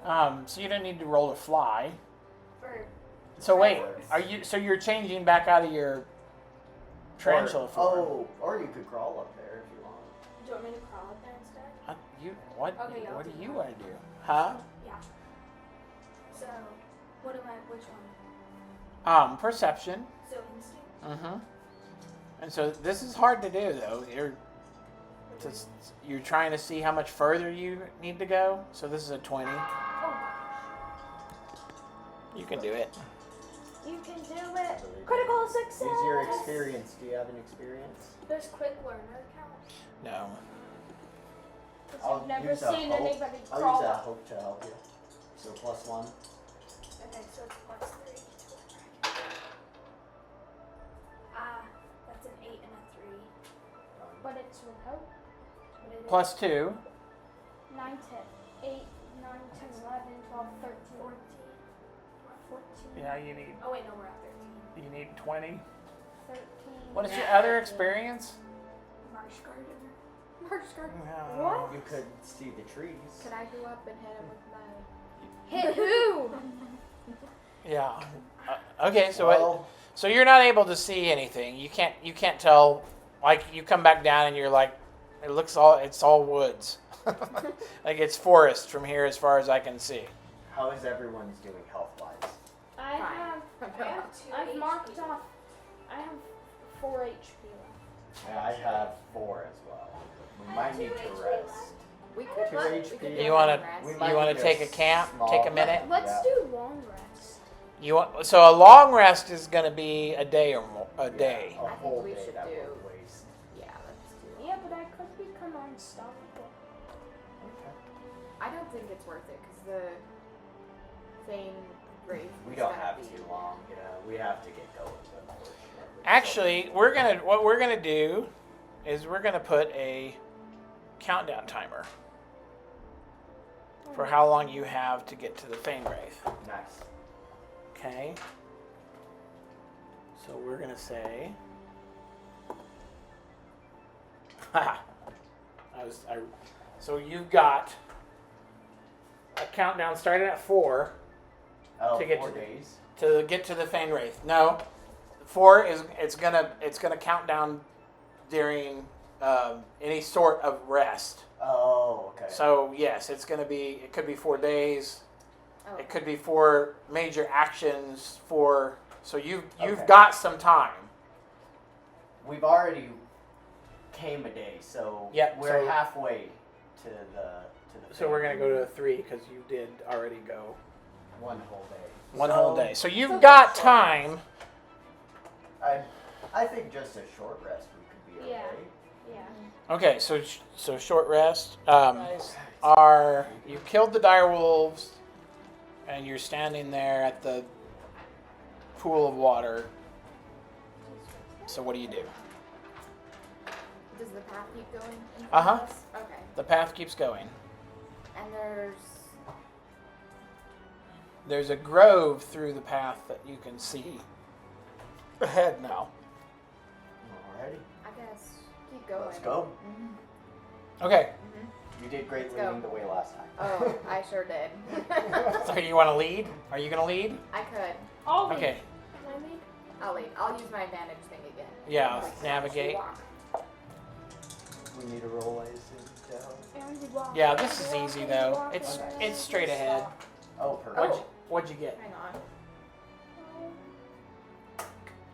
So you don't need to roll to fly. Or So wait, so you're changing back out of your tarantula form? Or you could crawl up there if you want. do you want me to crawl up there instead? What Okay, I'll what do do you that. want to do? Huh? Yeah. So, which one? Perception. So instinct? Mm-hmm. And so this is hard to do though. You're trying to see how much further you need to go. So this is a 20. Oh, You can do it. You can do it. Critical success. Use your experience. Do you have an experience? does quick learner count? No. 'Cause I'll I've never use a seen hope. anybody I'll crawl use a up. hope to help you. So +1. Okay, so it's +3. That's an 8 and a 3. But it's with hope. What is it? Plus 2. 9, 10, 8, 9, 10, 11, 12, 13, 14. 14, Yeah, you need Oh, wait, no, we're at 13. 20. 13. What is your other experience? Marsh gardener. Marsh garden. What? You could see the trees. Could I go up and hit him with my... Hit who? Yeah. Okay, so Well, so you're not able to see anything. You can't tell. Like you come back down and you're like, it's all woods. Like it's forest from here as far as I can see. how is everyone's doing health-wise? I have. I've marked off. I have 4 HP left. Yeah, I have 4 as well. We I might have need 2 to HP rest. left. We could Two we HP. could You go wanna- and rest. We You might want need to take a camp? small- Take a minute. Let's Yeah. do long rest. So a long rest is going to be a day or more. A Yeah, day. a I think whole we day should that do- would waste. Yeah, let's do Yeah, but I could become unstoppable. I don't think it's worth it because the Thane Wraith. We is don't gonna have be- too long. Yeah, we have to get going. Unfortunately. Actually, what we're gonna do is we're gonna put a countdown timer for how long you have to get to the Thane Wraith. So, nice. Okay. So we're gonna say. So you've got a countdown starting at 4. Oh, to get 4 to days. the Fane Wraith. No, 4 is it's gonna count down during any sort of rest. Oh, okay. So yes, it could be 4 days. Oh. It could be 4 major actions. So you've Okay. got some time. We've already came a day, so Yep, we're so- halfway to the. So we're gonna go to a 3 because you did already go 1 whole day. one So, whole day. So you've So got that's time. I think just a short rest we could be Yeah. okay. Yeah. Okay, so short rest. Are you killed the dire wolves, and you're standing there at the pool of water. So what do you do? Does the path keep going? in front Uh-huh. of us? Okay. The path keeps going. And There's a grove through the path that you can see ahead now. Alrighty. I guess keep going. Let's go. Mhm. Okay, You did great Let's go. leading the way last time. Oh, I sure did. so you want to lead? Are you going to lead? I could. I'll lead. Okay, Can I lead? I'll lead. I'll use my advantage thing again. yeah, Like, navigate. walk. We need to roll, I assume, down. And we walk. Yeah, And this we is walk, easy and we though. walk, It's and we it's straight ahead. Oh, perfect. What'd you get? Hang on.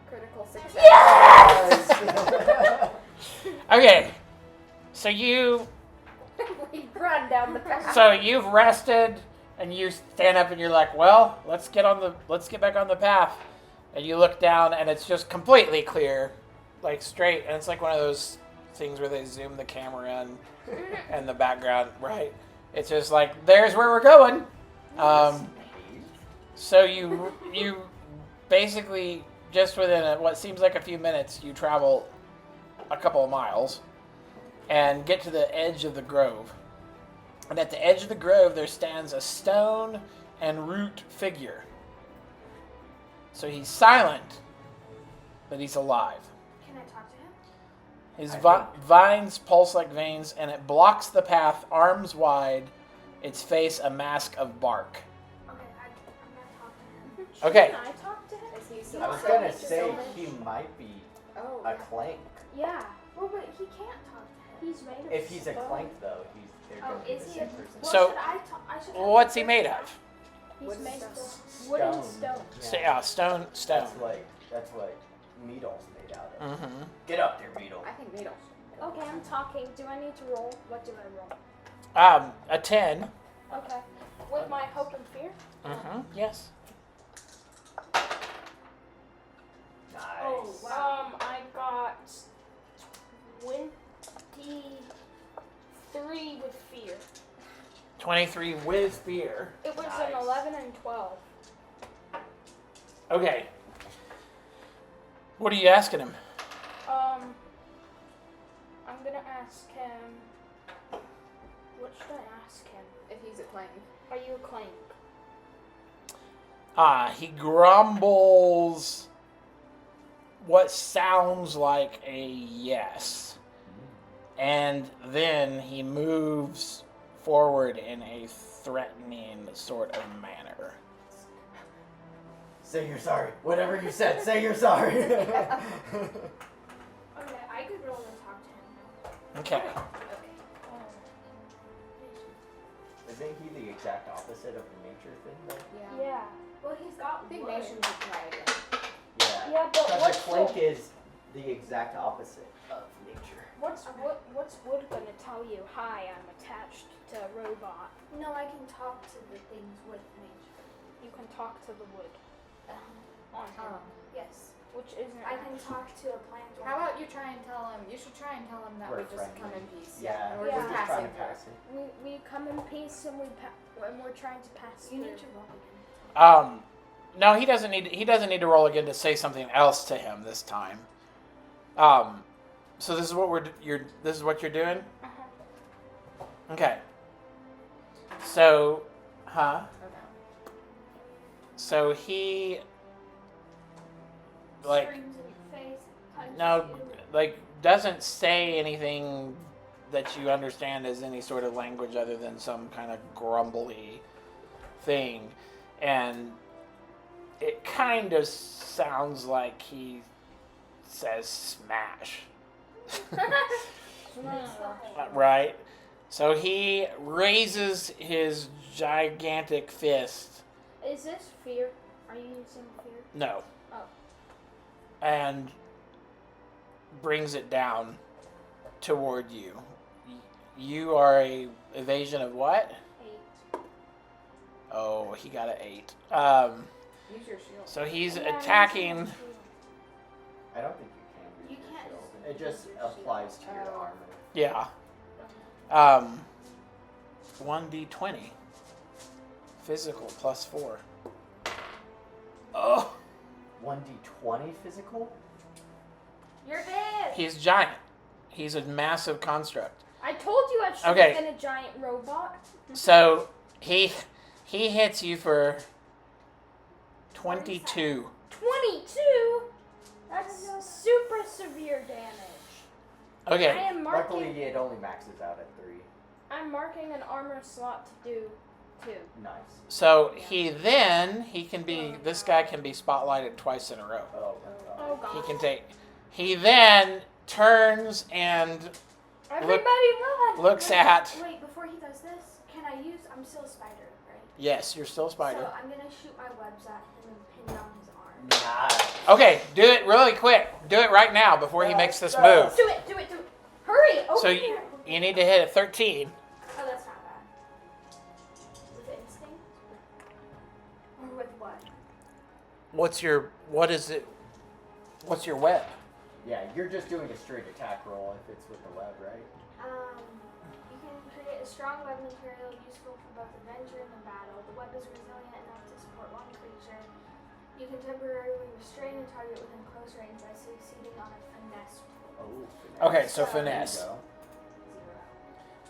Critical success. Yes! Okay, so you We run down the path. so you've rested and you stand up and you're like, well, let's get back on the path. And you look down and it's just completely clear, like straight, and it's like one of those things where they zoom the camera in and the background, right? It's just like, there's where we're going. So you basically, just within what seems like a few minutes, you travel a couple of miles and get to the edge of the grove. And at the edge of the grove, there stands a stone and root figure. So he's silent, but he's alive. Can I talk to him? His I think- vines pulse like veins, and it blocks the path, arms wide, its face a mask of bark. Okay, I'm gonna talk to him. Okay. Can I talk to him? Is he I was so gonna so say much- he might be Oh. a clank. Yeah. Well, but he can't talk to him. He's made of If he's a stone. clank, though, they're Oh, gonna be is the he same a- person. Well, So- should I talk? I should. What's he made of? He's Wooden made of stone. wooden stone. Yeah, stone. That's what Meadle's made out of. Mm-hmm. Get up there, Meadle. I think Needle. Okay, I'm talking. Do I need to roll? What do I roll? A 10. Okay. With my hope and fear? Mm-hmm. Yes. Nice. Oh, wow. I got 23 with fear. 23 with fear. It was Nice. an 11 and 12. Okay. What are you asking him? I'm gonna ask him. What should I ask him? If he's a clank. Are you a clank? He grumbles what sounds like a yes. And then he moves forward in a threatening sort of manner. Say you're sorry. Whatever you said, say you're sorry. Okay, I could roll and talk to him. Okay. Okay. Isn't he the exact opposite of the nature thing, though? Yeah. Yeah. Well, he's got I think wood. Nation should try again. Yeah. Yeah, but Because what's a clank the- is the exact opposite of nature. What's Wood gonna tell you? Hi, I'm attached to a robot. No, I can talk to the things with nature. You can talk to the wood on him, Yes. which isn't. I can talk to a plant. How about you try and tell him? You should try and tell him that We're we just come friendly. in peace. Yeah, and we're Yeah. just we're just trying passing to pass it. we come in peace and we're trying to pass You through. need to roll again. No, he doesn't need to roll again to say something else to him this time. So this is what you're doing? Uh-huh. Okay. So, Oh, no. so he like Screams in your face. punches no you. like doesn't say anything that you understand as any sort of language other than some kind of grumbly thing, and it kind of sounds like he says smash. Right? So he raises his gigantic fist. Is this fear? Are you using fear? No. Oh. And brings it down toward you. You are a evasion of what? 8. Oh, he got an 8. Use your shield. So he's Yeah, attacking. I don't think you can You use can't your shield. use It just your shield. applies to your Oh. armor. Yeah. 1d20. Physical plus 4. Oh! 1d20 physical? You're dead. He's giant. He's a massive construct. I told you I should Okay. have been a giant robot. So he hits you for 22. 22? That's super severe damage. I Okay. am marking. Luckily, it only maxes out at 3. I'm marking an armor slot to do 2. Nice. So he can be, this guy can be spotlighted twice in a row. Oh, Oh god. He then turns and Everybody run! looks at, Wait, before he does this, can I use? I'm still a spider, right? yes, you're still a spider. So I'm gonna shoot my webs at him and pin down his arm. nice. Okay, do it really quick. Do it right now before he makes this move. Do it, do it, do it. Hurry! Over So here. you need to hit a 13. Oh, that's not bad. With instinct? Or with what? What's your web? Yeah, you're just doing a straight attack roll if it's with the web, right? You can create a strong web material useful for both adventure and the battle. The web is resilient enough to support one creature. You can temporarily restrain a target within close range by succeeding on a finesse roll. Oh, finesse. Okay, so There you finesse. go.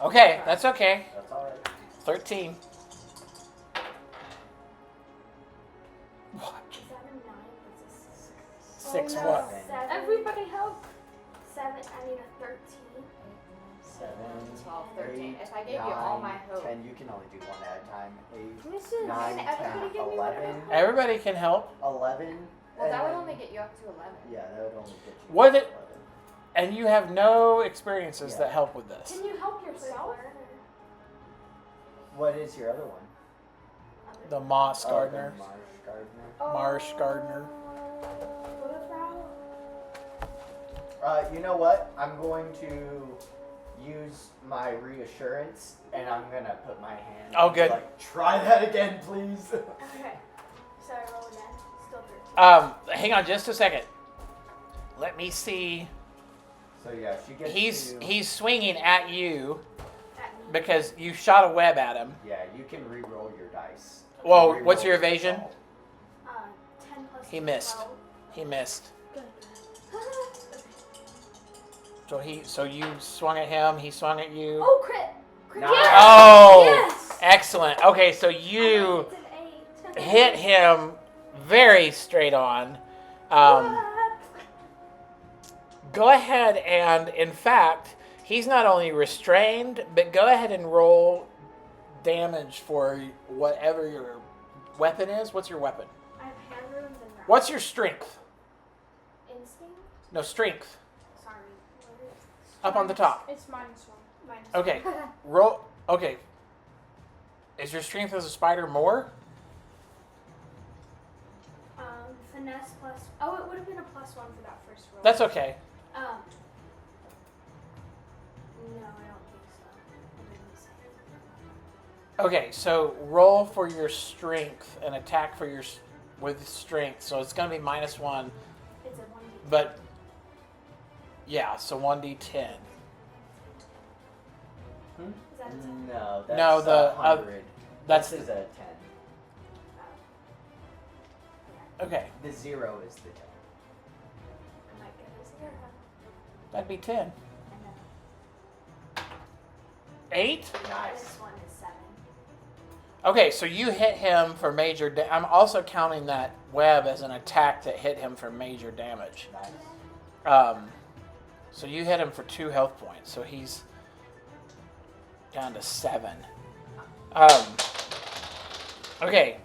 0. Okay, that's okay. That's alright. 13. What? Is that a 9? That's a 6 no. what? 7. Everybody help! 7, I mean a 13. 7, 12, 13. 8, If I gave you all my hope. 10, you can only do one at a time. 8, This is 9, Can everybody 10, give me 11, Everybody can help. 11. Well, that and would then- only get you up to 11. Yeah, that would only get you. What to it- 11. And you have no experiences Yeah. that help with this. Can you help yourself? What is your other one? The Moss Oh, Gardener. the Marsh Gardener. Marsh Gardener. You know what? I'm going to use my reassurance, and I'm gonna put my hand. Oh, good. Like, try that again, please. Okay. So I roll again. Still 13. Hang on just a second. Let me see. So yeah, she gets. to, He's swinging at you At me. because you shot a web at him. Yeah, you can re-roll your dice. Whoa, Re-roll what's your the evasion? assault. 10 plus He 2, missed. 12. He missed. Good. So you swung at him. He swung at you. Oh, crit! Crit! Nice. Yes! Oh, Yes! excellent. Okay, so you It's an 8. hit him very straight on. Go ahead and, in fact, he's not only restrained, but go ahead and roll damage for whatever your weapon is. What's your weapon? I have hand runes and rounds. What's your strength? Instinct? No, strength. Sorry. What is Up on the top. It's -1. minus Okay. 1? Roll. Okay. Is your strength as a spider more? Finesse plus. Oh, it would have been a +1 for that first roll. That's okay. No, I don't think so. I didn't say it. Okay, so roll for your strength and attack for your with strength. So it's going to be -1, It's a 1d. but yeah, so 1d10. Hmm? Is that a 10? No, that's No, the 100. that's This is a 10. okay. The 0 is the 10. I might get a 0. That'd be 10. And then 8. Nice. this one is 7. Okay, so you hit him for major. I'm also counting that web as an attack that hit him for major damage. Nice. So you hit him for 2 health points. So he's down to 7. Okay.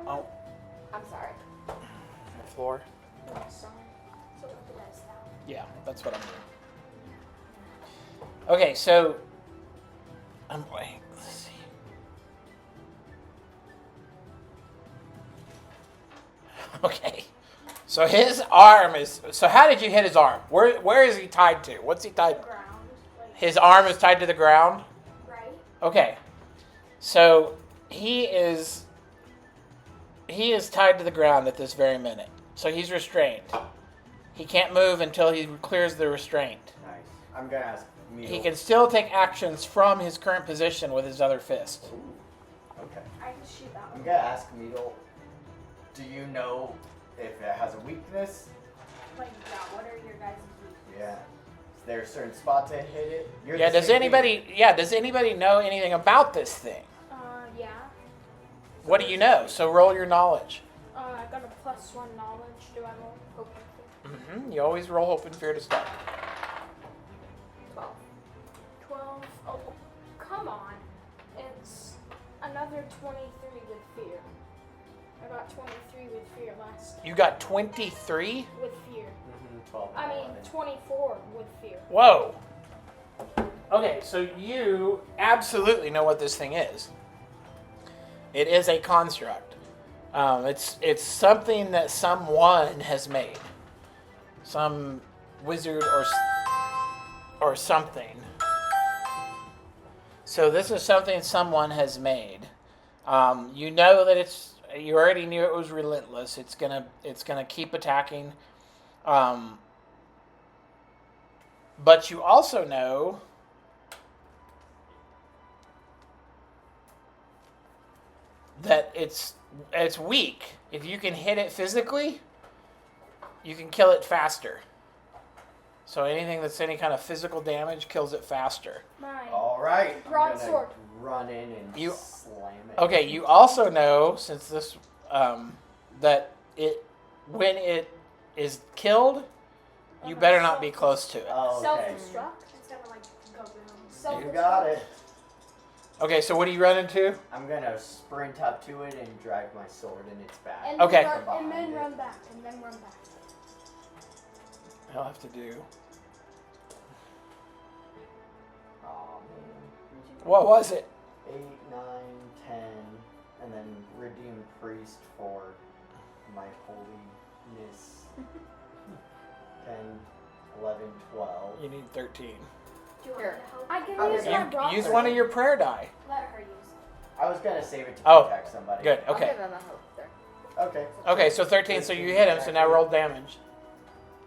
Oh, I'm I'm sorry. The floor. Sorry. So what the dice down. Yeah, that's what I'm doing. Okay, so wait, let's see. Okay. So his arm is. So how did you hit his arm? Where is he tied to? What's he tied? The ground, like, His arm is tied to the ground. right? Okay. So he is tied to the ground at this very minute. So he's restrained. He can't move until he clears the restraint. Nice. I'm gonna ask Meadle. He can still take actions from his current position with his other fist. Ooh, okay. I can shoot that I'm one. gonna ask Meadle. Do you know if it has a weakness? Like, yeah, what are your guys' weaknesses? Yeah. Is there a certain spot to hit it? You're Yeah, the does same anybody know anything about this thing? Yeah. What do you know? So roll your knowledge. I got a +1 knowledge. Do I roll? Hope and fear. You always roll hope and fear to start. 12. 12. Oh, come on. It's another 23 with fear. I got 23 with fear last. You got 23? With fear. 12. I mean, 24 with fear. Whoa. Okay, so you absolutely know what this thing is. It is a construct. It's something that someone has made. Some wizard or something. So this is something someone has made. You know that you already knew it was relentless. It's gonna keep attacking. But you also know that it's weak. If you can hit it physically, you can kill it faster. So anything that's any kind of physical damage kills it faster. My All right. I'm Broadsword. gonna run in and You- slam it. Okay, you also know, since this, that when it is killed, you better not be close to it. Oh, okay. self-destruct. It's gonna, like, go boom. You Self-destruct. got it. Okay, so what are you running to? I'm gonna sprint up to it and drag my sword in its back. And Okay. Then Behind and then it. run back. And then run back. I'll have to do. Oh man. What was it? 8, 9, 10, and then redeem priest for my holiness. 10, 11, 12. You need 13. Do you want Here. me to help? I can Okay. use my You broadsword. use one of your prayer die. Let her use it. I was gonna save it to Oh, protect somebody. Good. I'll Okay. give him a hope there. Okay. Okay, so 13. So you hit him. So now roll damage.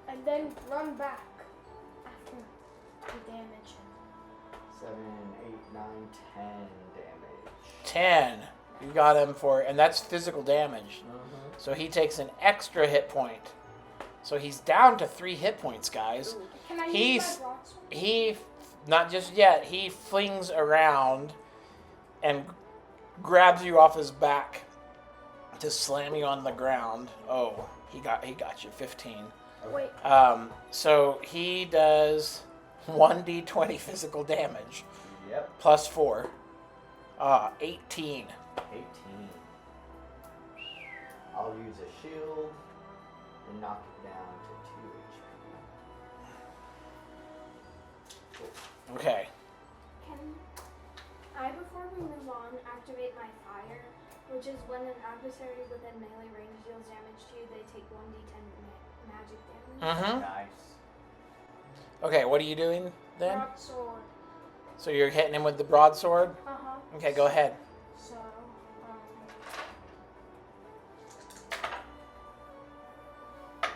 And then run back after the damage. 7, 8, 9, 10 damage. 10. You got him and that's physical damage. Mm-hmm. So he takes an extra hit point. So he's down to 3 hit points, guys. Can I He's- use my broadsword? He, not just yet, he flings around and grabs you off his back to slam you on the ground. Oh, he got you 15. Wait. So he does 1d20 physical damage Yep. plus 4. 18. 18. I'll use a shield and knock it down to 2 HP. Okay. Can I, before we move on, activate my fire, which is when an adversary within melee range deals damage to you, they take 1d10 magic damage. Mm-hmm. Nice. Okay, what are you doing then? Broadsword. So you're hitting him with the broadsword? Uh-huh. Okay, go ahead. So, so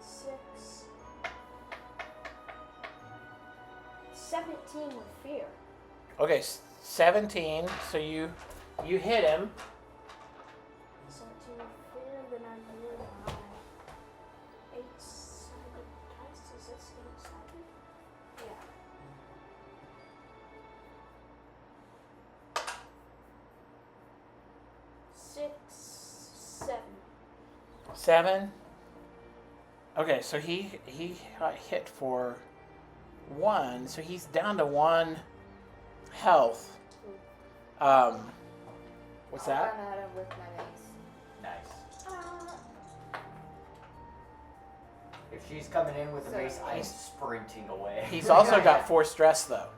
6. 17 with fear. Okay, 17. So you hit him. 17 with fear, then I roll my 8 sided dice. Is this 8 sided? Yeah. Six, 7. 7. Okay, so he got hit for 1, so he's down to 1 health. What's I'll that? run at him with my mace. Nice. If she's coming in with a So mace, I'm he's- sprinting away. He's also Yeah. got 4 stress though,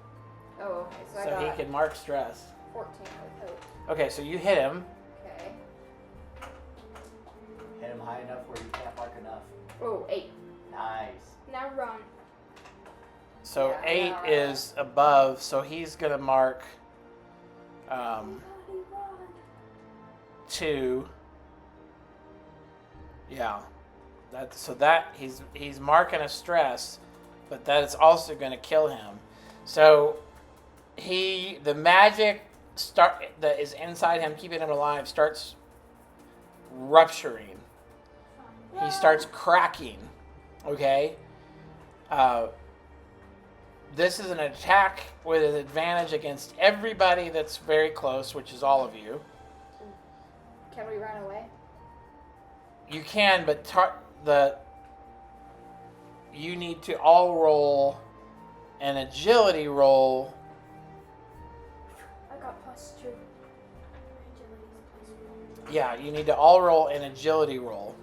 Oh, okay. So I so got he can mark stress. 14 with hope. Okay, so you hit him. Okay. Hit him high enough where you can't mark enough. Oh, 8. Nice. Now run. So Yeah, 8 yeah, right. is above, so he's gonna mark Everybody run. 2. Yeah, that he's marking a stress, but that is also going to kill him. So the magic that is inside him, keeping him alive, starts rupturing. He starts cracking. Okay. This is an attack with an advantage against everybody that's very close, which is all of you. Can we run away? You can, but you need to all roll an agility roll. I got +2. Yeah, you need to all roll an agility roll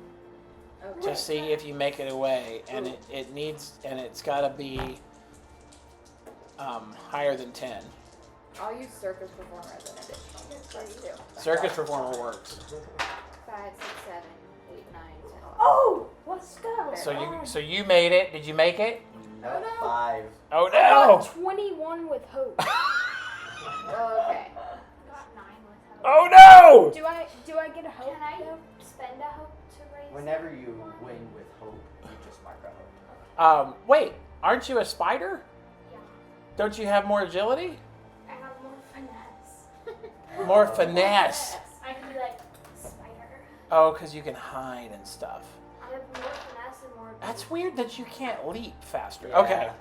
Okay. to see if you make it away, and it's got to be higher than 10. I'll use Circus Performer as an additional. +2. Circus Performer works. 5, 6, 7, 8, 9, 10, 11. Oh, let's go. So you made it. Did you make it? No, Oh, no. 5. Oh I got no! 21 with hope. Oh, okay. Got 9 with hope. Oh no! Do I get a hope? Can I though? spend a hope to raise? Whenever you win with hope, you just mark a hope. Wait, aren't you a spider? Yeah. Don't you have more agility? I have more finesse. More finesse. I can be like spider. Oh, because you can hide and stuff. I have more finesse and more. That's weird that you can't leap faster. Yeah. Okay.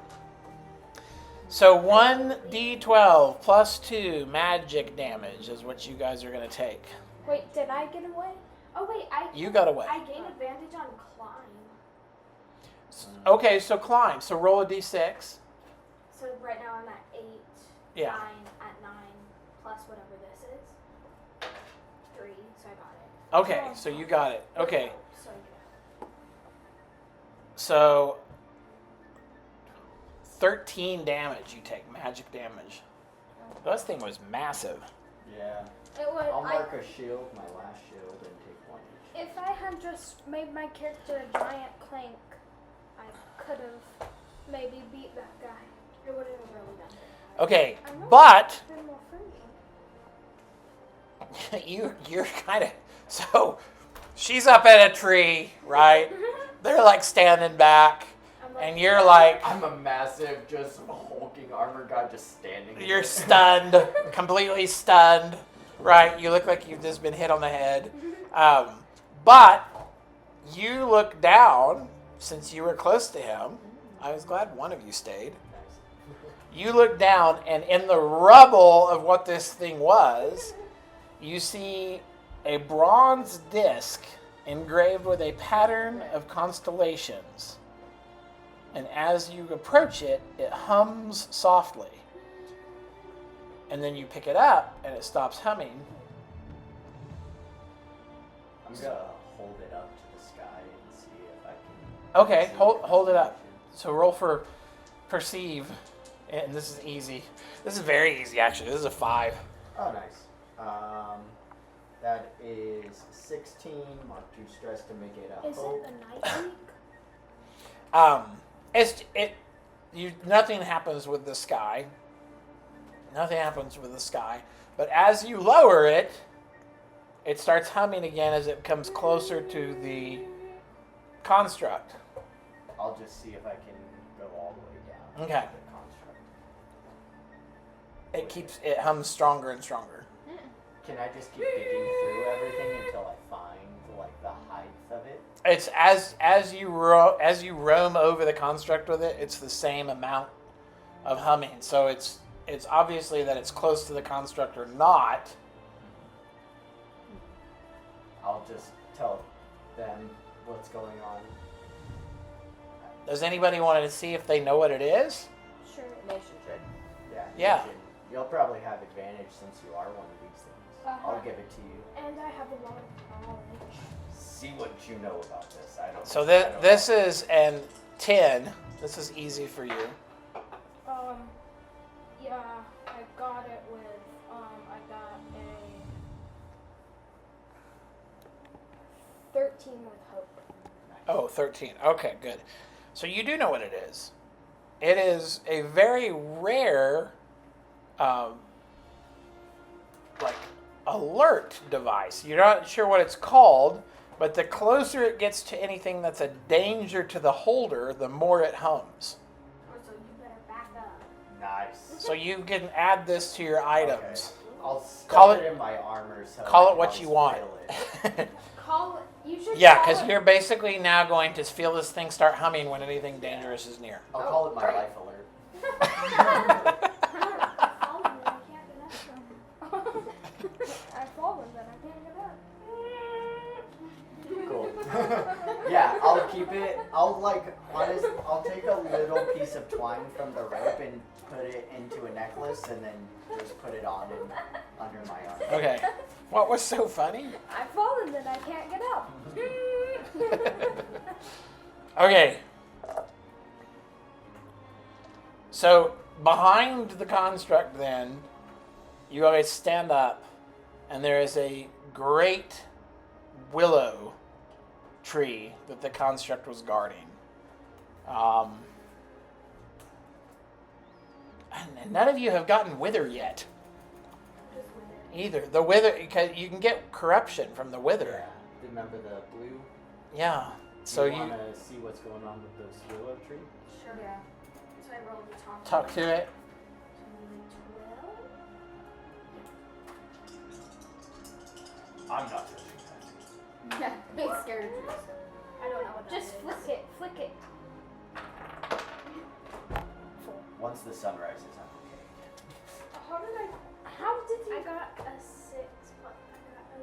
So 1d12 plus 2 magic damage is what you guys are going to take. Wait, did I get away? Oh wait, You got away. I gain advantage on climb. Okay, so climb. So roll a d6. So right now I'm at 8. Yeah. 9 at 9 plus whatever this is. 3. So I got it. Okay, so you got it. Okay, So yeah. so 13 damage you take, magic damage. This thing was massive. Yeah. It was. I'll mark a shield, my last shield, and take 1 each. If I had just made my character a giant clank, I could have maybe beat that guy. It would have really done it. Okay, I know. but Been more friendly. you're kind of so she's up at a tree, right? They're like standing back, I'm like, and you're like I'm a massive, just hulking armor guy just standing you're there. stunned, completely stunned, right? You look like you've just been hit on the head. But you look down since you were close to him. I was glad one of you stayed. Nice. You look down, and in the rubble of what this thing was, you see a bronze disc engraved with a pattern of constellations. And as you approach it, it hums softly. And then you pick it up, and it stops humming. I'm gonna hold it up to the sky and see if I can. Okay, see hold the it up. constellations. So roll for perceive. And this is easy. This is very easy, actually. This is a 5. Oh, nice. That is 16. Mark 2 stress to make it a Is hope. it a night week? Nothing happens with the sky. Nothing happens with the sky. But as you lower it, it starts humming again as it comes closer to the construct. I'll just see if I can go all the way down. Okay. To the construct. It hums stronger and stronger. Can I just keep digging through everything until I find like the height of it? It's as you roam over the construct with it, it's the same amount of humming. So it's obviously that it's close to the construct or not. I'll just tell them what's going on. Does anybody want to see if they know what it is? Sure. Nation should. Yeah. Yeah. You'll probably have advantage since you are one of these things. I'll give it to you. And I have a lot of knowledge. See what you know about this. I don't. So I don't this know. is an 10. This is easy for you. Yeah, I got it with, I got a 13 with hope. Oh, 13. Okay, good. So you do know what it is. It is a very rare, like, alert device. You're not sure what it's called, but the closer it gets to anything that's a danger to the holder, the more it hums. So you better back up. Nice. So you can add this to your items. Okay. I'll stuff Call it it- in my armor. So Call I it can what always you want. feel it. Call it, you should Yeah, call because it- you're basically now going to feel this thing start humming when anything dangerous is near. I'll call it my great. life alert. I've fallen, then I can't get up. Cool. Yeah, I'll keep it. I'll take a little piece of twine from the rope and put it into a necklace, and then just put it on and under my arm. Okay. What was so funny? I've fallen, then I can't get up. Okay. So behind the construct, then you guys stand up, and there is a great willow tree that the construct was guarding. And none of you have gotten wither yet. Either the wither, because you can get corruption from the wither. Yeah. Remember the blue? Yeah. So you you want to see what's going on with this willow tree? Sure. Yeah. So I rolled the top. talk to it. 12. I'm not touching that. Yeah, big scared of trees. I don't know what that Just is. flick it. Once the sun rises, I'm okay. How did I you got a 6, but I got a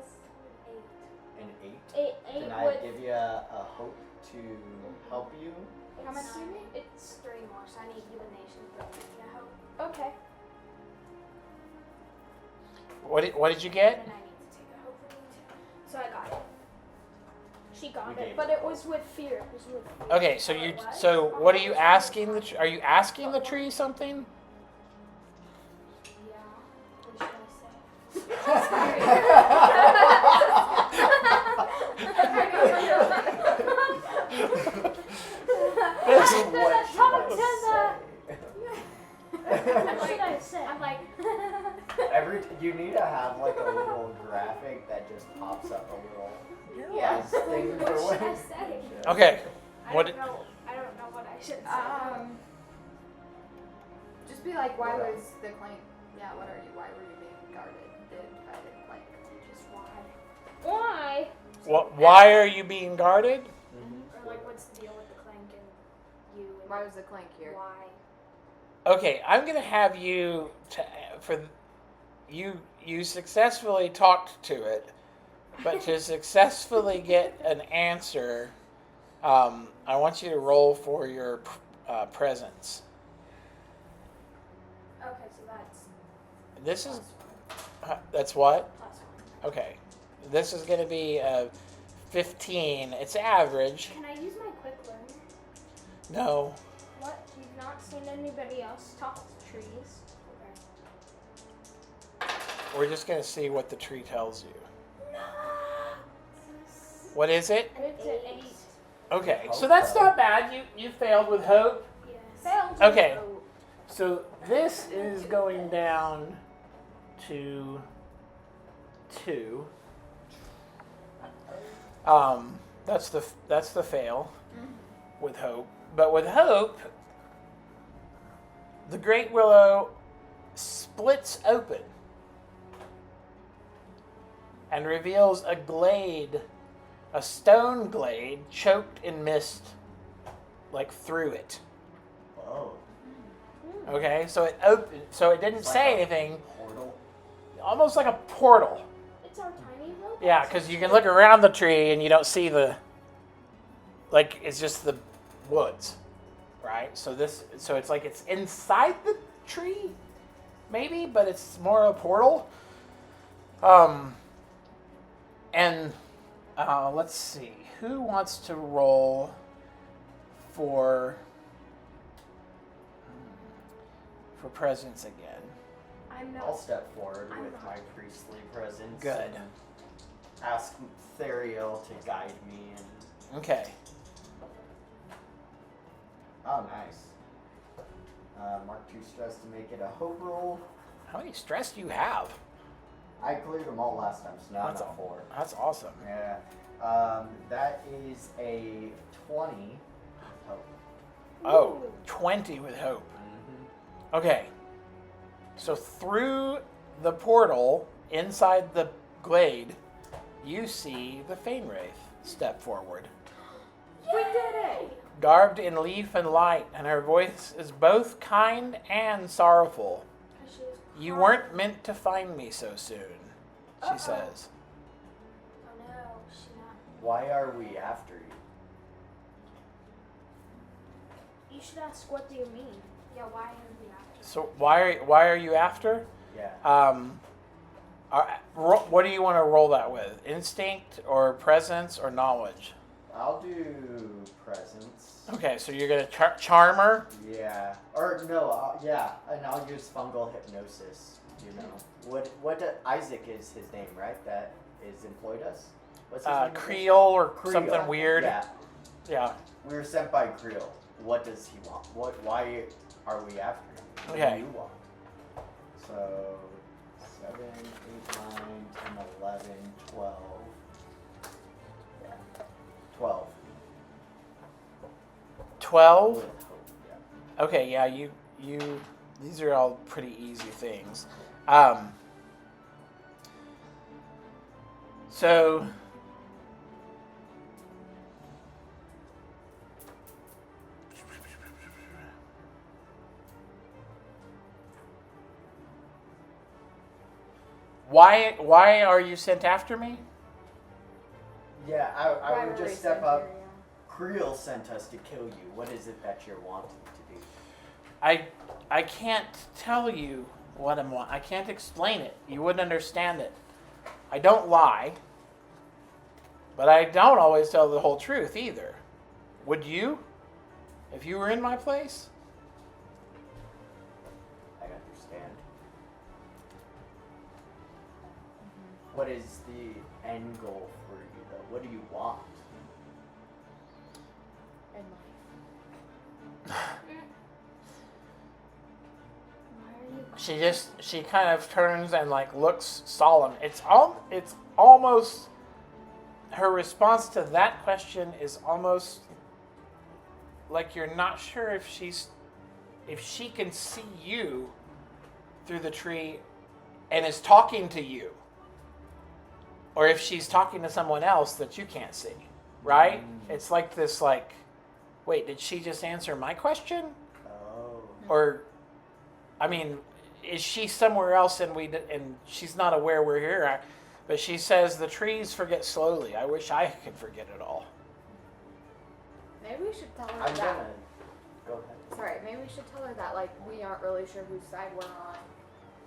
8. An 8. eight Can I with give you a hope to help you? How much do you need? It's 3 more, so I need divination for me to help. okay. What did you get? And I need to take a hope for me too. So I got it. She got We it, gave but her it was with fear. It was with fear. Okay, so what are you asking are you asking the tree something? Yeah. What should I say? What should What should I say? I'm like, You need to have like a little graphic that just pops up a little Yeah. thing what for should I when. say? Okay. I What don't know. I don't know what I should say. Just be like, why was the clank? Yeah, what are you? Why were you being guarded? By the clank? Just why? Why? Why are you being guarded? Or like, what's the deal with the clank and you? And Why was the clank here? why? Okay, I'm gonna have you you successfully talked to it, but to successfully get an answer, I want you to roll for your presence. Okay, so that's This is plus that's what? 1. Okay, this is gonna be 15. It's average. Can I use my quick learn? No. What? You've not seen anybody else talk to trees? We're just gonna see what the tree tells you. What is it? It's an 8. Okay, so that's not bad. You failed with hope. Yes. Failed. Okay, so this is going down to 2. That's the fail with hope. But with hope, the great willow splits open and reveals a glade, a stone glade choked in mist, like through it. Whoa. Okay, so it opened. So it didn't It's say like a anything. Portal. Almost like a portal. It's our tiny robot. Yeah, because you can look around the tree and you don't see the. Like it's just the woods, right? So it's like it's inside the tree, maybe, but it's more a portal. And let's see. Who wants to roll for presence again? I'm I'll not. step forward I'm with not. my priestly presence. Good. And ask Theriel to guide me. And Okay. oh, nice. Mark 2 stress to make it a hope roll. How many stress do you have? I cleared them all last time, so now That's I'm at 4. That's awesome. Yeah. That is a 20. Hope. Oh, 20 with hope. Mm-hmm. Okay. So through the portal inside the glade, you see the Fane Wraith step forward. We did it! Garbed in leaf and light, and her voice is both kind and sorrowful. 'Cause she was You crying. weren't meant to find me so soon, she Uh-oh. says. Oh no, she not. Why are we after you? You should ask, what do you mean? Yeah, why are we after? So why are you after? Yeah. What do you want to roll that with? Instinct or presence or knowledge? I'll do presence. Okay, so you're gonna charm her. Yeah. Or no, yeah, and I'll use fungal hypnosis. You know what? Isaac is his name, right? That is employed us. What's his name? again? Creole or Creel. something weird. Yeah, Yeah. we were sent by Creel. What does he want? Why are we after him? What Okay. do you want? So 7, 8, 9, 10, 11, 12. Yeah. 12. 12. With hope, yeah. Okay, yeah, you these are all pretty easy things. So why are you sent after me? Yeah, I would Rivalry just step center, up. yeah. Creel sent us to kill you. What is it that you're wanting to do? I can't tell you what I'm I can't explain it. You wouldn't understand it. I don't lie, but I don't always tell the whole truth either. Would you? If you were in my place? I understand. What is the end goal for you, though? What do you want? And Why are you? She kind of turns and like looks solemn. It's almost her response to that question is almost like you're not sure if she can see you through the tree and is talking to you, or if she's talking to someone else that you can't see, right? It's like this, like, wait, did she just answer my question? Oh. Or, I mean, is she somewhere else and she's not aware we're here? But she says the trees forget slowly. I wish I could forget it all. maybe we should tell her I'm that. gonna. Go ahead. Sorry, maybe we should tell her that, like, we aren't really sure whose side we're on.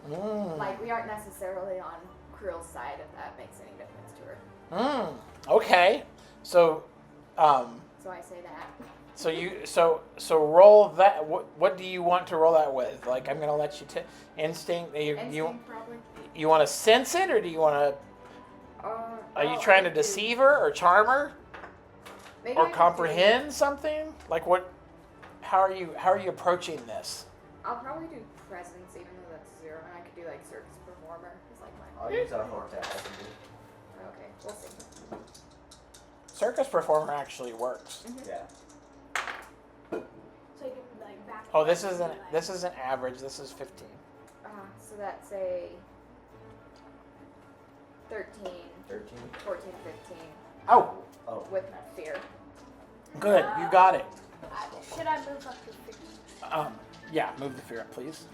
Mm. Like, we aren't necessarily on Creel's side, if that makes any difference to her. Okay. So, So I say that. so roll that. What do you want to roll that with? Like, I'm gonna let you instinct. Instinct, probably. You want to sense it, or do you want to? Are you trying to deceive her or charm her Maybe or I could comprehend something? Like what? How are you approaching this? I'll probably do presence, even though that's 0, and I could do like circus performer. It's like my. I'll use a hope to help you. Okay, we'll see. Circus performer actually works. Yeah. So you can like back. Oh, it this up isn't and be like- this isn't average. This is 15. So that's a 13, 13. 14, 15 Oh, Oh. with fear. good. You got it. Should I move up to 50? Yeah, move the fear up, please.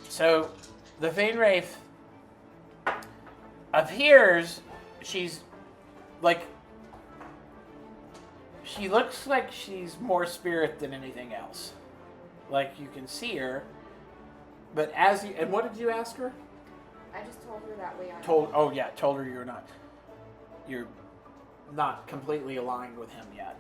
So, the Fane Wraith appears. She's like. She looks like she's more spirit than anything else. Like you can see her, but as you and what did you ask her? I just told her that we are. Told her you're not completely aligned with him yet.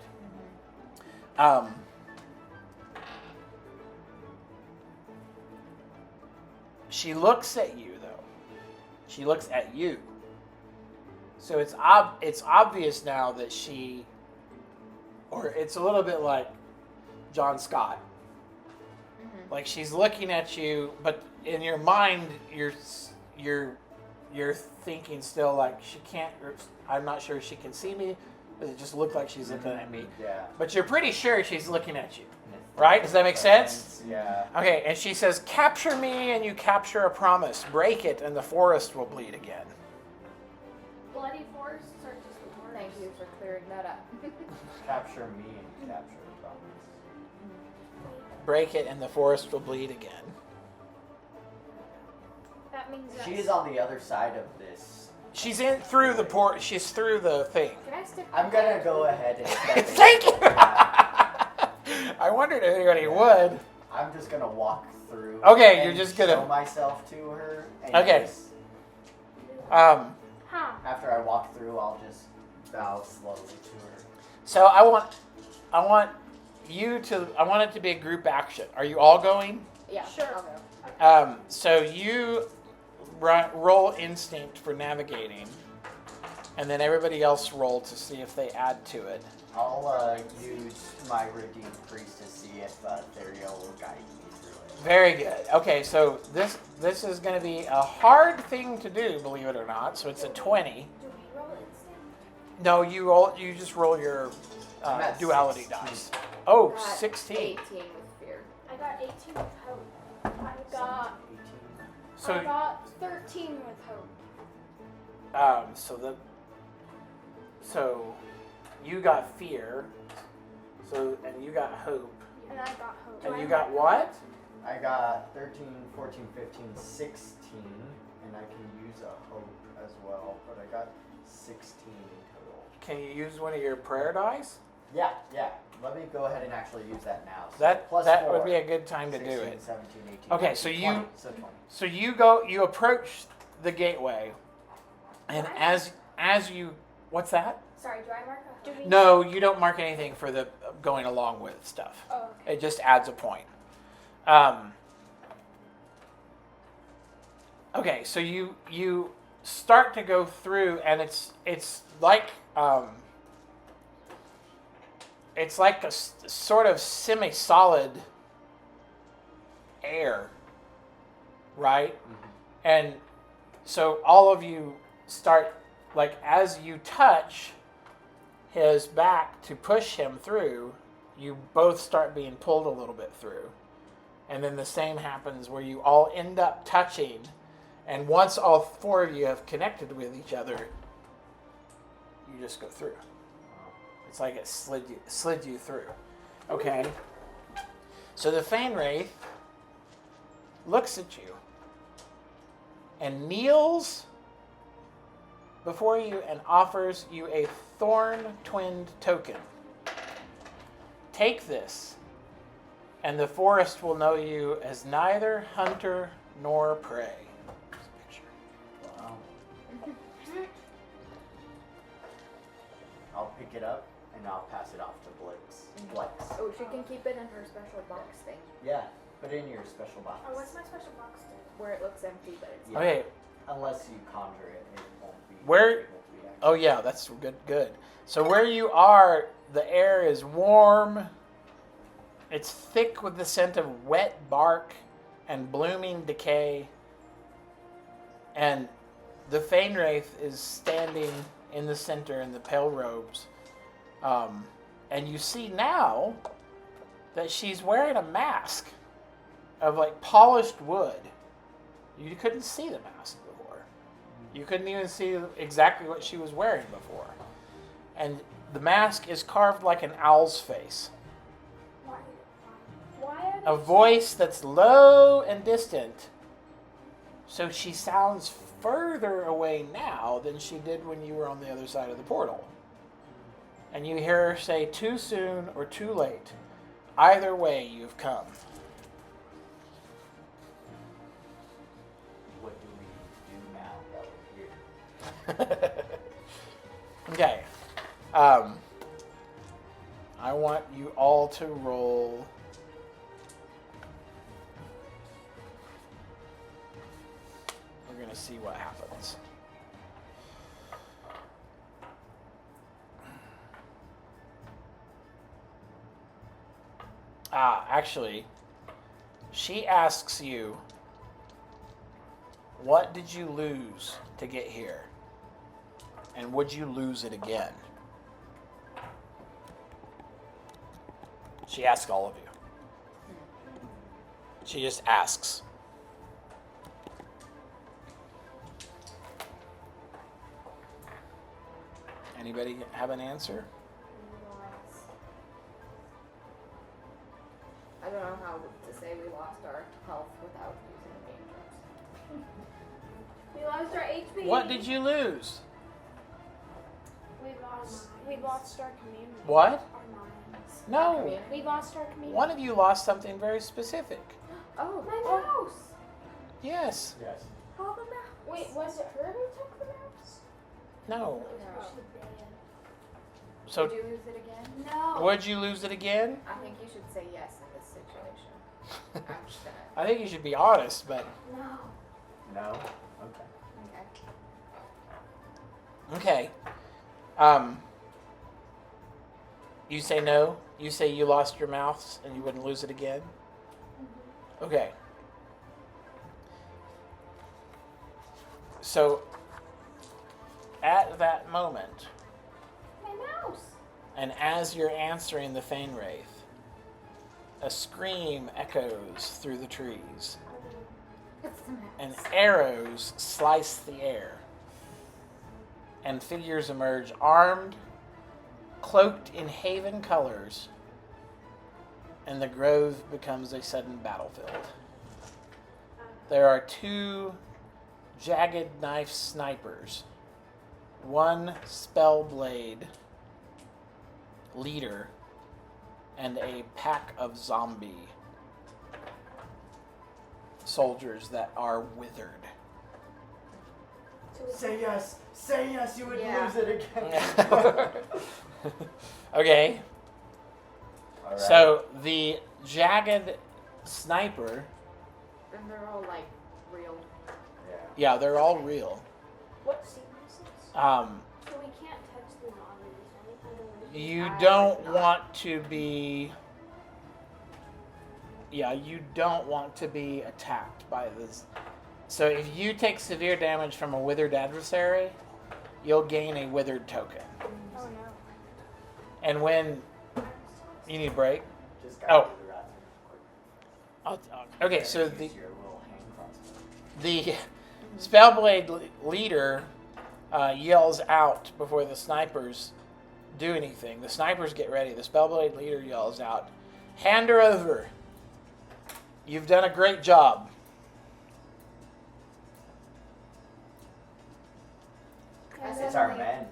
She looks at you though. She looks at you. So it's obvious now that it's a little bit like John Scott. Like she's looking at you, but in your mind, you're thinking still like she can't. I'm not sure she can see me, but it just looked like she's looking at me. Yeah. But you're pretty sure she's looking at you, right? Does that make sense? Yeah. Okay, and she says, "Capture me, and you capture a promise. Break it, and the forest will bleed again." Bloody forests are just the worst. Thank you for clearing that up. Capture me and capture the promise. Break it, and the forest will bleed again. That means that She's on the other side of this. She's in through the port. She's through the thing. Can I stick? I'm gonna go ahead and step in. Thank you. Yeah. I wondered if anybody would. I'm just gonna walk through. Okay, and you're just gonna- show myself to her. And Okay. just- Huh. after I walk through, I'll just bow slowly to her. So I want it to be a group action. Are you all going? Yeah, Sure. I'll go. So you roll instinct for navigating, and then everybody else roll to see if they add to it. I'll use my redeemed priest to see if Theriel will guide me through it. Very good. Okay, so this is going to be a hard thing to do, believe it or not. So it's a 20. Do we roll instinct? No, you just roll your I'm at duality 16. dice. Oh, Got 16. 18 with fear. I got 18 with hope. I got 18. So I got 13 with hope. so you got fear. And you got hope. And I got hope. And you got what? I got 13, 14, 15, 16, and I can use a hope as well, but I got 16 total. Can you use one of your prayer dice? Yeah. Let me go ahead and actually use that now. So That plus that 4, would be a good time to 16, do it. 17, 18. Okay, so 20, you- so 20. So you approach the gateway, and as you, what's that? Sorry, do I mark a Do we? No, you don't mark anything for the going along with stuff. Oh, okay. It just adds a point. Okay, so you start to go through, and it's like a sort of semi-solid air, right? And so all of you start, like, as you touch his back to push him through, you both start being pulled a little bit through. And then the same happens where you all end up touching, and once all four of you have connected with each other, you just go through. It's like it slid you through. Okay? So the Fane Wraith looks at you and kneels before you and offers you a thorn-twinned token. Take this, and the forest will know you as neither hunter nor prey. Here's a picture. Wow. I'll pick it up and I'll pass it off to Blex. Oh, she can keep it in her special box thing Yeah, put it in your special box. Oh, what's my special box do? where it looks empty, but it's Yeah. Okay. Unless you conjure it, it won't be. Where- able to be activated. Oh yeah, that's good. So where you are, the air is warm. It's thick with the scent of wet bark and blooming decay. And the Fane Wraith is standing in the center in the pale robes. And you see now that she's wearing a mask of like polished wood. You couldn't see the mask before. You couldn't even see exactly what she was wearing before. And the mask is carved like an owl's face. Why A voice that's low and distant. So she sounds further away now than she did when you were on the other side of the portal. And you hear her say, too soon or too late. Either way, you've come. What do we do? Okay. I want you all to roll. We're going to see what happens. Actually, she asks you, what did you lose to get here? And would you lose it again? She asks all of you. She just asks. Anybody have an answer? I don't know how to say we lost our health without using game terms. We lost our HP. What did you lose? We lost our community. What? Our minds. No. We lost our community. One of you lost something very specific. Oh, My mouse. Yes. Yes. Oh, the mouse. Wait, was it her who took the mouse? No. no. So, Did you lose it again? No. would you lose it again? I think you should say yes in this situation. I'm just gonna. I think you should be honest, but No. No? Okay. okay. You say no? You say you lost your mouse and you wouldn't lose it again? Okay. So, at that moment, My mouse. and as you're answering the Fane Wraith, a scream echoes through the trees, It's the mouse. and arrows slice the air, and figures emerge armed, cloaked in Haven colors, and the grove becomes a sudden battlefield. There are two jagged knife snipers, one spellblade leader, and a pack of zombie soldiers that are withered. Say yes! Say yes, you would Yeah. lose it again. Okay, Alright. so the jagged sniper, And they're all like real. Yeah. yeah, they're all real. What sequences? So So we can't touch the zombies, right? you I don't would not. want to be. Yeah, you don't want to be attacked by this. So if you take severe damage from a withered adversary, you'll gain a withered token. Oh no. And when you need a break, Just Oh. got to the bathroom quick. okay. So Use the your little hand crossbow. the spellblade leader yells out before the snipers do anything. The snipers get ready. The spellblade leader yells out, "Hand her over. You've done a great job." It's our men.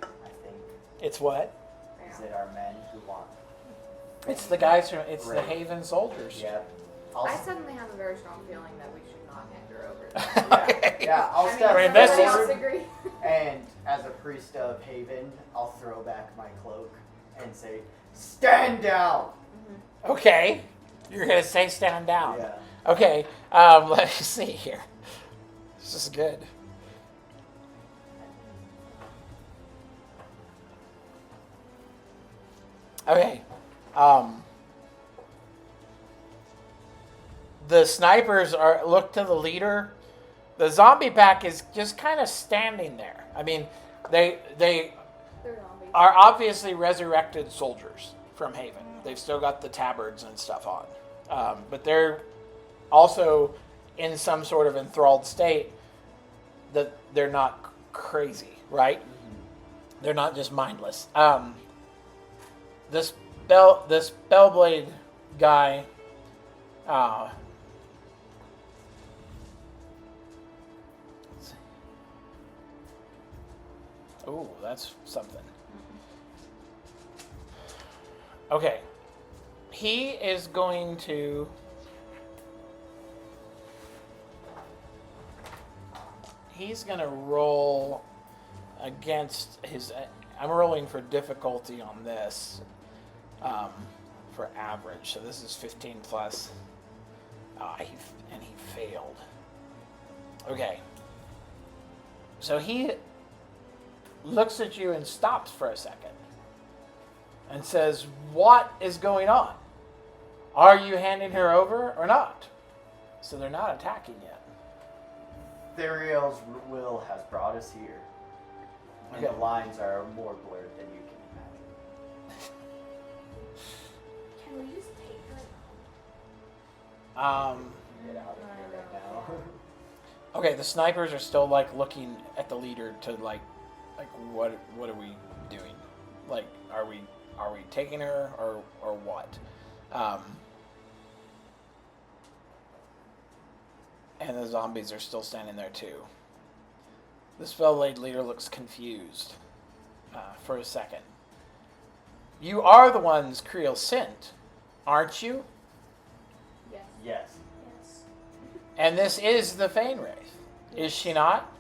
I think. It's what? Is it our men who want? It's the guys from. It's the Right. Haven soldiers. Yeah. I I'll, suddenly have a very strong feeling that we should not hand her over. yeah, I'll I mean, step We're does everybody else investing. agree? and as a priest of Haven, I'll throw back my cloak and say, "Stand down." Okay. You're gonna say stand down. Yeah. Okay. Let me see here. This is good. Okay. The snipers look to the leader. The zombie pack is just kind of standing there. I mean, they They're zombies. are obviously resurrected soldiers from Haven. They've still got the tabards and stuff on. But they're also in some sort of enthralled state that they're not crazy, right? They're not just mindless. This Spellblade guy, let's see. Ooh, that's something. Okay. He is going to... he's going to roll against his... I'm rolling for difficulty on this for average. So this is 15 plus. He failed. Okay. So he looks at you and stops for a second and says, "What is going on? Are you handing her over or not?" So they're not attacking yet. Theriel's will has brought us here. And Okay. the lines are more blurred than you can imagine. Can we just take her? Get out of here right now. Okay, the snipers are still like looking at the leader to like what are we doing? Like, are we taking her or what? And the zombies are still standing there too. The spell-laid leader looks confused for a second. You are the ones Creel sent, aren't you? Yes. Yes. Yes. And this is the Fane Wraith, is she not?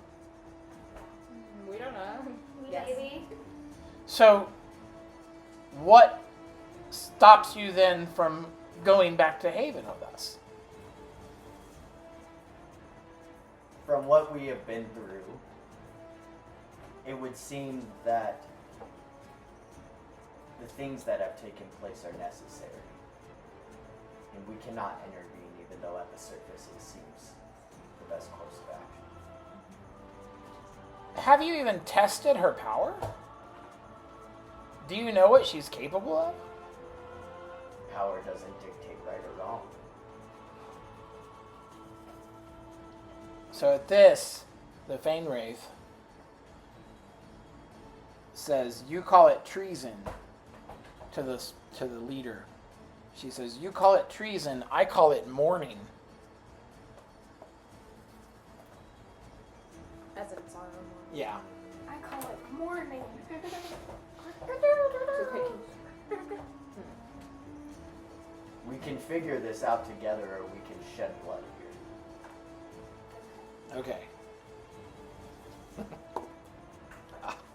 We don't know. Maybe. So, what stops you then from going back to Haven with us? From what we have been through, it would seem that the things that have taken place are necessary. And we cannot intervene, even though at the surface it seems the best course of action. Have you even tested her power? Do you know what she's capable of? Power doesn't dictate right or wrong. So at this, the Fane Wraith says, "You call it treason," to the leader. She says, "You call it treason, I call it mourning." As in sorrow. Yeah. I call it morning. We can figure this out together, or we can shed blood here. Okay.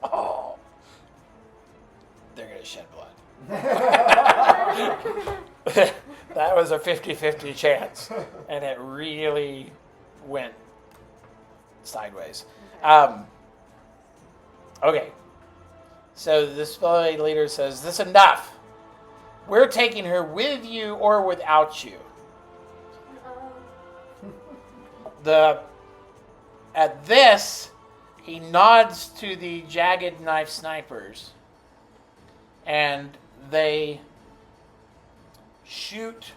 Oh. They're going to shed blood. That was a 50-50 chance. And it really went sideways. Okay. So the spell leader says, "This is enough. We're taking her with you or without you." At this, he nods to the jagged knife snipers, and they shoot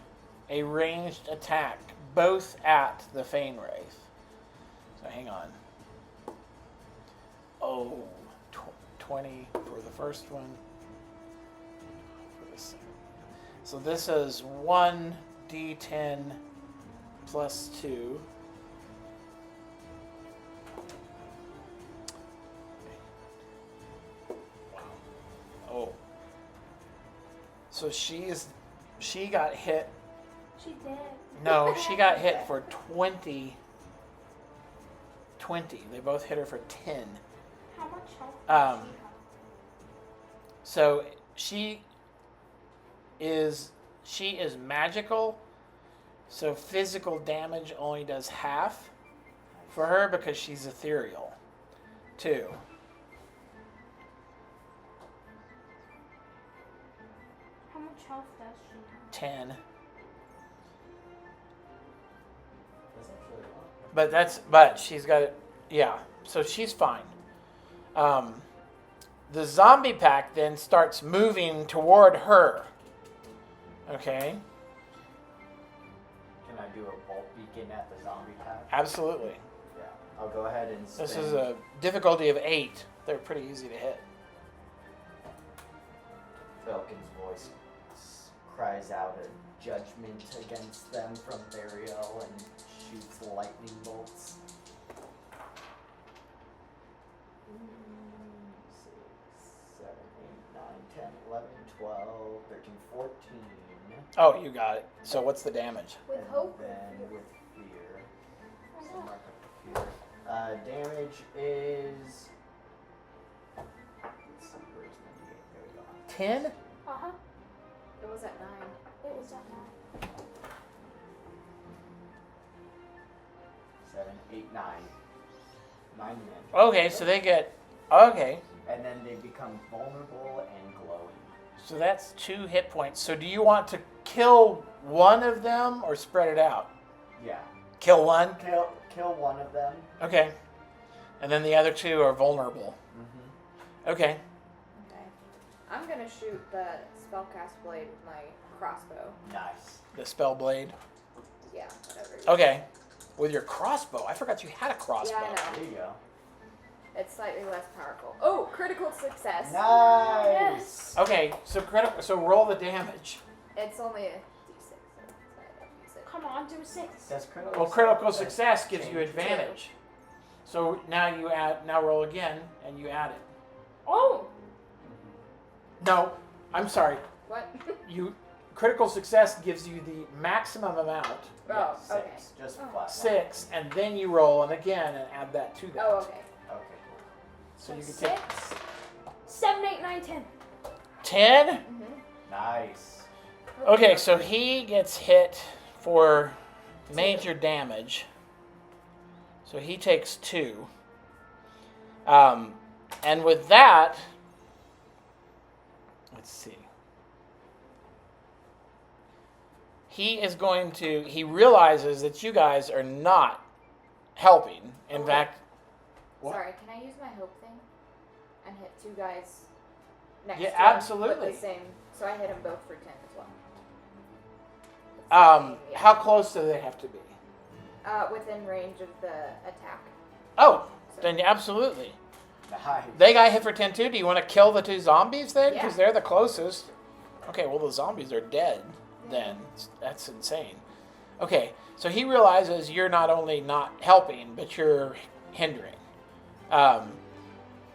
a ranged attack, both at the Fane Wraith. So hang on. 20 for the first one. For the second. So this is 1d10 plus 2. Oh. So she got hit. She did. No, she got hit for 20. They both hit her for 10. How much health does she have? So she is magical. So physical damage only does half for her because she's ethereal. 2. How much health does she have? 10. That's actually a lot. But she's got it. Yeah. So she's fine. The zombie pack then starts moving toward her. Okay. Can I do a bolt beacon at the zombie pack? Absolutely. Yeah. I'll go ahead and spin. This is a difficulty of 8. They're pretty easy to hit. Falcon's voice cries out a judgment against them from Theriel and shoots lightning bolts. 6, 7, 8, 9, 10, 11, 12, 13, 14. Oh, you got it. So what's the damage? With And hope. then with fear. So mark up the fear. Damage is. Let's see, where's the D8? There we go. 10? Uh-huh. It was at 9. It was at 9. 7, 8, 9. 9 men. Okay, so they get... Okay. And then they become vulnerable and glowing. So that's 2 hit points. So do you want to kill one of them or spread it out? Yeah. Kill one? Kill one of them. Okay. And then the other 2 are vulnerable. Mm-hmm. Okay. Okay. I'm gonna shoot the spellcast blade with my crossbow. Nice. The spell blade. Yeah, whatever. Okay. With your crossbow. I forgot you had a crossbow. Yeah, I know. There you go. It's slightly less powerful. Oh, critical success. Nice. Yes. Okay, so roll the damage. It's only a d6. So I don't use it. Come on, do a 6. That's critical. Well, critical success gives you Change. advantage. So now roll again and you add it. Oh! No, I'm sorry. What? Critical success gives you the maximum amount, Yeah, Oh, 6. okay. Just Oh. flat. 6, and then you roll and again and add that to that. Oh, okay. Okay, So you can 6, take 7, 8, 9, 10. 10. Mm-hmm. cool. Nice. Okay, so he gets hit for major damage. So he takes 2. And with that, let's see. He realizes that you guys are not helping. In Okay. fact, what? Sorry, can I use my hope thing and hit 2 guys next Yeah, to him absolutely. with the same? So I hit them both for 10 as well. Yeah. How close do they have to be? Within range of the attack. Oh, So- then absolutely. Nice. They got hit for 10 too. Do you want to kill the 2 zombies then? Yeah. Because they're the closest. Okay, well, the zombies are dead then. That's insane. Okay, so he realizes you're not only not helping, but you're hindering.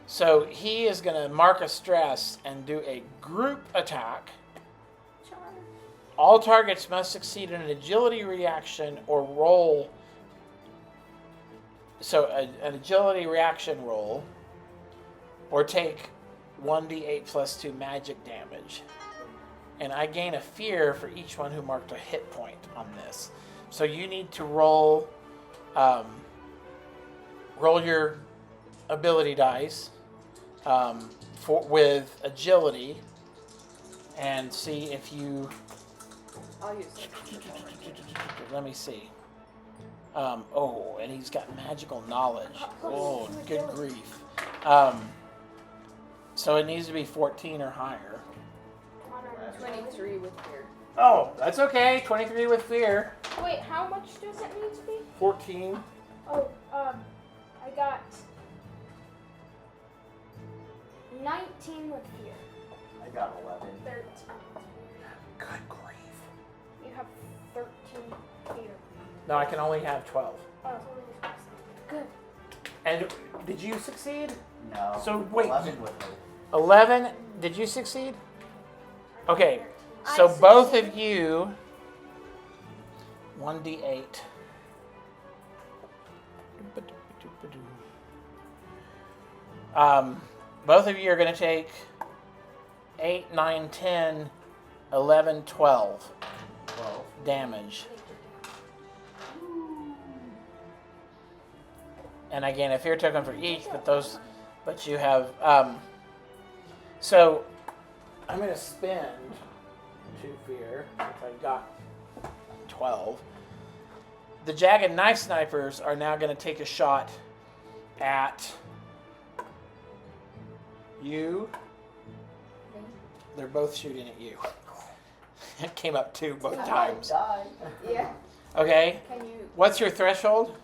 So he is going to mark a stress and do a group attack. Charm. All targets must succeed in an agility reaction or roll. So an agility reaction roll, or take 1d8 plus 2 magic damage. And I gain a fear for each one who marked a hit point on this. So you need to roll your ability dice with agility, and see if you. I'll use it. Let me see. And he's got magical knowledge. Oh, good grief. So it needs to be 14 or higher. Come on, Armin. 23 with fear. Oh, that's okay. 23 with fear. Wait, how much does it need to be? 14. Oh, I got 19 with fear. I got 11. 13. Good grief. You have 13 fear. No, I can only have 12. Oh, good. And did you succeed? No. So, wait. 11 with her. 11. Did you succeed? Okay. So I both succeeded. of you. 1d8. Both of you are going to take 8, 9, 10, 11, 12 12. damage. And I gain a fear token for each, but you have, so I'm going to spend 2 fear, if I got 12. The jagged knife snipers are now going to take a shot at you. They're both shooting at you. It came up 2 both times. Die. Yeah. Okay. Can you? What's your threshold?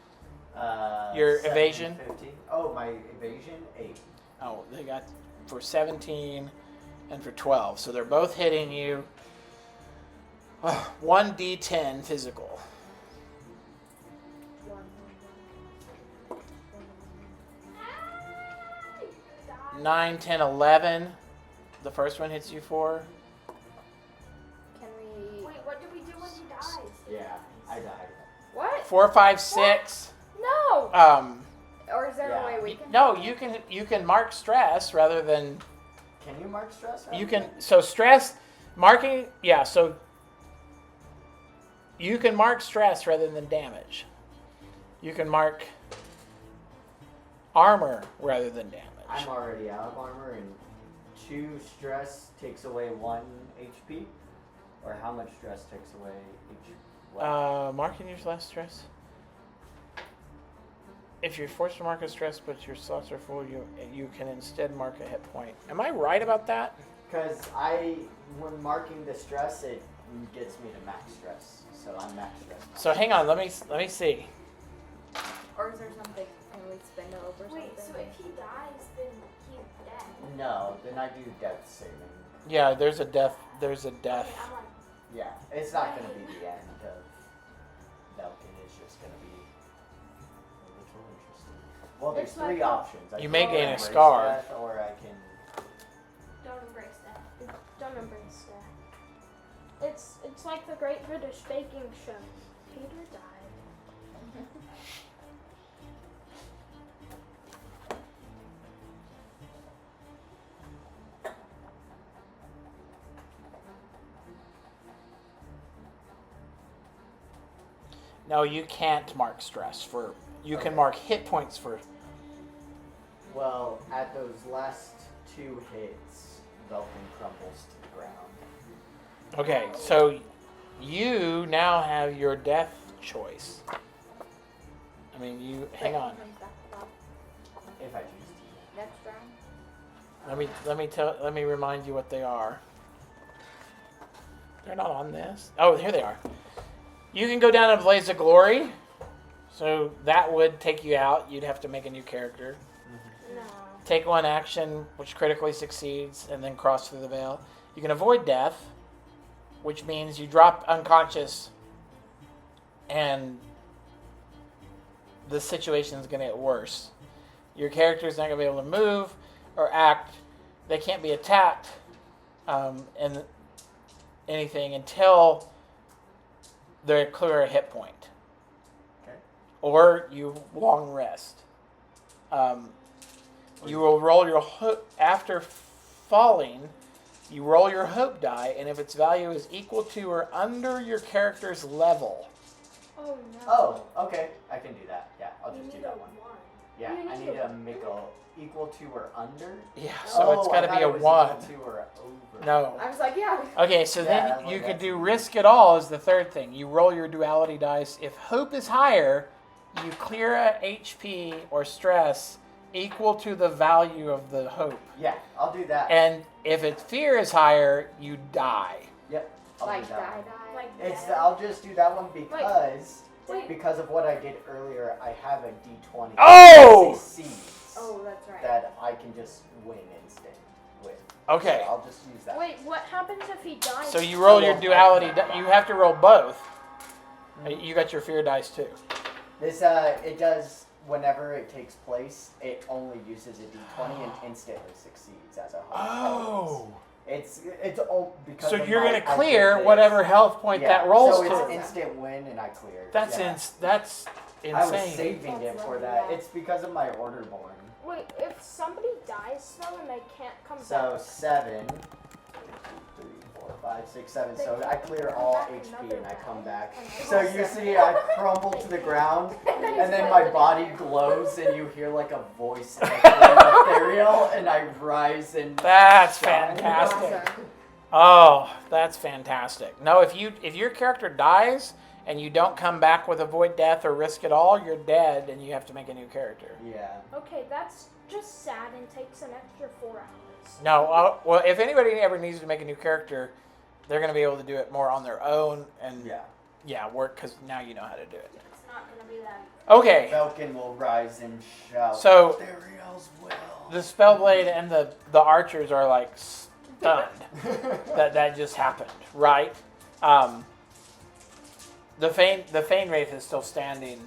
Your 17, evasion? 15. Oh, my evasion 8. Oh, they got for 17 and for 12. So they're both hitting you. 1d10 physical. 9, 10, 11. The first one hits you for. Can we? Wait, what do we do when he dies? Yeah, I died. What? 4, 5, 6. No! Or is there Yeah. a way we can? No, you can mark stress rather than Can you mark stress? you can. So stress marking. Yeah. So you can mark stress rather than damage. You can mark armor rather than damage. I'm already out of armor, and 2 stress takes away 1 HP. Or how much stress takes away each? Marking your less stress. If you're forced to mark a stress, but your slots are full, you can instead mark a hit point. Am I right about that? Because when marking the stress, it gets me to max stress. So I'm max stress. So hang on, let me see. Or is there something? Can we spin it over Wait, so something? if he dies, then he's dead. No, then I do death saving. Yeah, there's a death. There's a Okay, death. I'm like, Yeah, it's not going to be the end of Belkin. It's just going to be a little interesting. Well, there's It's 3 like options. I You can may gain a embrace scar. death, or I can. don't embrace that. Don't embrace that. It's like the Great British Baking Show. Peter died. No, you can't mark stress for. You can Okay. mark hit points for. Well, at those last 2 hits, Belkin crumbles to the ground. Okay, so you now have your death choice. I mean, you hang on. If I choose to. Next round. Let me remind you what they are. They're not on this. Oh, here they are. You can go down a blaze of glory. So that would take you out. You'd have to make a new character. No. Take 1 action, which critically succeeds, and then cross through the veil. You can avoid death, which means you drop unconscious, and the situation is going to get worse. Your character is not going to be able to move or act. They can't be attacked and anything until they clear a hit point. Okay. Or you long rest. You will roll your after falling. You roll your hope die, and if its value is equal to or under your character's level. Oh no. Oh, okay. I can do that. Yeah, I'll you just do need a that one. 1. Yeah, You I need need a to make a equal to or under. Yeah, so it's got to be a 1. Equal to or over. No. I was like, yeah. Okay, so Yeah, then well, you could that's do easy. risk it all as the third thing. You roll your duality dice. If hope is higher, you clear a HP or stress equal to the value of the hope. Yeah, I'll do that. And if its fear is higher, you die. Yep, I'll Like do that. die, one. die. Like It's dead. I'll just do that one because Wait. because of what I did earlier. I have a D20. Oh! that succeeds Oh, that's right. that I can just win instant with. Okay. So I'll just use that. Wait, what happens if he dies? So you roll your Oh, duality. okay. You have to roll both. You got your fear dice too. This it does whenever it takes place. It only uses a D20 and instantly succeeds as a hope. Oh. It's all because. So of you're my- gonna I did clear this. whatever health point Yeah, that rolls so it's to. instant win and I cleared. That's yeah. that's I was insane. saving it That's for lovely, that. yeah. It's because of my order born. Wait, if somebody dies though and they can't come So back. 7, 3, 4, 5, 6, 7. So I clear all HP and I come back. So you see, I crumble to the ground, and then my body glows, and you hear like a voice echoing ethereal, and I rise and. That's shine. fantastic. Awesome. Oh, that's fantastic. No, if your character dies and you don't come back with avoid death or risk it all, you're dead and you have to make a new character. Yeah. Okay, that's just sad and takes an extra 4 hours. No, well, if anybody ever needs to make a new character, they're going to be able to do it more on their own and Yeah. work because now you know how to do it. It's not gonna be that. Okay, Falcon will rise and shout. so Ethereal's will. the Spellblade and the archers are like stunned that just happened, right? The Fane Wraith is still standing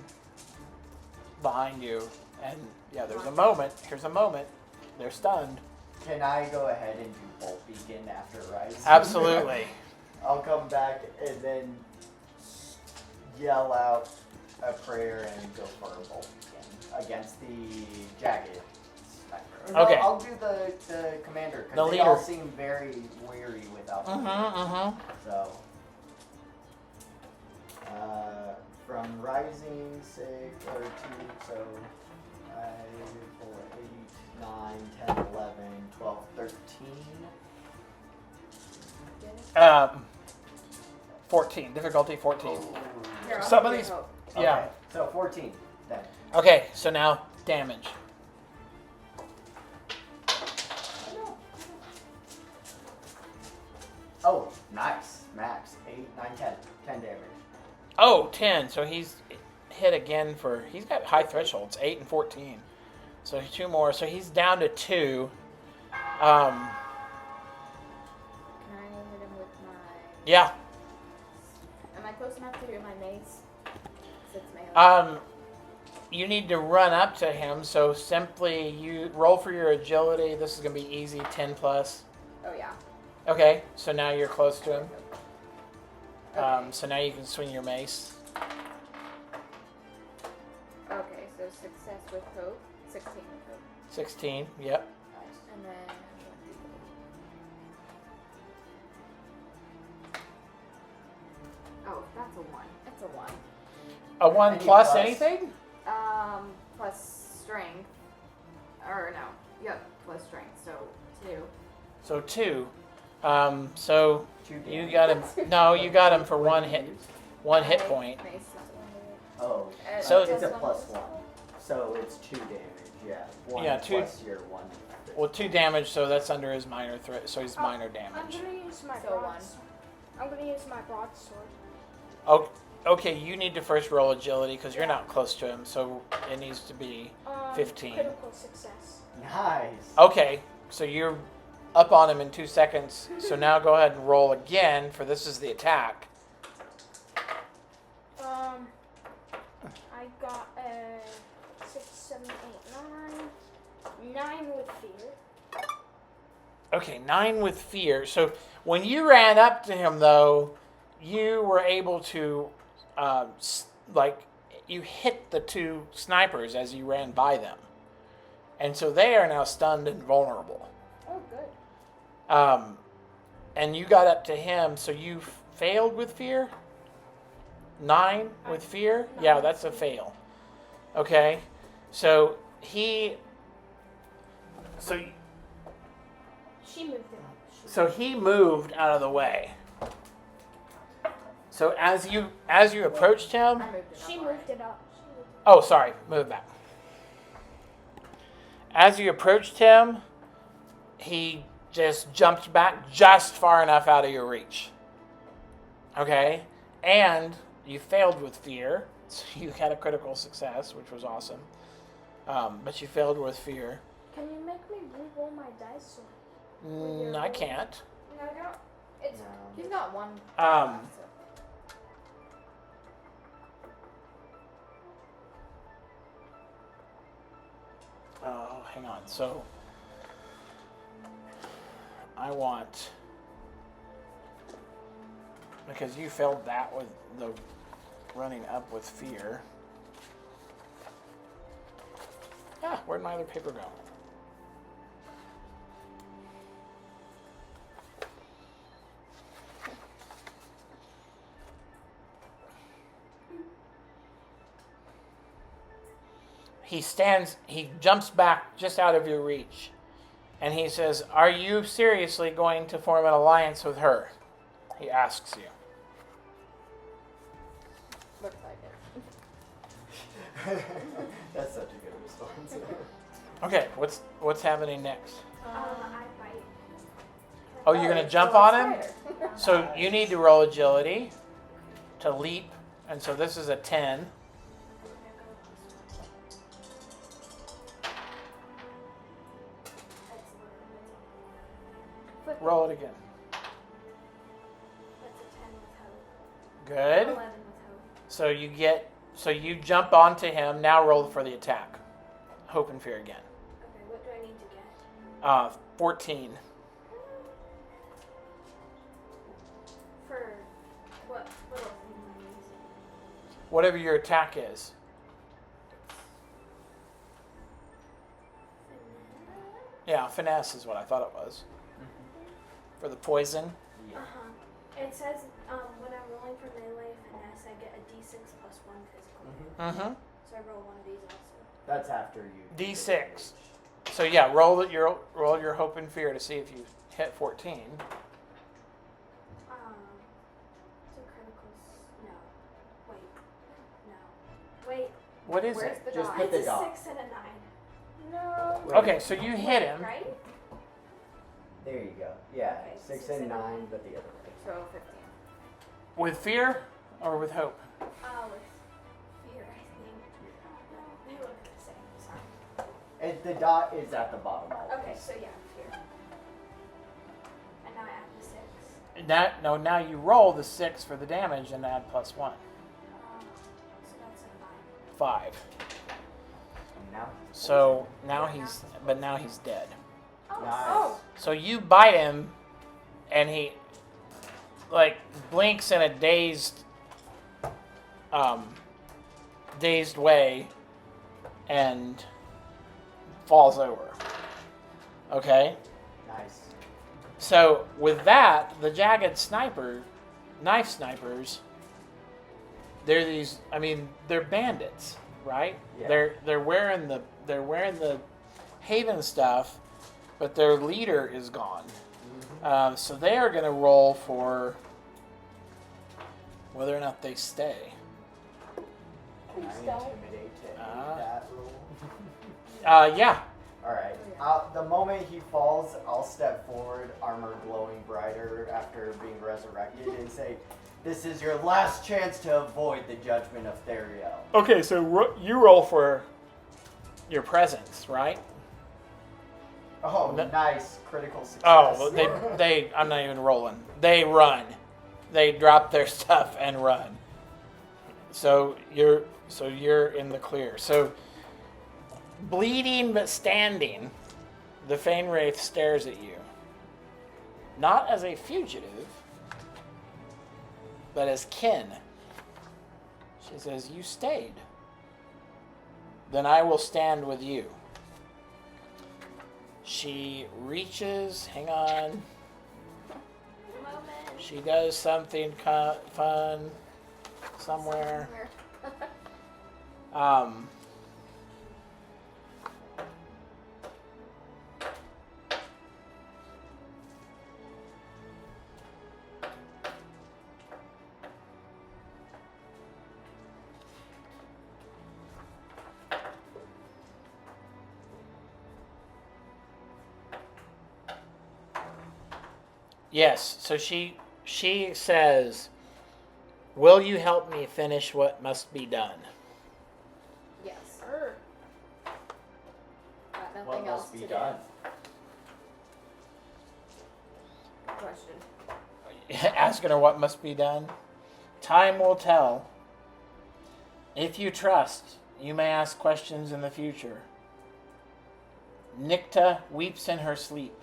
behind you, and yeah, there's a moment. Here's a moment. They're stunned. Can I go ahead and do Bolt Beacon after rise? Absolutely. I'll come back and then yell out a prayer and go for a Bolt Beacon against the jagged sniper. Okay. No, I'll do the commander The because they leader. all seem very weary without the leader. So, from Rising 6 or 2, so 5, 4, 8, 9, 10, 11, 12, 13. 14. Difficulty 14. Here, I'll Some of give you these- hope. Yeah. Okay, so 14 then. Okay, so now damage. Oh, nice. Max. 8, 9, 10. 10 damage. Oh, 10. So he's hit again for... He's got high thresholds, 8 and 14. So 2 more. So he's down to 2. Can I hit him with my... Yeah. Am I close enough to hear my mace? 'Cause it's melee. You need to run up to him, so simply you roll for your agility. This is going to be easy, 10 plus. Oh, yeah. Okay, so now you're close to him. Okay. So now you can swing your mace. Okay, so success with hope. 16 with hope. 16, yep. Nice. And then... Oh, that's a 1. It's a 1. A 1 Any plus plus? anything? Plus strength. Or no. Yep, plus strength. So 2. So 2. So 2 you damage. got him. No, you got him for What 1 did hit. you use? 1 hit point. Mace. Oh, So- it's a +1. So it's 2 damage, yeah. 1 Yeah, 2 plus your 1. Well, 2 damage, so that's under his minor threat. So he's minor I'm damage. gonna use my So broadsword. I'm gonna use my broadsword. Oh, okay. You need to first roll agility because you're not close to him. So it needs to be 15. Critical success. Nice. Okay. So you're up on him in 2 seconds. So now go ahead and roll again for this is the attack. I got a 6, 7, 8, 9. 9 with fear. Okay, 9 with fear. So when you ran up to him, though, you were able to, you hit the 2 snipers as you ran by them. And so they are now stunned and vulnerable. Oh, good. And you got up to him, so you failed with fear? 9 with fear? Yeah, that's a fail. Okay, so he... She moved him. So he moved out of the way. So as you approached him, I moved it up. She already. moved it up. oh sorry, move back. As you approached him, he just jumped back just far enough out of your reach. Okay, and you failed with fear, so you had a critical success, which was awesome. But you failed with fear. Can you make me re-roll my dice? I can't. No, don't. It's No. He's got 1. Um, so- Oh, hang on. So I want, because you failed that with the running up with fear. Ah, where'd my other paper go? He jumps back just out of your reach. And he says, "Are you seriously going to form an alliance with her?" He asks you. Looks like it. That's such a good response. Okay, what's happening next? I bite. Oh, you're gonna it's jump a on him? spider. So you need to roll agility to leap, and so this is a 10. Roll it again. That's a 10 with hope. Good. 11 with hope. So you jump onto him. Now roll for the attack. Hope and fear again. Okay, what do I need to get? 14. For what little thing am I using? Whatever your attack is. Yeah, finesse is what I thought it was. For the poison. Yeah. It says when I'm rolling for melee finesse, I get a d6 plus 1 physical. Mm-hmm. So I roll one of these also. That's after you. D6. So yeah, roll your hope and fear to see if you hit 14. So criticals. No. Wait. What is Where's it? the Just dot? put the It's a dot. 6 and a 9. No. Okay, so you hit him. Right? There you go. Yeah, Okay, 6 6 and and 9, 9. but the other way. So 15. With fear or with hope? With fear, I think. They look the same. Sorry. The dot is at the bottom always. Okay, so yeah, fear. And now I add the 6. Now you roll the 6 for the damage and add +1. So that's a 5. And now he's So now he's dead. 5. Nice. So you bite him, and he like blinks in a dazed way, and falls over. Okay. Nice. So with that, the jagged knife snipers, they're these. I mean, they're bandits, right? Yeah. They're wearing the Haven stuff, but their leader is gone. So they are going to roll for whether or not they stay. Can I intimidate to aid that roll? Yeah. Alright. The moment he falls, I'll step forward, armor glowing brighter after being resurrected, and say, "This is your last chance to avoid the judgment of Theriel." Okay, so you roll for your presence, right? Oh, No. nice. Critical success. Oh, they I'm not even rolling. They run. They drop their stuff and run. So you're in the clear. So bleeding but standing, the Fane Wraith stares at you. Not as a fugitive, but as kin. She says, "You stayed. Then I will stand with you." She reaches, hang on. She does something fun somewhere. Yes, so she says, "Will you help me finish what must be done?" Yes. Got nothing What else must be to done? do. Good question. Asking her what must be done. Time will tell. If you trust, you may ask questions in the future. Nicta weeps in her sleep.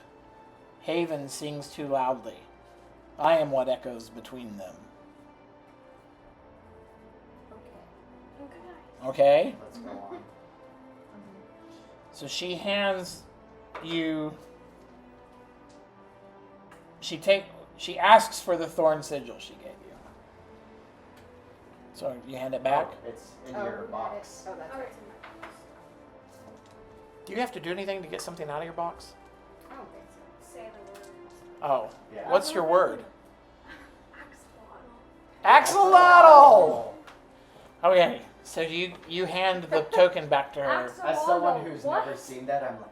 Haven sings too loudly. I am what echoes between them. Okay. Okay? Let's go on. So she hands you. She asks for the thorn sigil she gave you. So you hand it back. Oh, it's in Oh, your we box. had it. Oh, that's Oh, right. it's in my box. Do you have to do anything to get something out of your box? I don't think so. Say the words. Oh. Yeah. What's your word? Axolotl. Axolotl! Okay, so you hand the token back to her. As someone who's What? never seen that, I'm like,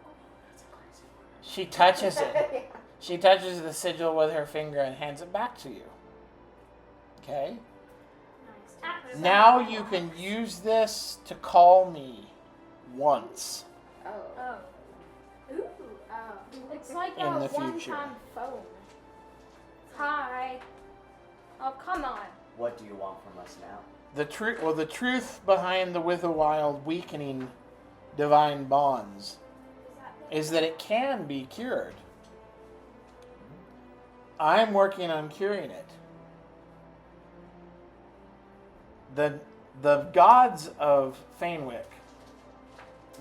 that's a crazy word. She touches it. She touches the sigil with her finger and hands it back to you. Okay? Nice. Now you can use this to call me once. Oh. Ooh. Oh. It's like In a the future. one-time phone. Hi. Oh, come on. What do you want from us now? The truth behind the Witherwild weakening divine bonds is that it can be cured. I'm working on curing it. The gods of Fanewick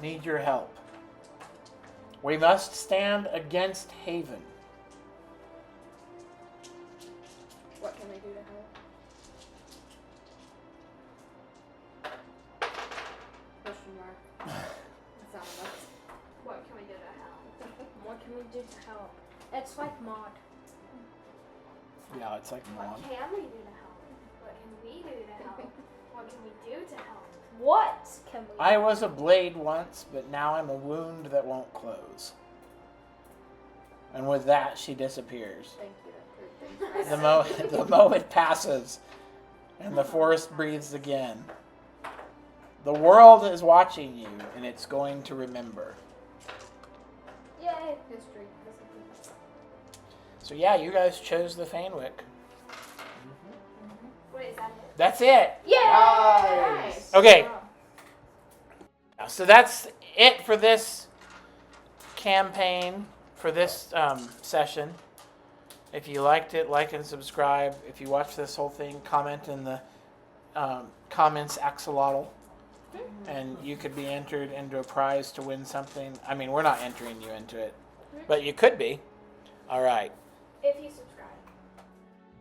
need your help. We must stand against Haven. What can we do to help? Question mark. That's not enough. What can we do to help? What can we do to help? It's like mod. Yeah, it's like What Mon. can we do to help? What can we do to help? What can we do to help? What can we? I was a blade once, but now I'm a wound that won't close. And with that, she disappears. Thank you. That proved things. The moment passes, and the forest breathes again. The world is watching you, and it's going to remember. Yay! History. So yeah, you guys chose the Fainwick. Wait, is that it? That's it. Yay! Nice. Okay. So that's it for this campaign, for this session. If you liked it, like and subscribe. If you watch this whole thing, comment in the comments axolotl. And you could be entered into a prize to win something. I mean, we're not entering you into it, but you could be. All right. If you subscribe